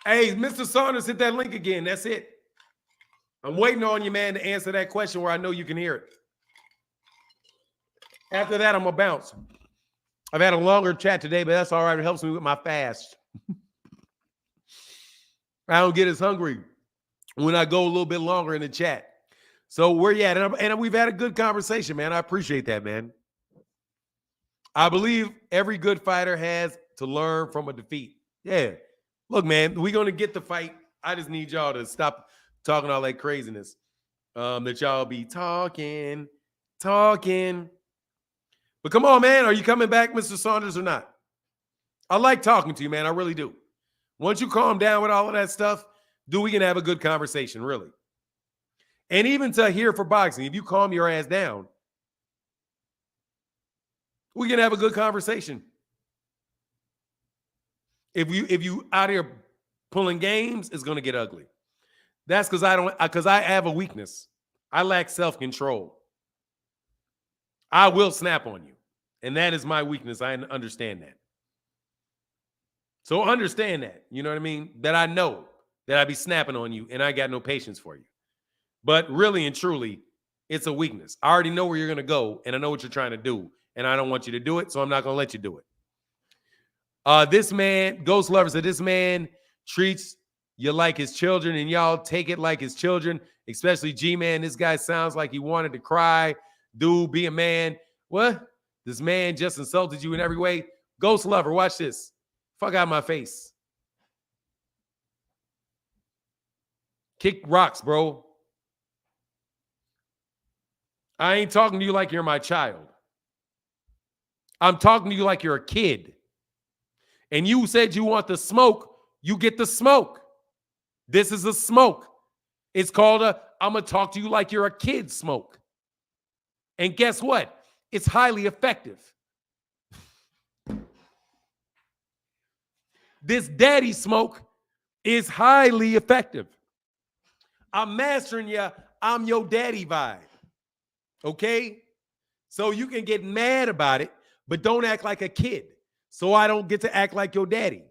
Hey, Mr. Saunders, hit that link again. That's it. I'm waiting on you, man, to answer that question where I know you can hear it. After that, I'm going to bounce. I've had a longer chat today, but that's all right. It helps me with my fast. I don't get as hungry when I go a little bit longer in the chat. So where you at? And we've had a good conversation, man. I appreciate that, man. I believe every good fighter has to learn from a defeat. Yeah. Look, man, we're going to get the fight. I just need y'all to stop talking all that craziness that y'all be talking. But come on, man. Are you coming back, Mr. Saunders, or not? I like talking to you, man. I really do. Once you calm down with all of that stuff, we can have a good conversation, really. And even to here for boxing, if you calm your ass down, we can have a good conversation. If you out here pulling games, it's gonna get ugly. That's because I have a weakness. I lack self-control. I will snap on you. And that is my weakness. I understand that. So understand that. You know what I mean? That I know that I be snapping on you and I got no patience for you. But really and truly, it's a weakness. I already know where you're going to go and I know what you're trying to do. And I don't want you to do it, so I'm not going to let you do it. This man, Ghost Lover said, this man treats you like his children and y'all take it like his children, especially G-Man. This guy sounds like he wanted to cry. Dude, be a man. What? This man just insulted you in every way. Ghost Lover, watch this. Fuck out of my face. Kick rocks, bro. I ain't talking to you like you're my child. I'm talking to you like you're a kid. And you said you want the smoke, you get the smoke. This is a smoke. It's called I'm going to talk to you like you're a kid smoke. And guess what? It's highly effective. This daddy smoke is highly effective. I'm mastering you. I'm your daddy vibe. Okay? So you can get mad about it, but don't act like a kid. So I don't get to act like your daddy.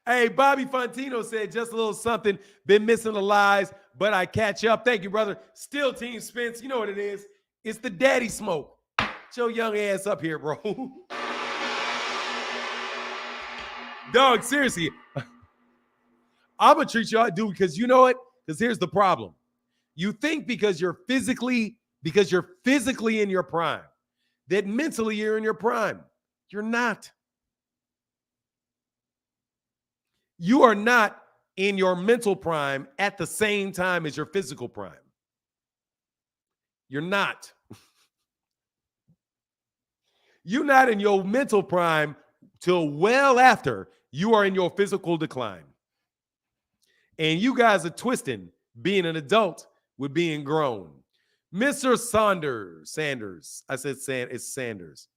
Hey, Bobby Fontino said just a little something. Been missing the lies, but I catch up. Thank you, brother. Still Team Spence. You know what it is. It's the daddy smoke. Get your young ass up here, bro. Dog, seriously. I'm gonna treat y'all, dude, because you know what? Because here's the problem. You think because you're physically in your prime, that mentally you're in your prime. You're not. You are not in your mental prime at the same time as your physical prime. You're not. You're not in your mental prime till well after you are in your physical decline. And you guys are twisting being an adult with being grown. Mr. Sanders. I said it's Sanders.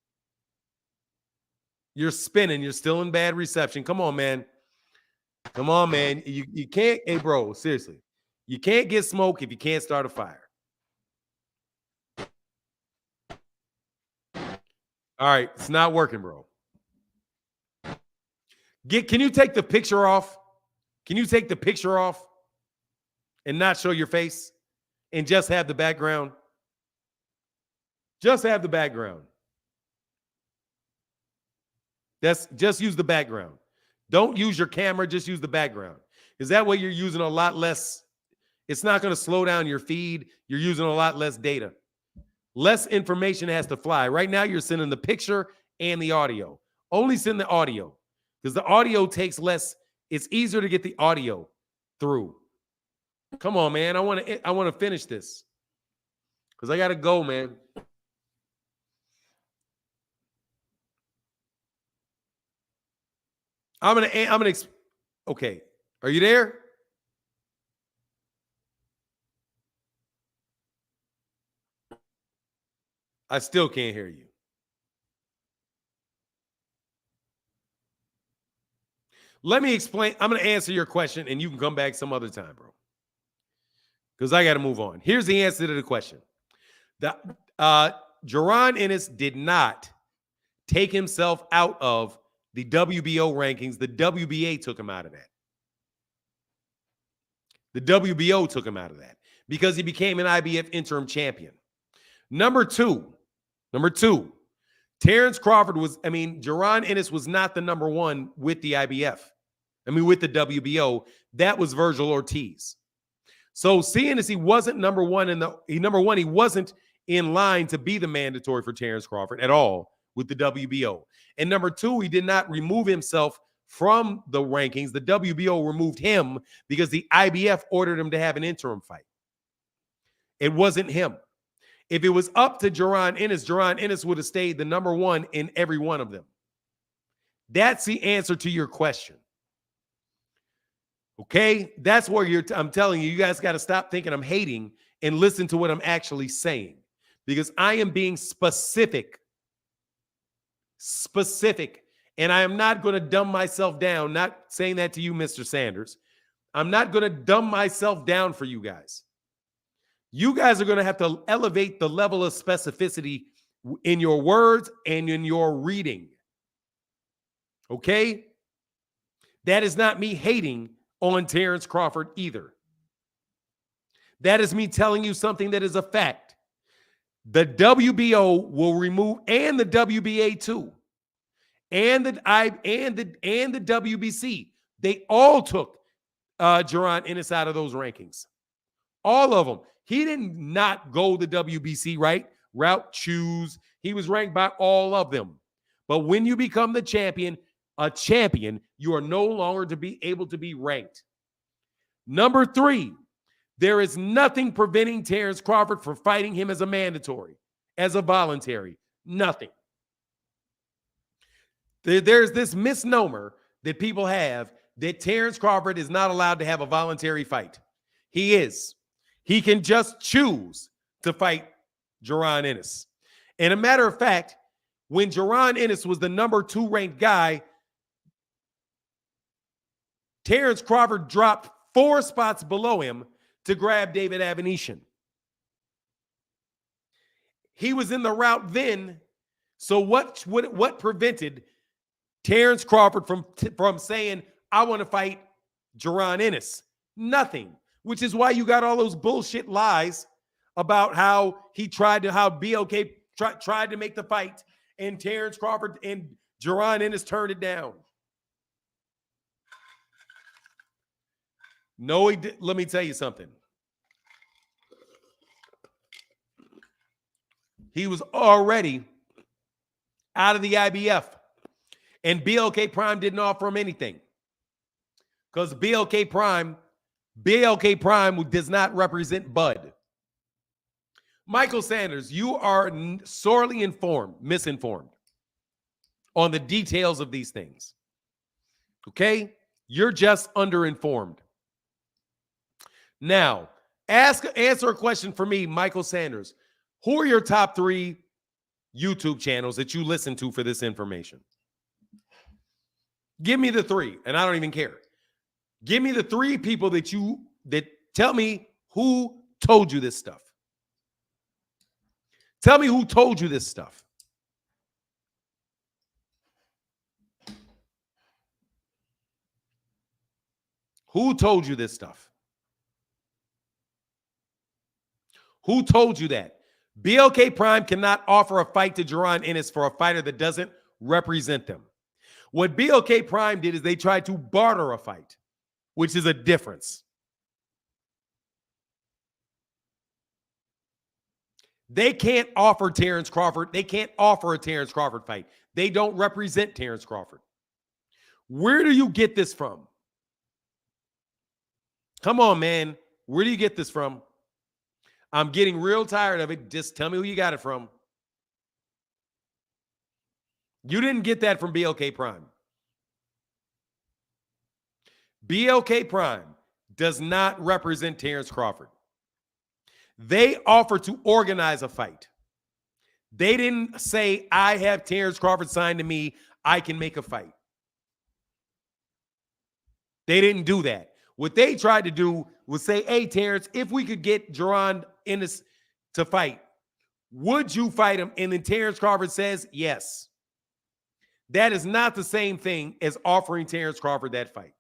You're spinning. You're still in bad reception. Come on, man. Come on, man. You can't, hey, bro, seriously. You can't get smoke if you can't start a fire. All right, it's not working, bro. Can you take the picture off? Can you take the picture off and not show your face and just have the background? Just have the background. Just use the background. Don't use your camera, just use the background. Because that way you're using a lot less. It's not going to slow down your feed. You're using a lot less data. Less information has to fly. Right now, you're sending the picture and the audio. Only send the audio because the audio takes less. It's easier to get the audio through. Come on, man. I want to finish this because I got to go, man. Okay. Are you there? I still can't hear you. Let me explain. I'm going to answer your question and you can come back some other time, bro. Because I got to move on. Here's the answer to the question. Jaron Ennis did not take himself out of the WBO rankings. The WBA took him out of that. The WBO took him out of that because he became an IBF interim champion. Number two, Terence Crawford Jaron Ennis was not the number one with the IBF. With the WBO. That was Virgil Ortiz. So seeing as he wasn't number one he wasn't in line to be the mandatory for Terence Crawford at all with the WBO. And number two, he did not remove himself from the rankings. The WBO removed him because the IBF ordered him to have an interim fight. It wasn't him. If it was up to Jaron Ennis would have stayed the number one in every one of them. That's the answer to your question. Okay? That's where I'm telling you, you guys got to stop thinking I'm hating and listen to what I'm actually saying. Because I am being specific. And I am not going to dumb myself down. Not saying that to you, Mr. Sanders. I'm not going to dumb myself down for you guys. You guys are going to have to elevate the level of specificity in your words and in your reading. Okay? That is not me hating on Terence Crawford either. That is me telling you something that is a fact. The WBO will remove, and the WBA too, and the WBC. They all took Jaron Ennis out of those rankings. All of them. He did not go the WBC route, choose. He was ranked by all of them. But when you become the champion, a champion, you are no longer to be able to be ranked. Number three, there is nothing preventing Terence Crawford from fighting him as a mandatory, as a voluntary. Nothing. There's this misnomer that people have that Terence Crawford is not allowed to have a voluntary fight. He is. He can just choose to fight Jaron Ennis. And a matter of fact, when Jaron Ennis was the number 2 ranked guy, Terence Crawford dropped 4 spots below him to grab David Avanesyan. He was in the route then. So what prevented Terence Crawford from saying, I want to fight Jaron Ennis? Nothing. Which is why you got all those bullshit lies about how he tried to make the fight and Terence Crawford and Jaron Ennis turned it down. No, he did. Let me tell you something. He was already out of the IBF. And BLK Prime didn't offer him anything. Because BLK Prime does not represent Bud. Michael Sanders, you are sorely misinformed on the details of these things. Okay? You're just underinformed. Now, answer a question for me, Michael Sanders. Who are your top 3 YouTube channels that you listen to for this information? Give me the 3, and I don't even care. Give me the 3 people that tell me who told you this stuff. Tell me who told you this stuff. Who told you this stuff? Who told you that? BLK Prime cannot offer a fight to Jaron Ennis for a fighter that doesn't represent them. What BLK Prime did is they tried to barter a fight, which is a difference. They can't offer Terence Crawford. They can't offer a Terence Crawford fight. They don't represent Terence Crawford. Where do you get this from? Come on, man. Where do you get this from? I'm getting real tired of it. Just tell me who you got it from. You didn't get that from BLK Prime. BLK Prime does not represent Terence Crawford. They offered to organize a fight. They didn't say, I have Terence Crawford signed to me. I can make a fight. They didn't do that. What they tried to do was say, hey, Terence, if we could get Jaron Ennis to fight, would you fight him? And then Terence Crawford says, yes. That is not the same thing as offering Terence Crawford that fight.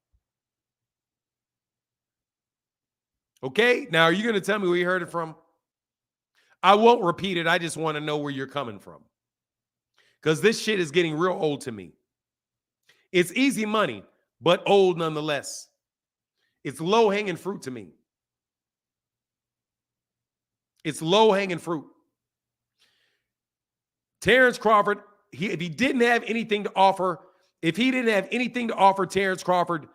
Okay? Now, are you going to tell me where you heard it from? I won't repeat it. I just want to know where you're coming from. Because this shit is getting real old to me. It's easy money, but old nonetheless. It's low-hanging fruit to me. It's low-hanging fruit. Terence Crawford, if he didn't have anything to offer, if he didn't have anything to offer Terence Crawford,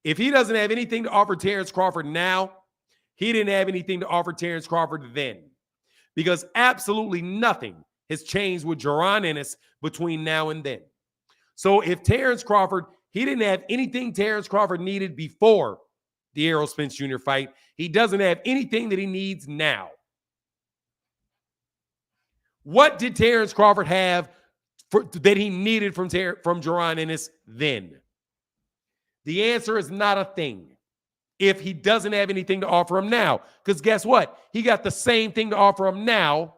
if he doesn't have anything to offer Terence Crawford now, he didn't have anything to offer Terence Crawford then. Because absolutely nothing has changed with Jaron Ennis between now and then. So if Terence Crawford, he didn't have anything Terence Crawford needed before the Errol Spence Jr. fight, he doesn't have anything that he needs now. What did Terence Crawford have that he needed from Jaron Ennis then? The answer is not a thing. If he doesn't have anything to offer him now. Because guess what? He got the same thing to offer him now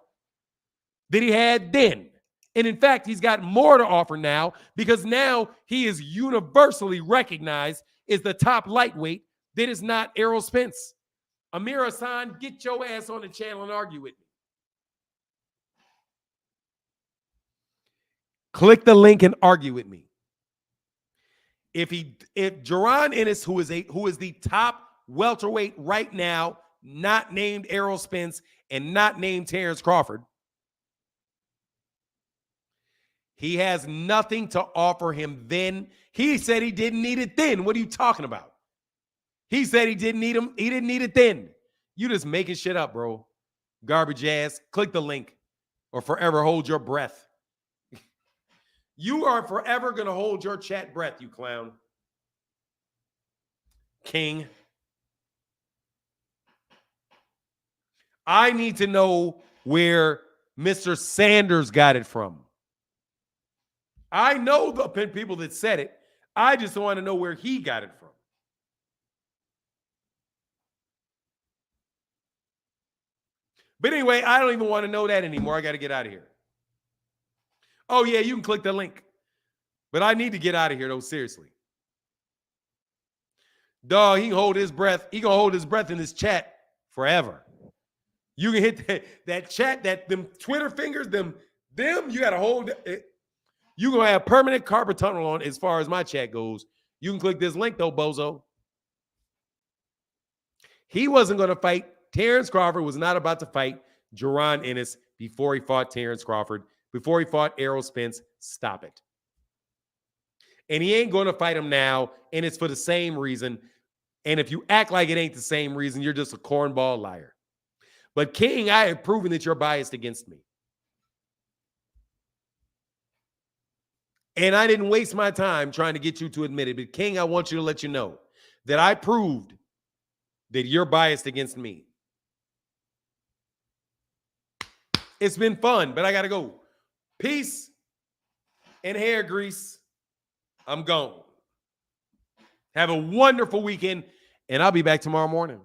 that he had then. And in fact, he's got more to offer now because now he is universally recognized as the top lightweight that is not Errol Spence. Amir Hassan, get your ass on the channel and argue with me. Click the link and argue with me. If Jaron Ennis, who is the top welterweight right now, not named Errol Spence and not named Terence Crawford, he has nothing to offer him then. He said he didn't need it then. What are you talking about? He said he didn't need him. He didn't need it then. You just making shit up, bro. Garbage ass. Click the link or forever hold your breath. You are forever going to hold your chat breath, you clown. King. I need to know where Mr. Sanders got it from. I know the people that said it. I just want to know where he got it from. But anyway, I don't even want to know that anymore. I got to get out of here. Oh, yeah, you can click the link. But I need to get out of here, though, seriously. Dog, he can hold his breath. He can hold his breath in this chat forever. You can hit that chat, them Twitter fingers, them, you got to hold it. You're going to have permanent carpet tunnel on as far as my chat goes. You can click this link, though, bozo. He wasn't going to fight. Terence Crawford was not about to fight Jaron Ennis before he fought Terence Crawford, before he fought Errol Spence. Stop it. And he ain't going to fight him now, and it's for the same reason. And if you act like it ain't the same reason, you're just a cornball liar. But King, I have proven that you're biased against me. And I didn't waste my time trying to get you to admit it. But King, I want you to let you know that I proved that you're biased against me. It's been fun, but I got to go. Peace and hair grease. I'm gone. Have a wonderful weekend, and I'll be back tomorrow morning.